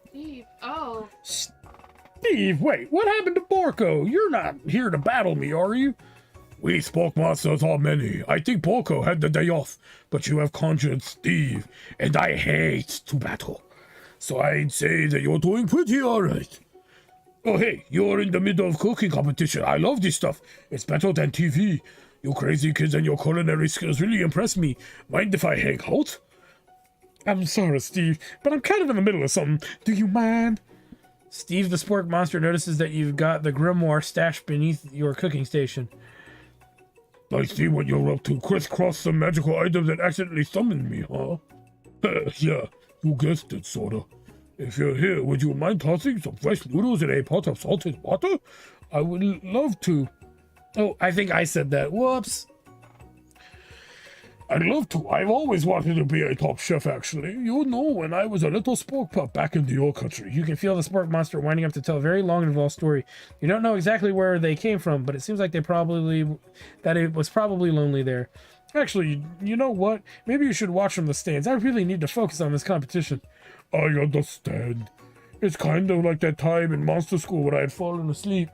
Steve, oh. Steve, wait, what happened to Borko? You're not here to battle me, are you? We Spork Monsters are many. I think Borko had the day off, but you have conjured Steve, and I hate to battle. So I'd say that you're doing pretty alright. Oh hey, you're in the middle of cooking competition. I love this stuff. It's better than TV. You crazy kids and your culinary skills really impress me. Mind if I hang out? I'm sorry, Steve, but I'm kind of in the middle of something. Do you mind? Steve the Spork Monster notices that you've got the grimoire stashed beneath your cooking station. I see what you're up to. Crisscross some magical items that accidentally summoned me, huh? Yeah, you guessed it, sorta. If you're here, would you mind tossing some fresh noodles in a pot of salted water? I would love to. Oh, I think I said that. Whoops. I'd love to. I've always wanted to be a top chef, actually. You know, when I was a little spork pup back in the old country. You can feel the Spork Monster winding up to tell a very long and involved story. You don't know exactly where they came from, but it seems like it was probably lonely there. Actually, you know what? Maybe you should watch from the stands. I really need to focus on this competition. I understand. It's kind of like that time in monster school when I had fallen asleep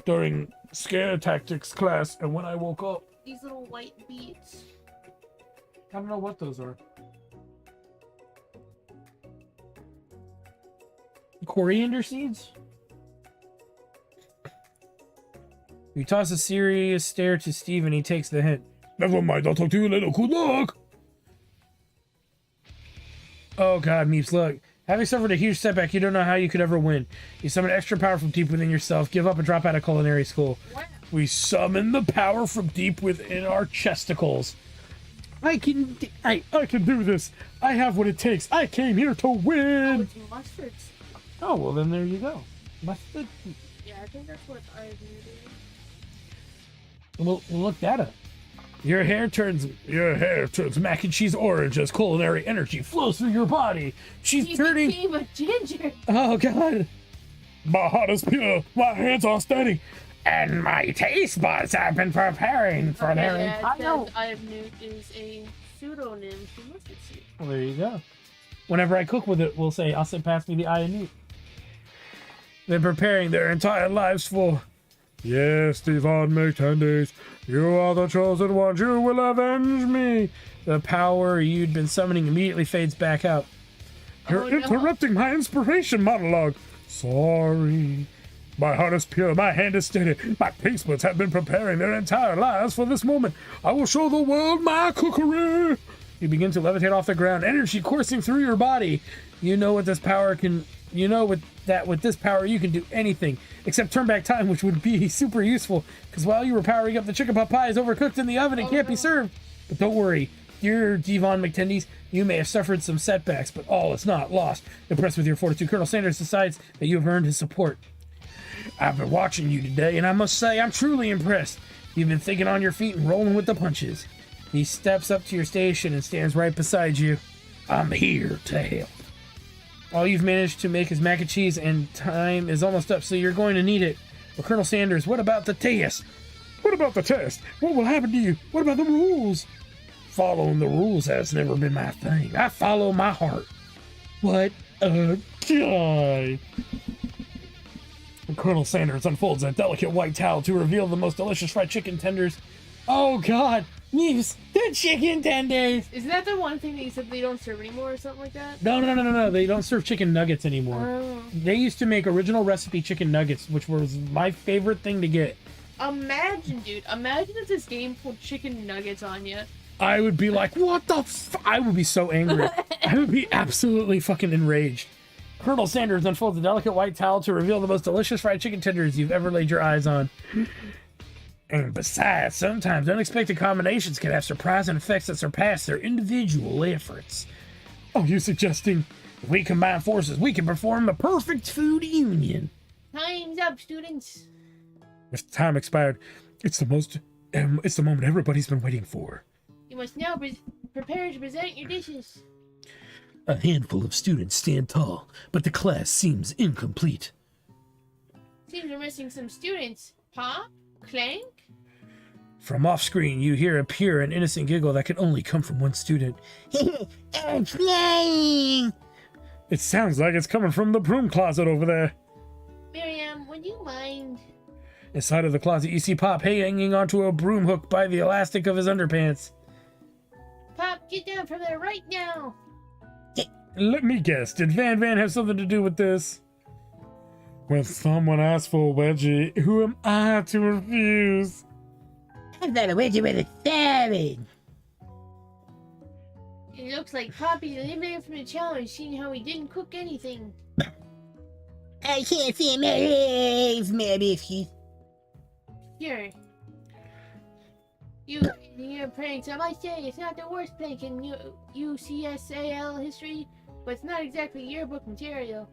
during scare tactics class, and when I woke up, These little white beads. I don't know what those are. Coriander seeds? You toss a serious stare to Steve and he takes the hint. never mind, I'll talk to you later. Good luck! Oh god, Meeps, look. Having suffered a huge setback, you don't know how you could ever win. You summon extra power from deep within yourself, give up and drop out of culinary school. We summon the power from deep within our chesticles. I can do this. I have what it takes. I came here to Oh, win. it's mustards. Oh, well then there you go. Mustard. Yeah, I think that's what I do. We'll look that up. Your hair turns mac and cheese orange as culinary energy flows through your body. She's You turning. became a ginger. Oh god. My heart is pure. My hands are steady. And my taste buds have been preparing for their Yeah, entire. it says I have Newt is a pseudonym for mustard seed. Well, there you go. Whenever I cook with it, we'll say, I'll say, pass me the eye of Newt. They're preparing their entire lives for. Yes, Devon McTendies, you are the chosen one. You will avenge me. The power you'd been summoning immediately fades back out. You're Oh, no. interrupting my inspiration monologue. Sorry. My heart is pure, my hand is steady. My taste buds have been preparing their entire lives for this moment. I will show the world my cookery. You begin to levitate off the ground, energy coursing through your body. You know with this power with this power you can do anything except turn back time, which would be super useful because while you were powering up, the chicken pot pie is overcooked in the oven and can't be served. But don't worry, dear Devon McTendies, you may have suffered some setbacks, but all is not lost. Impressed with your fortitude, Colonel Sanders decides that you have earned his support. I've been watching you today, And I must say, I'm truly impressed. You've been thinking on your feet and rolling with the punches. He steps up to your station and stands right beside you. I'm here to help. All you've managed to make is mac and cheese, and time is almost up, so you're going to need it. But Colonel Sanders, what about the test? What about the test? What will happen to you? What about the rules? following the rules has never been my thing. I follow my heart. What a guy. Colonel Sanders unfolds a delicate white towel to reveal the most delicious fried chicken tenders. Oh God, Neves, the chicken tenders. Isn't that the one thing that you said they don't serve anymore or something like that? No. They don't serve chicken nuggets anymore. Oh. They used to make original recipe chicken nuggets, which was my favorite thing to get. Imagine, dude. Imagine if this game pulled chicken nuggets on you. I would be like, what the I would be so angry. I would be absolutely fucking enraged. Colonel Sanders unfolds a delicate white towel to reveal the most delicious fried chicken tenders you've ever laid your eyes on. And besides, sometimes unexpected combinations can have surprising effects that surpass their individual efforts. Are you suggesting if we combine forces, we can perform the perfect food union? Time's up, students. If time expired, it's the moment everybody's been waiting for. You must now prepare to present your dishes. A handful of students stand tall, but the class seems incomplete. Seems we're missing some students. Pop? Clank? From off screen, you hear a pure and innocent giggle that can only come from one student. I'm flying! It sounds like it's coming from the broom closet over there. Miriam, would you mind? Inside of the closet, you see Pop hanging onto a broom hook by the elastic of his underpants. Pop, get down from there right now! Let me guess, did Van have something to do with this? When someone asks for a wedgie, who am I to refuse? I thought a wedgie was a savage. It looks like Poppy's eliminated from the challenge, seeing how he didn't cook anything. I can't see my legs, my biscuits. Here. Your pranks, I might say, it's not the worst prank in UCSAL history, but it's not exactly yearbook material.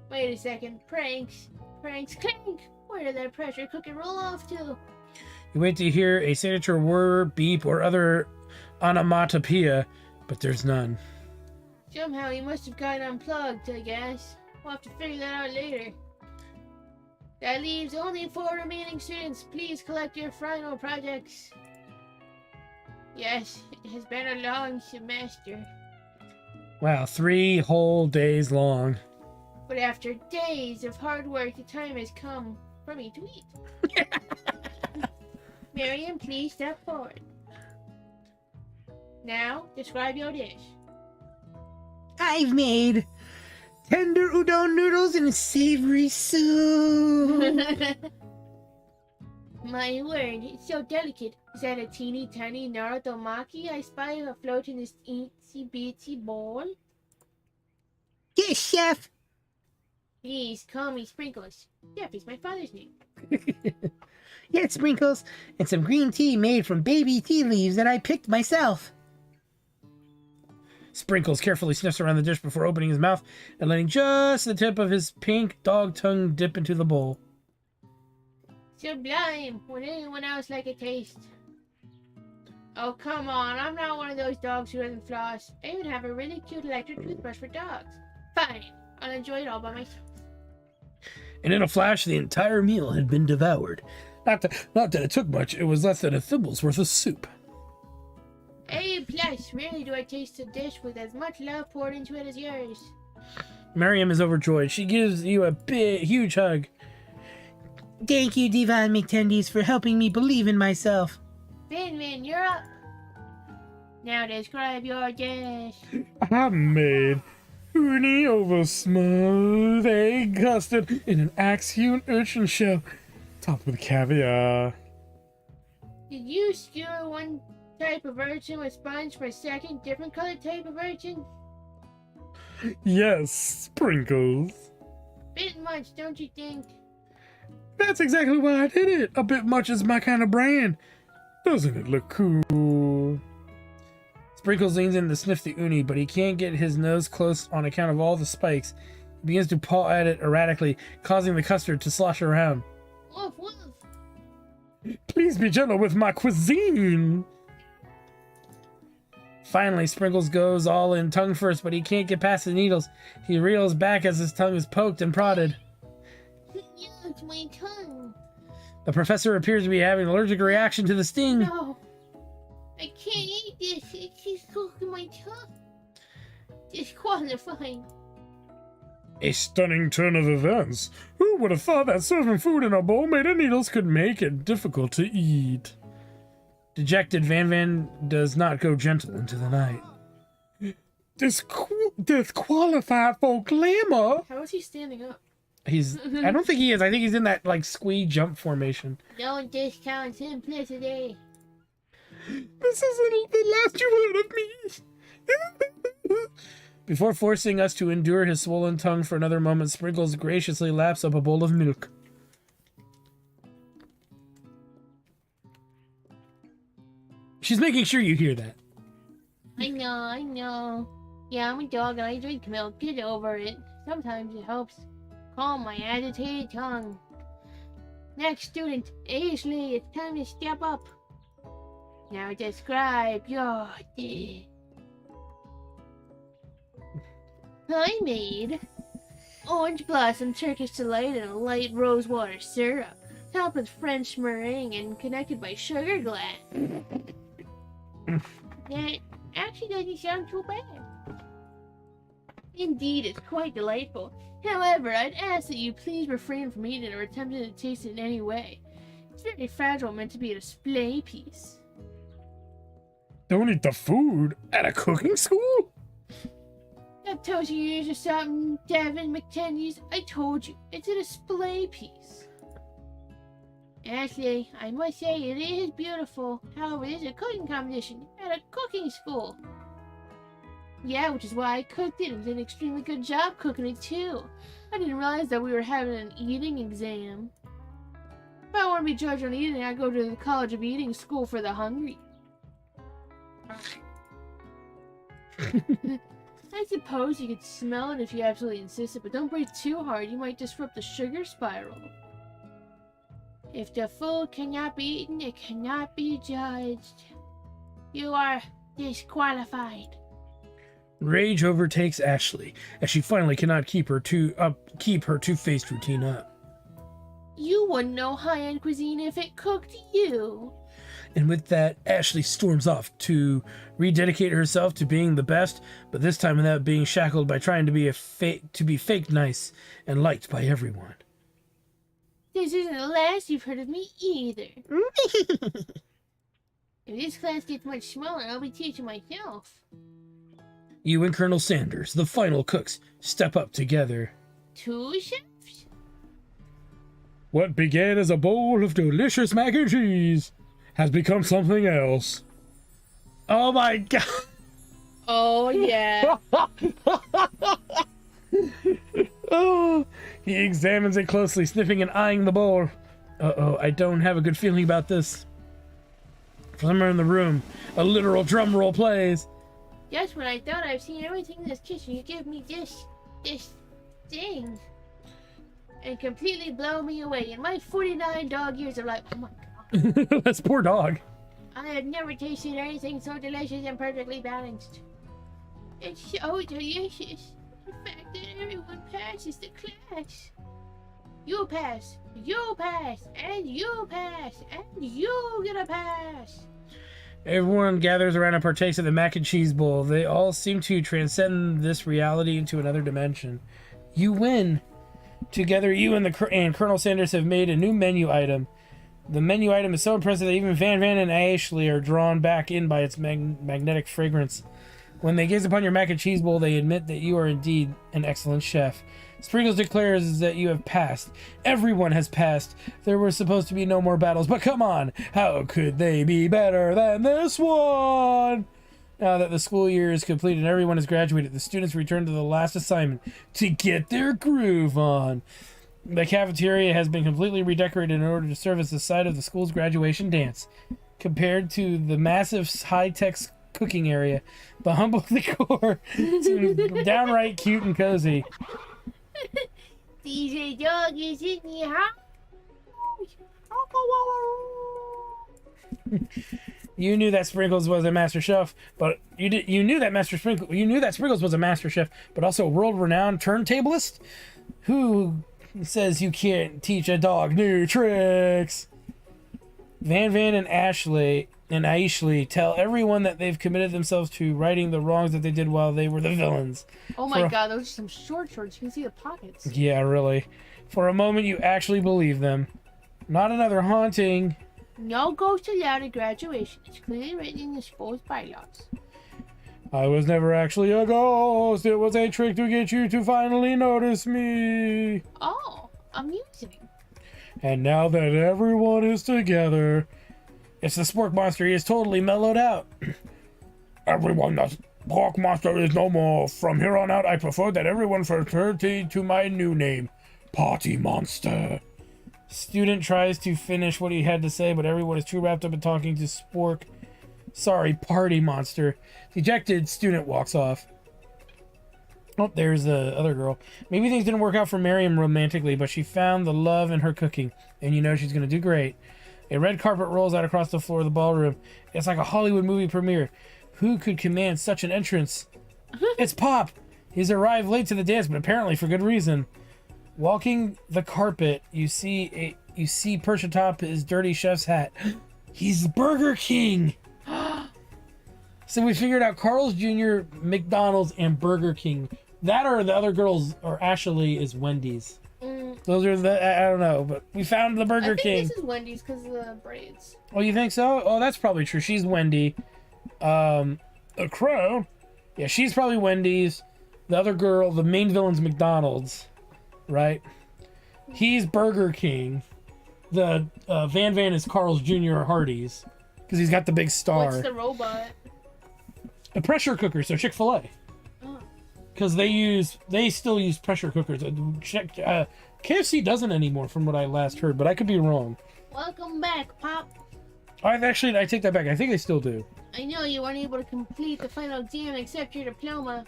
Wait a second, pranks, clink! Where did that pressure cooker roll off to? You wait to hear a signature whir, beep, or other onomatopoeia, but there's none. Somehow he must have gotten unplugged, I guess. We'll have to figure that out later. That leaves only 4 remaining students. Please collect your final projects. Yes, it has been a long semester. Wow, 3 whole days long. But after days of hard work, the time has come for me to eat. Miriam, please step forward. Now, describe your dish. I've made tender udon noodles in a savory soup. My word, it's so delicate. Is that a teeny tiny Naruto-maki I spy afloat in this itsy bitsy bowl? Yes, chef. Please call me Sprinkles. Jeff is my father's name. Yes, Sprinkles, and some green tea made from baby tea leaves that I picked myself. Sprinkles carefully sniffs around the dish before opening his mouth and letting just the tip of his pink dog tongue dip into the bowl. Sublime. Would anyone else like a taste? Oh, come on. I'm not one of those dogs who doesn't floss. I even have a really cute electric toothbrush for dogs. Fine. I'll enjoy it all by myself. And in a flash, the entire meal had been devoured. Not that it took much, it was less than a thimble's worth of soup. A+. Rarely do I taste a dish with as much love poured into it as yours. Miriam is overjoyed. She gives you a huge hug. Thank you, Divine McTendies, for helping me believe in myself. Vin, you're up. Now describe your dish. I made uni over smooth egg custard in an axe-hewn urchin shell, topped with caviar. Did you skewer one type of urchin with sponge for a second different colored type of urchin? Yes, Sprinkles. Bit much, don't you think? That's exactly why I did it. A bit much is my kind of brand. Doesn't it look cool? Sprinkles leans in to sniff the uni, but he can't get his nose close on account of all the spikes. He begins to paw at it erratically, causing the custard to slosh around. Woof, woof. Please be gentle with my cuisine. Finally, Sprinkles goes all in tongue first, but he can't get past the needles. He reels back as his tongue is poked and prodded. Yuck, my tongue. The professor appears to be having an allergic reaction to the sting. No. I can't eat this. It's just cooking my tongue. Disqualifying. A stunning turn of events. Who would have thought that serving food in a bowl made of needles could make it difficult to eat? Dejected, Van Van does not go gentle into the night. Disqualified for glamour? How is he standing up? I don't think he is. I think he's in that, like, squee jump formation. No discount simplicity. This isn't the last you heard of me. Before forcing us to endure his swollen tongue for another moment, Sprinkles graciously laps up a bowl of milk. She's making sure you hear that. I know. Yeah, I'm a dog and I drink milk. Get over it. Sometimes it helps calm my agitated tongue. Next student, Ashley, it's time to step up. Now describe your day. I made orange blossom Turkish delight and a light rose water syrup, topped with French meringue and connected by sugar glass. That actually doesn't sound too bad. Indeed, it's quite delightful. However, I'd ask that you please refrain from eating it or attempting to taste it in any way. It's very fragile, meant to be a display piece. Don't eat the food at a cooking school? That tells you years or something, Devin McTennies. I told you, it's a display piece. Ashley, I must say it is beautiful. However, it is a cooking competition at a cooking school. Yeah, which is why I cooked it and did an extremely good job cooking it too. I didn't realize that we were having an eating exam. If I want to be judged on eating, I go to the College of Eating School for the Hungry. I suppose you could smell it if you absolutely insisted, but don't breathe too hard. You might disrupt the sugar spiral. If the food cannot be eaten, it cannot be judged. You are disqualified. Rage overtakes Ashley as she finally cannot keep her two-faced routine up. You wouldn't know high-end cuisine if it cooked you. And with that, Ashley storms off to rededicate herself to being the best, but this time without being shackled by trying to be fake nice and liked by everyone. This isn't the last you've heard of me either. If this class gets much smaller, I'll be teaching myself. You and Colonel Sanders, the final cooks, step up together. 2 chefs? What began as a bowl of delicious mac and cheese has become something else. Oh my god! Oh, yeah. Oh, he examines it closely, sniffing and eyeing the bowl. Uh-oh, I don't have a good feeling about this. Somewhere in the room, a literal drum roll plays. Just when I thought I've seen everything in this kitchen, you give me this thing. And completely blow me away. In my 49 dog years of life, oh my god. That's poor dog. I have never tasted anything so delicious and perfectly balanced. It's so delicious. The fact that everyone passes the class. You pass, and you pass, and you get a pass. Everyone gathers around and partakes of the mac and cheese bowl. They all seem to transcend this reality into another dimension. You win. Together, you and Colonel Sanders have made a new menu item. The menu item is so impressive that even Van Van and Ashley are drawn back in by its magnetic fragrance. When they gaze upon your mac and cheese bowl, they admit that you are indeed an excellent chef. Sprinkles declares that you have passed. Everyone has passed. There were supposed to be no more battles, but come on, how could they be better than this one? Now that the school year is complete and everyone has graduated, the students return to the last assignment to get their groove on. The cafeteria has been completely redecorated in order to serve as the site of the school's graduation dance. Compared to the massive high-tech cooking area, the humble decor seems downright cute and cozy. DJ Dog is in the house. You knew that Sprinkles was a master chef, but you knew that Sprinkles was a master chef, but also a world-renowned turntablist. Who says you can't teach a dog new tricks? Van Van and Ashley and Aishli tell everyone that they've committed themselves to righting the wrongs that they did while they were the villains. Oh my god, those are some short shorts. You can see the pockets. Yeah, really. For a moment, you actually believe them. Not another haunting. No ghost allowed at graduation. It's clearly written in the school's bylaws. I was never actually a ghost. It was a trick to get you to finally notice me. Oh, amusing. And now that everyone is together, it's the Spork Monster. He is totally mellowed out. Everyone, the Spork Monster is no more. From here on out, I prefer that everyone fraternity to my new name, Party Monster. Student tries to finish what he had to say, but everyone is too wrapped up in talking to Spork. Sorry, Party Monster. Dejected student walks off. Oh, there's the other girl. Maybe things didn't work out for Miriam romantically, but she found the love in her cooking, and you know she's going to do great. A red carpet rolls out across the floor of the ballroom. It's like a Hollywood movie premiere. Who could command such an entrance? It's Pop! He's arrived late to the dance, but apparently for good reason. Walking the carpet, you see perched atop his dirty chef's hat. He's Burger King! So we figured out Carl's Jr., McDonald's, and Burger King. That or the other girls, or Ashley is Wendy's. Those are I don't know, but we found the Burger King. This is Wendy's because of the braids. Oh, you think so? Oh, that's probably true. She's Wendy. A Crow? Yeah, she's probably Wendy's. The other girl, the main villain's McDonald's, right? He's Burger King. The Van is Carl's Jr. or Hardee's because he's got the big star. What's the robot? A pressure cooker, so Chick-fil-A. Oh. Because they still use pressure cookers. KFC doesn't anymore, from what I last heard, but I could be wrong. Welcome back, Pop. I take that back. I think they still do. I know you weren't able to complete the final exam and accept your diploma.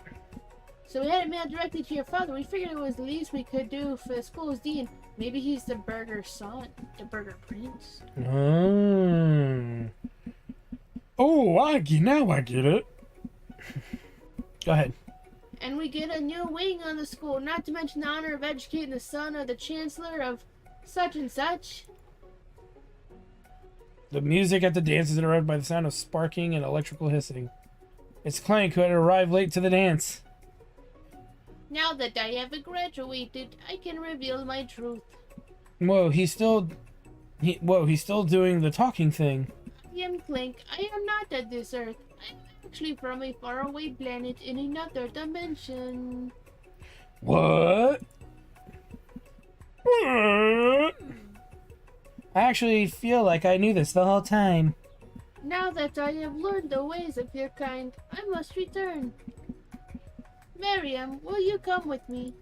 So we had it mailed directly to your father. We figured it was the least we could do for the school's dean. Maybe he's the burger son, the burger prince. Now I get it. Go ahead. And we get a new wing on the school, not to mention the honor of educating the son of the chancellor of such and such. The music at the dance is interrupted by the sound of sparking and electrical hissing. It's Clank who had arrived late to the dance. Now that I have graduated, I can reveal my truth. Whoa, he's still doing the talking thing. I am Clank. I am not at this earth. I am actually from a faraway planet in another dimension. What? I actually feel like I knew this the whole time. Now that I have learned the ways of your kind, I must return. Miriam, will you come with me?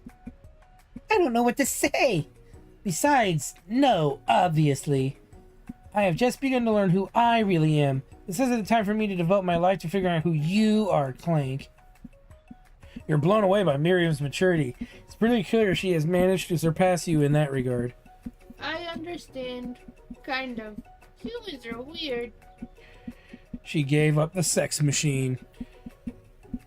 I don't know what to say. Besides, no, obviously. I have just begun to learn who I really am. This isn't the time for me to devote my life to figuring out who you are, Clank. You're blown away by Miriam's maturity. It's pretty clear she has managed to surpass you in that regard. I understand. Kind of. Humans are weird. She gave up the sex machine.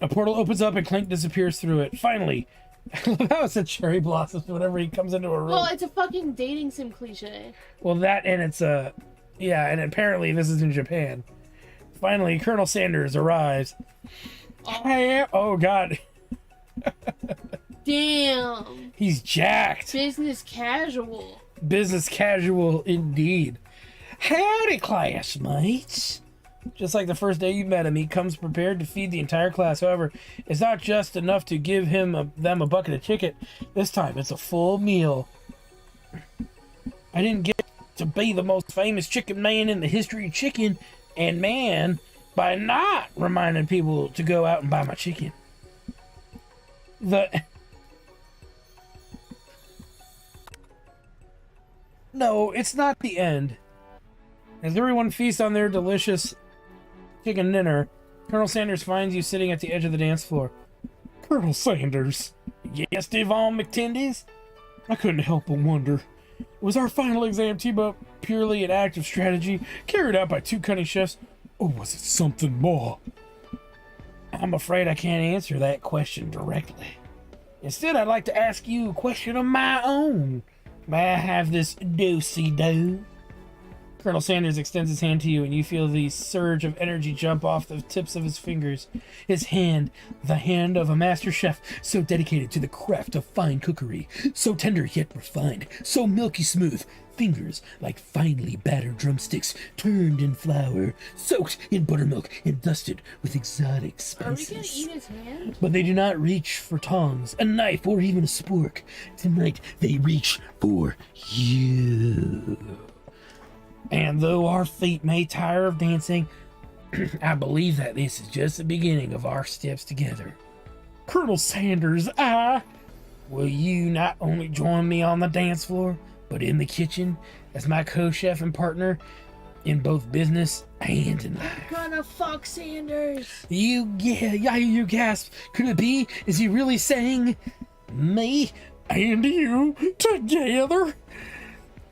A portal opens up and Clank disappears through it. Finally. I love how it's a cherry blossoms whenever he comes into a room. Well, it's a fucking dating sim cliche. Well, that and it's a... Yeah, and apparently this is in Japan. Finally, Colonel Sanders arrives. Oh, God. Damn. He's jacked. Business casual. Business casual indeed. Howdy, classmates. Just like the first day you met him, he comes prepared to feed the entire class. However, it's not just enough to give them a bucket of chicken. This time, it's a full meal. I didn't get to be the most famous chicken man in the history of chicken and man by not reminding people to go out and buy my chicken. No, it's not the end. As everyone feasts on their delicious chicken dinner, Colonel Sanders finds you sitting at the edge of the dance floor. Colonel Sanders? Yes, Devon McTendies? I couldn't help but wonder. Was our final exam team-up purely an act of strategy carried out by two cunning chefs, or was it something more? I'm afraid I can't answer that question directly. Instead, I'd like to ask you a question of my own. May I have this do-si-do? Colonel Sanders extends his hand to you, and you feel the surge of energy jump off the tips of his fingers. His hand, the hand of a master chef, so dedicated to the craft of fine cookery, so tender yet refined, so milky smooth, fingers like finely battered drumsticks, turned in flour, soaked in buttermilk, and dusted with exotic Are we spices. gonna eat his hand? But they do not reach for tongs, a knife, or even a spork. Tonight, they reach for you. And though our feet may tire of dancing, I believe that this is just the beginning of our steps together. Colonel Sanders, will you not only join me on the dance floor, but in the kitchen as my co-chef and partner in both business and in life? Gonna fuck Sanders. You gasp. Could it be? Is he really saying me and you together?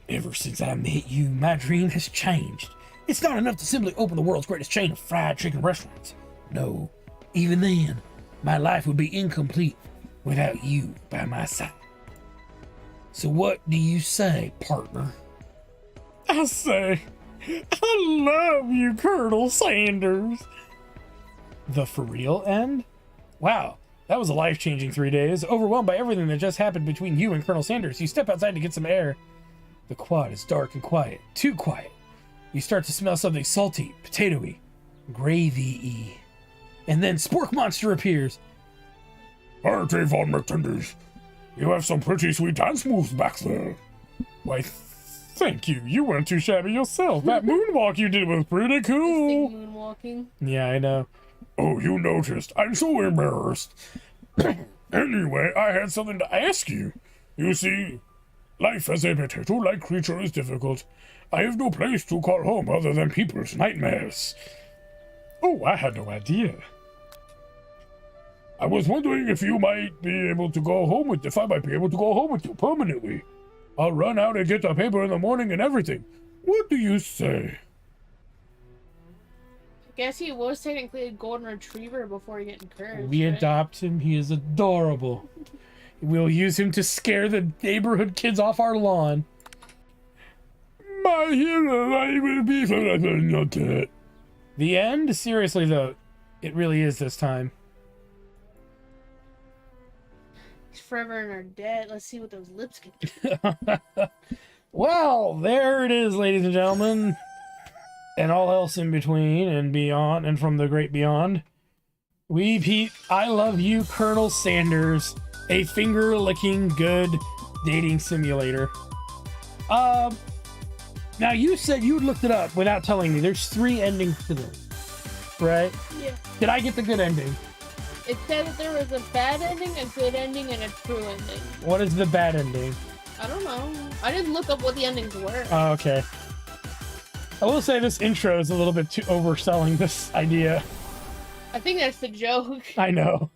Ever since I met you, my dream has changed. It's not enough to simply open the world's greatest chain of fried chicken restaurants. No, even then, my life would be incomplete without you by my side. So what do you say, partner? I say, I love you, Colonel Sanders. The for real end? Wow, that was a life-changing 3 days. Overwhelmed by everything that just happened between you and Colonel Sanders, you step outside to get some air. The quad is dark and quiet, too quiet. You start to smell something salty, potatoey, gravy-y. And then Spork Monster appears. Arte von McTenders, you have some pretty sweet dance moves back there. Why, thank you. You weren't too shabby yourself. That moonwalk you did was pretty cool. Moonwalking. Yeah, I know. Oh, you noticed. I'm so embarrassed. Anyway, I had something to ask you. You see, life as a potato-like creature is difficult. I have no place to call home other than people's nightmares. Oh, I had no idea. I was wondering if you might be able to go home with, if I might be able to go home with you permanently. I'll run out and get the paper in the morning and everything. What do you say? I guess he was technically a golden retriever before getting cursed. We right? adopt him. He is adorable. We'll use him to scare the neighborhood kids off our lawn. My hero, I will be forever not dead. The end? Seriously, though, it really is this time. He's forever in our debt. Let's see what those lips can do. Well, there it is, ladies and gentlemen. And all else in between and beyond and from the great beyond. We Pete, I love you, Colonel Sanders. A finger-licking good dating simulator. Now you said you looked it up without telling me. There's 3 endings to this, right? Yeah. Did I get the good ending? It said that there was a bad ending, a good ending, and a true ending. What is the bad ending? I don't know. I didn't look up what the endings were. Oh, okay. I will say this intro is a little bit too overselling this idea. I think that's the joke. I know.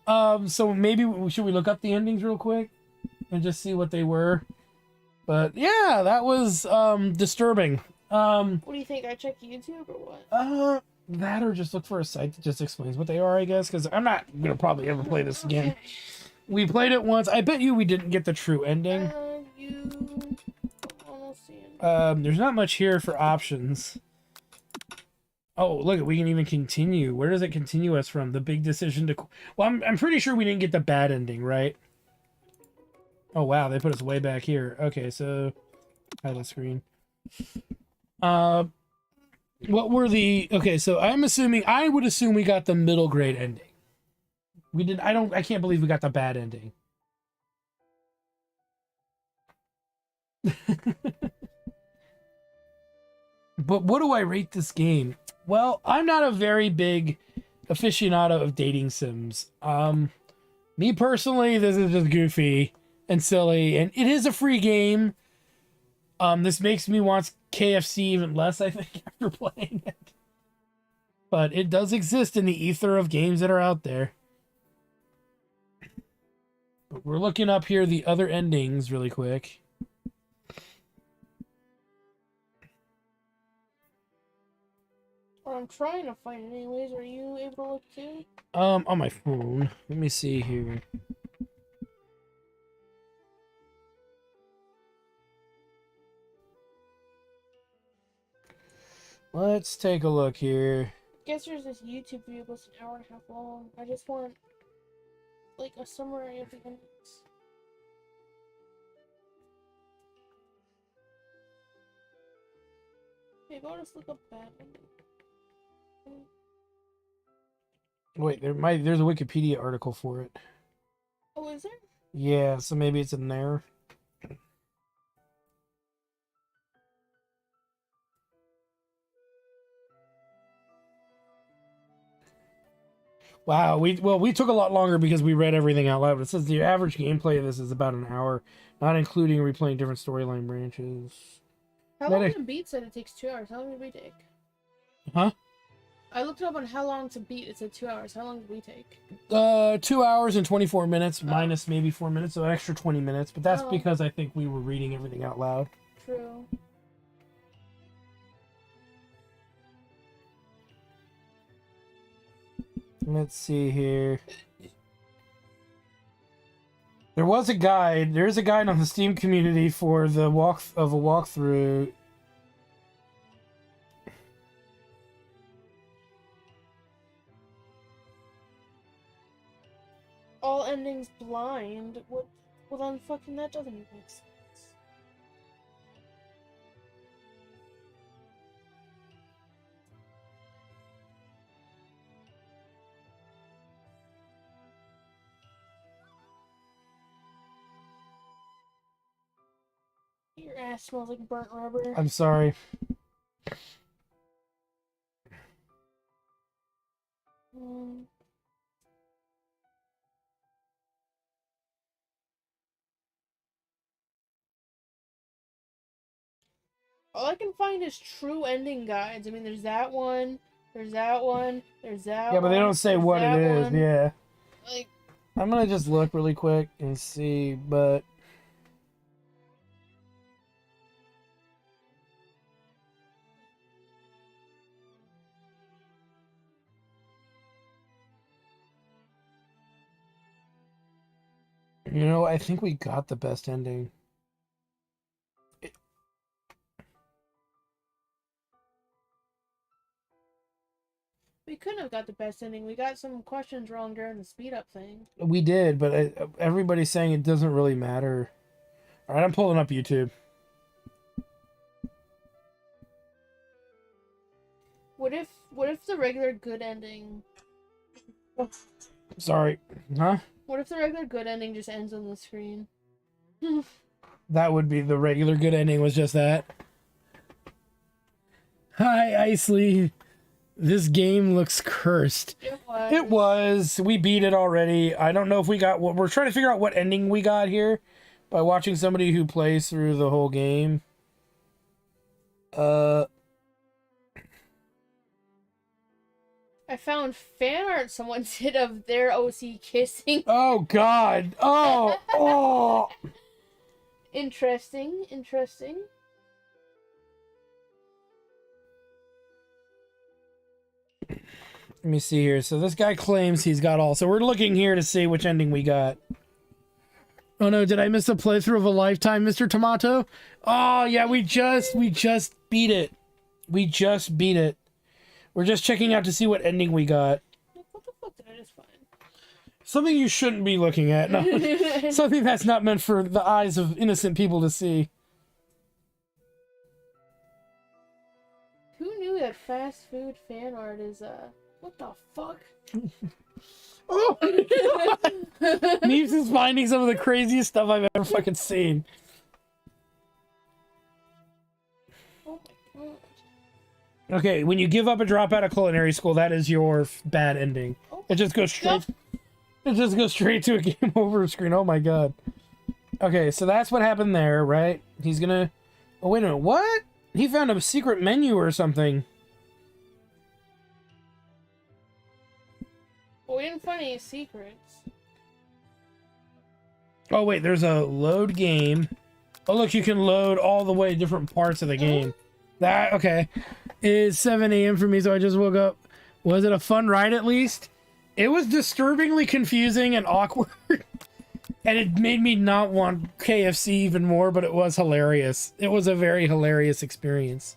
So maybe should we look up the endings real quick and just see what they were? But yeah, that was disturbing. What do you think? I check YouTube or what? That or just look for a site that just explains what they are, I guess, because I'm not gonna probably ever play this again. Okay. We played it once. I bet you we didn't get the true ending. You almost see it. There's not much here for options. Oh, look, we can even continue. Where does it continue us from? The big decision to... Well, I'm pretty sure we didn't get the bad ending, right? Oh, wow, they put us way back here. Okay, so... Title screen. What were the... Okay, so I would assume we got the middle grade ending. We did... I can't believe we got the bad ending. But what do I rate this game? Well, I'm not a very big aficionado of dating sims. Me personally, this is just goofy and silly, and it is a free game. This makes me want KFC even less, I think, after playing it. But it does exist in the ether of games that are out there. But we're looking up here the other endings really quick. I'm trying to find it anyways. Are you able to look too? On my phone. Let me see here. Let's take a look here. Guess there's this YouTube video that's an hour and a half long. I just want like a summary of the endings. Maybe I'll just look up bad ending. Wait, there's a Wikipedia article for it. Oh, is there? Yeah, so maybe it's in there. Wow, we took a lot longer because we read everything out loud. But it says the average gameplay of this is about an hour, not including replaying different storyline branches. How long to beat said it takes 2 hours. How long did we take? Huh? I looked up on how long to beat. It said 2 hours. How long did we take? 2 hours and 24 minutes, minus maybe 4 minutes, so an extra 20 minutes. But that's because I think we were reading everything out loud. True. Let's see here. There was a guide. There's a guide on the Steam community for the walkthrough. All endings blind. What? Well, then fucking that doesn't make sense. Your ass smells like burnt rubber. I'm sorry. All I can find is true ending guides. I mean, there's that one, there's that one, there's that one. Yeah, but they don't say what it is. Yeah. Like, I'm gonna just look really quick and see, but you know, I think we got the best ending. we couldn't have got the best ending. We got some questions wrong during the speed up thing. We did, but everybody's saying it doesn't really matter. All right, I'm pulling up YouTube. What if the regular good ending? Sorry, huh? What if the regular good ending just ends on the screen? That would be the regular good ending. Was just that. Hi, Isley. This game looks cursed. It was. It was. We beat it already. I don't know if we got what we're trying to figure out what ending we got here by watching somebody who plays through the whole game. I found fan art someone did of their OC kissing. Oh God. Oh. Oh. Interesting. Interesting. Let me see here. So this guy claims he's got all. So we're looking here to see which ending we got. Oh no, did I miss a playthrough of a lifetime, Mr. Tomato? Oh yeah, we just beat it. We just beat it. We're just checking out to see what ending we got. What the fuck did I just find? Something you shouldn't be looking at. No. Something that's not meant for the eyes of innocent people to see. Who knew that fast food fan art is what the fuck? Oh my God. Neves is finding some of the craziest stuff I've ever fucking seen. Oh my God. Okay, when you give up a drop out of culinary school, that is your bad ending. Oh. It just goes straight. It just goes straight to a game over screen. Oh my God. Okay, so that's what happened there, right? He's gonna. Oh wait a minute. What? He found a secret menu or something. Well, we didn't find any secrets. Oh wait, there's a load game. Oh look, you can load all the way different parts of the game. That okay. It's 7 a.m. for me, so I just woke up. Was it a fun ride at least? It was disturbingly confusing and awkward. And it made me not want KFC even more, but it was hilarious. It was a very hilarious experience.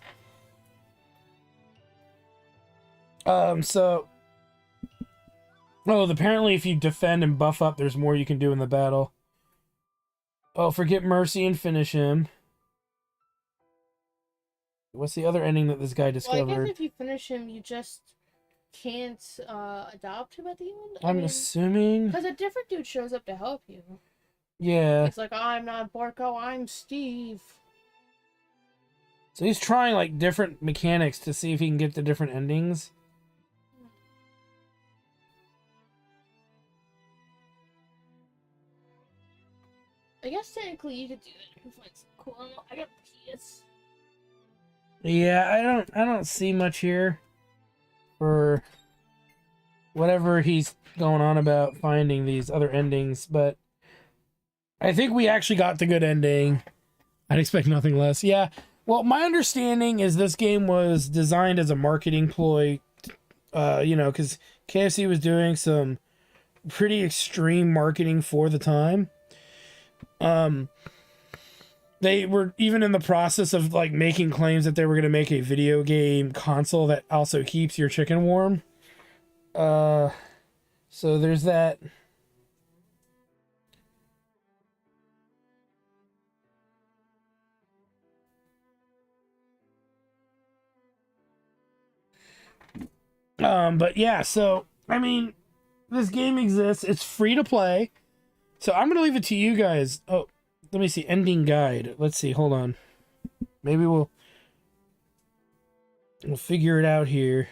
So, apparently if you defend and buff up, there's more you can do in the battle. Oh, forget mercy and finish him. What's the other ending that this guy Well, I discovered? guess if you finish him, you just can't adopt him at the end. I'm assuming. Because a different dude shows up to help you. Yeah. It's like, I'm not Borko, I'm Steve. So he's trying like different mechanics to see if he can get the different endings. I guess technically you could do it if it's cool. I got PS. Yeah, I don't see much here for whatever he's going on about finding these other endings, but I think we actually got the good ending. I'd expect nothing less. Yeah. Well, my understanding is this game was designed as a marketing ploy, because KFC was doing some pretty extreme marketing for the time. They were even in the process of like making claims that they were going to make a video game console that also keeps your chicken warm. So there's that. But yeah, so I mean, this game exists. It's free to play. So I'm gonna leave it to you guys. Oh, let me see. Ending guide. Let's see. Hold on. Maybe we'll figure it out here.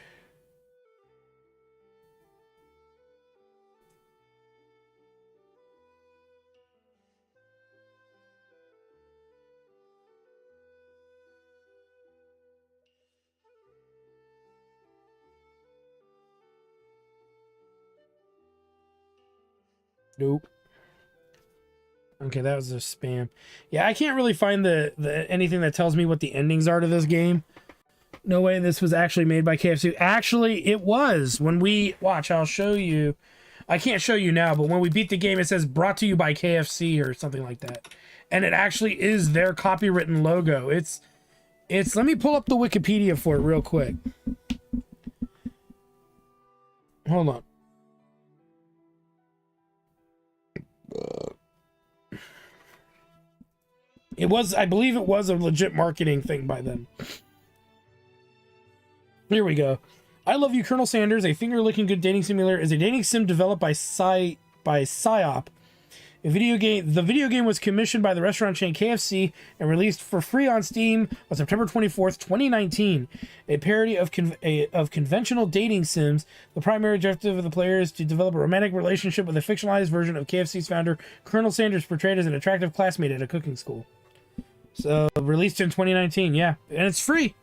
Nope. Okay, that was a spam. Yeah, I can't really find the anything that tells me what the endings are to this game. No way this was actually made by KFC. Actually, it was. When we watch, I'll show you. I can't show you now, but when we beat the game, it says brought to you by KFC or something like that. And it actually is their copywritten logo. It's let me pull up the Wikipedia for it real quick. Hold on. It was, I believe it was a legit marketing thing by them. Here we go. I Love You, Colonel Sanders, a finger-licking good dating simulator, is a dating sim developed by Psyop. The video game was commissioned by the restaurant chain KFC and released for free on Steam on September 24th, 2019. A parody of conventional dating sims, the primary objective of the player is to develop a romantic relationship with a fictionalized version of KFC's founder, Colonel Sanders, portrayed as an attractive classmate at a cooking school. So, released in 2019, yeah. And it's free.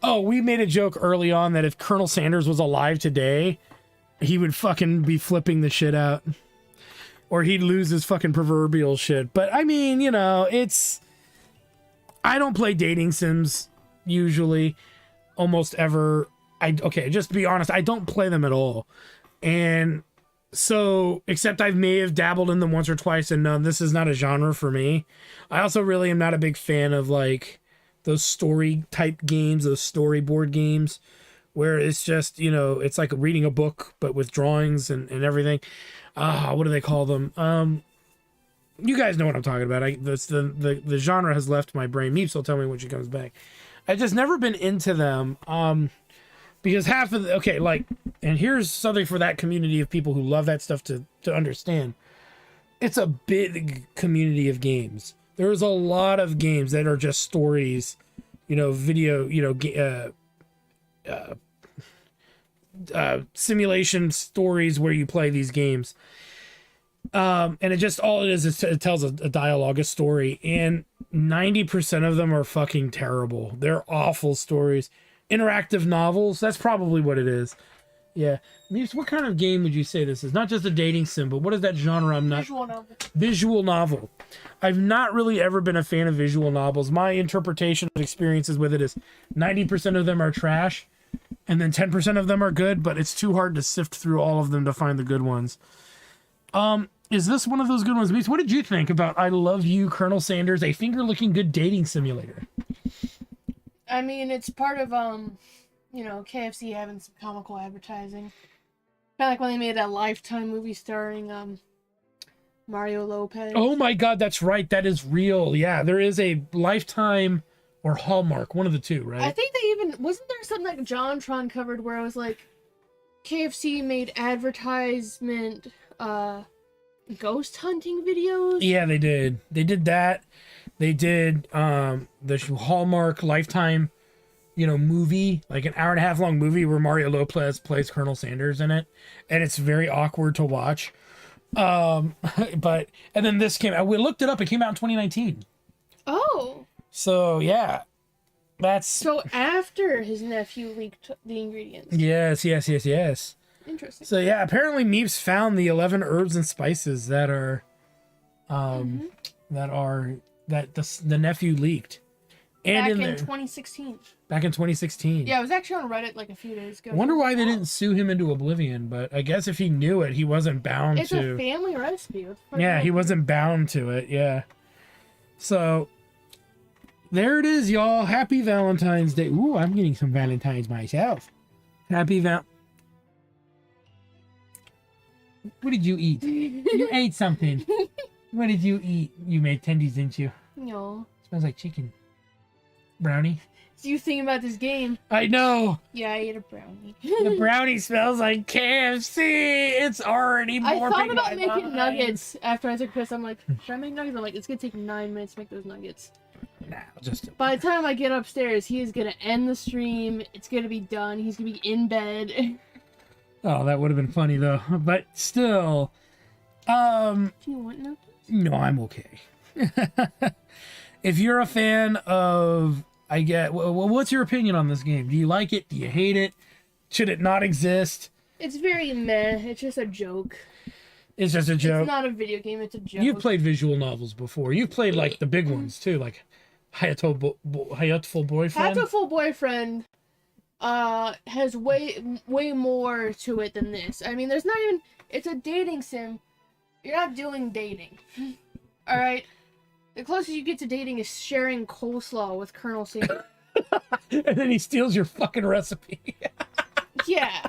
Oh, we made a joke early on that if Colonel Sanders was alive today, he would fucking be flipping the shit out. Or he'd lose his fucking proverbial shit. But, I mean, it's... I don't play dating sims, usually. Almost ever. Okay, just to be honest, I don't play them at all. And... So, except I may have dabbled in them once or twice, and no, this is not a genre for me. I also really am not a big fan of, like, those story type games, those storyboard games, where it's just, it's like reading a book, but with drawings and everything. What do they call them? You guys know what I'm talking about. The genre has left my brain. Meeps will tell me when she comes back. I've just never been into them. Because half of and here's something for that community of people who love that stuff to understand. It's a big community of games. There's a lot of games that are just stories, video, simulation stories where you play these games. And it just, all it is it tells a dialogue, a story, and 90% of them are fucking terrible. They're awful stories. Interactive novels, that's probably what it is. Yeah. What kind of game would you say this is? Not just a dating sim, but what is that genre? Visual novel. Visual novel. I've not really ever been a fan of visual novels. My interpretation of experiences with it is 90% of them are trash, and then 10% of them are good, but it's too hard to sift through all of them to find the good ones. Is this one of those good ones? What did you think about I Love You, Colonel Sanders, a finger-licking good dating simulator? I mean, it's part of, you know, KFC having some comical advertising. Kind of like when they made that Lifetime movie starring Mario Lopez. Oh my God, that's right. That is real. Yeah, there is a Lifetime or Hallmark, one of the two, right? I think they even wasn't there something like JonTron covered where it was like KFC made advertisement ghost hunting videos. Yeah, they did. They did that. They did the Hallmark Lifetime, you know, movie, like an hour and a half long movie where Mario Lopez plays Colonel Sanders in it, and it's very awkward to watch. But and then this came out. We looked it up. It came out in 2019. Oh. So yeah, that's So after his nephew leaked the ingredients. yes. Interesting. So yeah, apparently Meeps found the 11 herbs and spices that are, that the nephew leaked, and Back in in there, 2016. back in 2016. Yeah, I was actually on Reddit like a few days ago. Wonder why they didn't sue him into oblivion, but I guess if he knew it, he wasn't bound It's to. a family recipe. What the fuck Yeah, is he that? wasn't bound to it. Yeah. So there it is, y'all. Happy Valentine's Day. Ooh, I'm getting some Valentines myself. Happy What did you eat? You ate something. What did you eat? You made tendies, didn't you? No. Smells like chicken. Brownie? So you thinking about this game? I know. Yeah, I ate a brownie. The brownie smells like KFC. It's already I warping thought about my making mind. nuggets after I took a piss. I'm like, should I make nuggets? I'm like, it's gonna take 9 minutes to make those nuggets. Nah, just By the time I get upstairs, he is gonna end the stream. It's gonna be done. He's gonna be in bed. oh, that would have been funny though. But still, Do you want nuggets? no, I'm okay. If you're a fan of, what's your opinion on this game? Do you like it? Do you hate it? Should it not exist? It's very meh. It's just a joke. It's just a joke. It's not a video game. It's a joke. You've played visual novels before. You've played like the big ones too, like Hayatoful Boyfriend. Hatoful Boyfriend has way more to it than this. I mean, there's not even. It's a dating sim. You're not doing dating. All right. The closest you get to dating is sharing coleslaw with Colonel Sanders. And then he steals your fucking recipe. Yeah.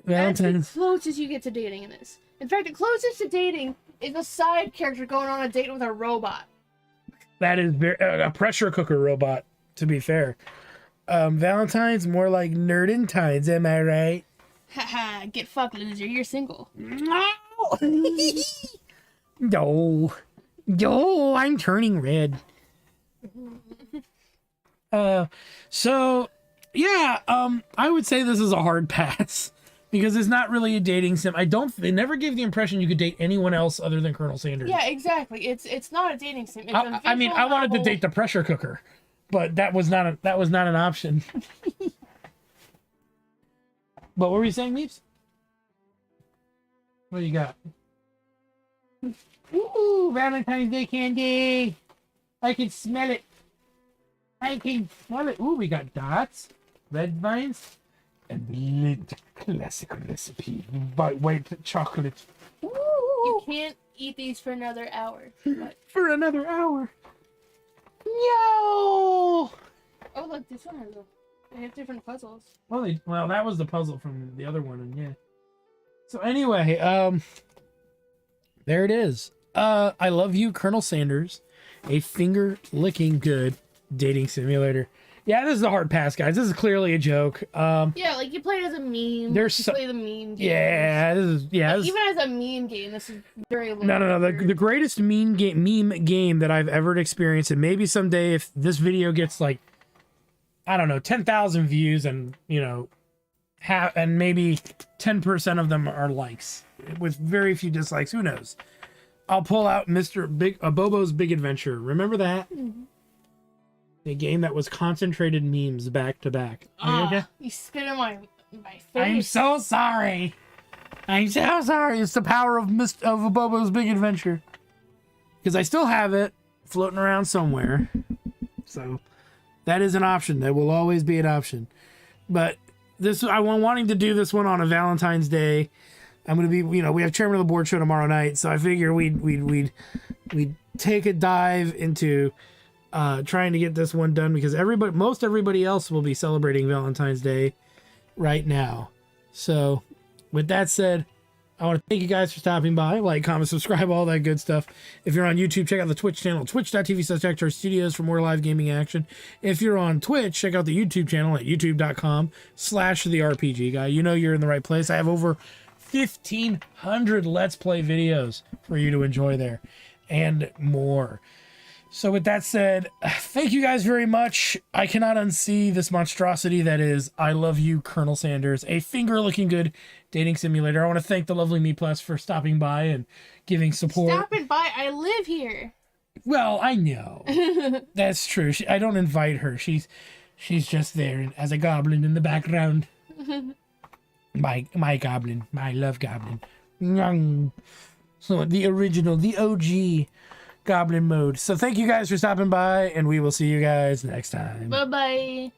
That's the Valentine's. closest you get to dating in this. In fact, the closest to dating is a side character going on a date with a robot. That is a pressure cooker robot, to be fair. Valentine's more like Nerdentines, am I right? Haha, get fucked, loser. You're single. No. No, I'm turning red. So yeah, I would say this is a hard pass because it's not really a dating sim. They never gave the impression you could date anyone else other than Colonel Sanders. Yeah, exactly. It's not a dating sim. It's I mean, I wanted to date the pressure cooker, but that was not an option. But what were you saying, Meeps? What do you got? Ooh, Valentine's Day candy! I can smell it. I can smell it. Ooh, we got dots, red vines, and the classic recipe white chocolate. You Ooh, can't eat these for another hour. But... for another hour. Yo! Oh, look, this one has they have different puzzles. Well, that was the puzzle from the other one, and yeah. So anyway, there it is. I love you, Colonel Sanders. A finger-licking good dating simulator. Yeah, this is a hard pass, guys. This is clearly a joke. Yeah, like you play it as a meme. There's you play the meme game. Yeah, Like, even as a meme game, this is very low. No. The greatest meme game that I've ever experienced, and maybe someday if this video gets like, I don't know, 10,000 views, and you know, and maybe 10% of them are likes, with very few dislikes. Who knows? I'll pull out Bobo's Big Adventure. Remember that? Mm-hmm. A game that was concentrated memes back to back. Are you okay? You spit in my face. I'm so sorry. I'm so sorry. It's the power of Bobo's Big Adventure. Because I still have it floating around somewhere. So that is an option. That will always be an option. But I'm wanting to do this one on a Valentine's Day. I'm gonna be, we have Chairman of the Board show tomorrow night, so I figure we'd take a dive into trying to get this one done because most everybody else will be celebrating Valentine's Day right now. So with that said, I want to thank you guys for stopping by. Like, comment, subscribe, all that good stuff. If you're on YouTube, check out the Twitch channel, twitch.tv/Jackjar Studios for more live gaming action. If you're on Twitch, check out the YouTube channel at youtube.com/TheRPG Guy. You know you're in the right place. I have over 1,500 Let's Play videos for you to enjoy there and more. So with that said, thank you guys very much. I cannot unsee this monstrosity that is I Love You, Colonel Sanders, a finger-looking good dating simulator. I want to thank the lovely Meatplus for stopping by and giving support. Stopping by, I live here. Well, I know. That's true. I don't invite her. She's just there as a goblin in the background. my goblin. My love goblin. So the original, the OG goblin mode. So thank you guys for stopping by, and we will see you guys next time. Bye-bye.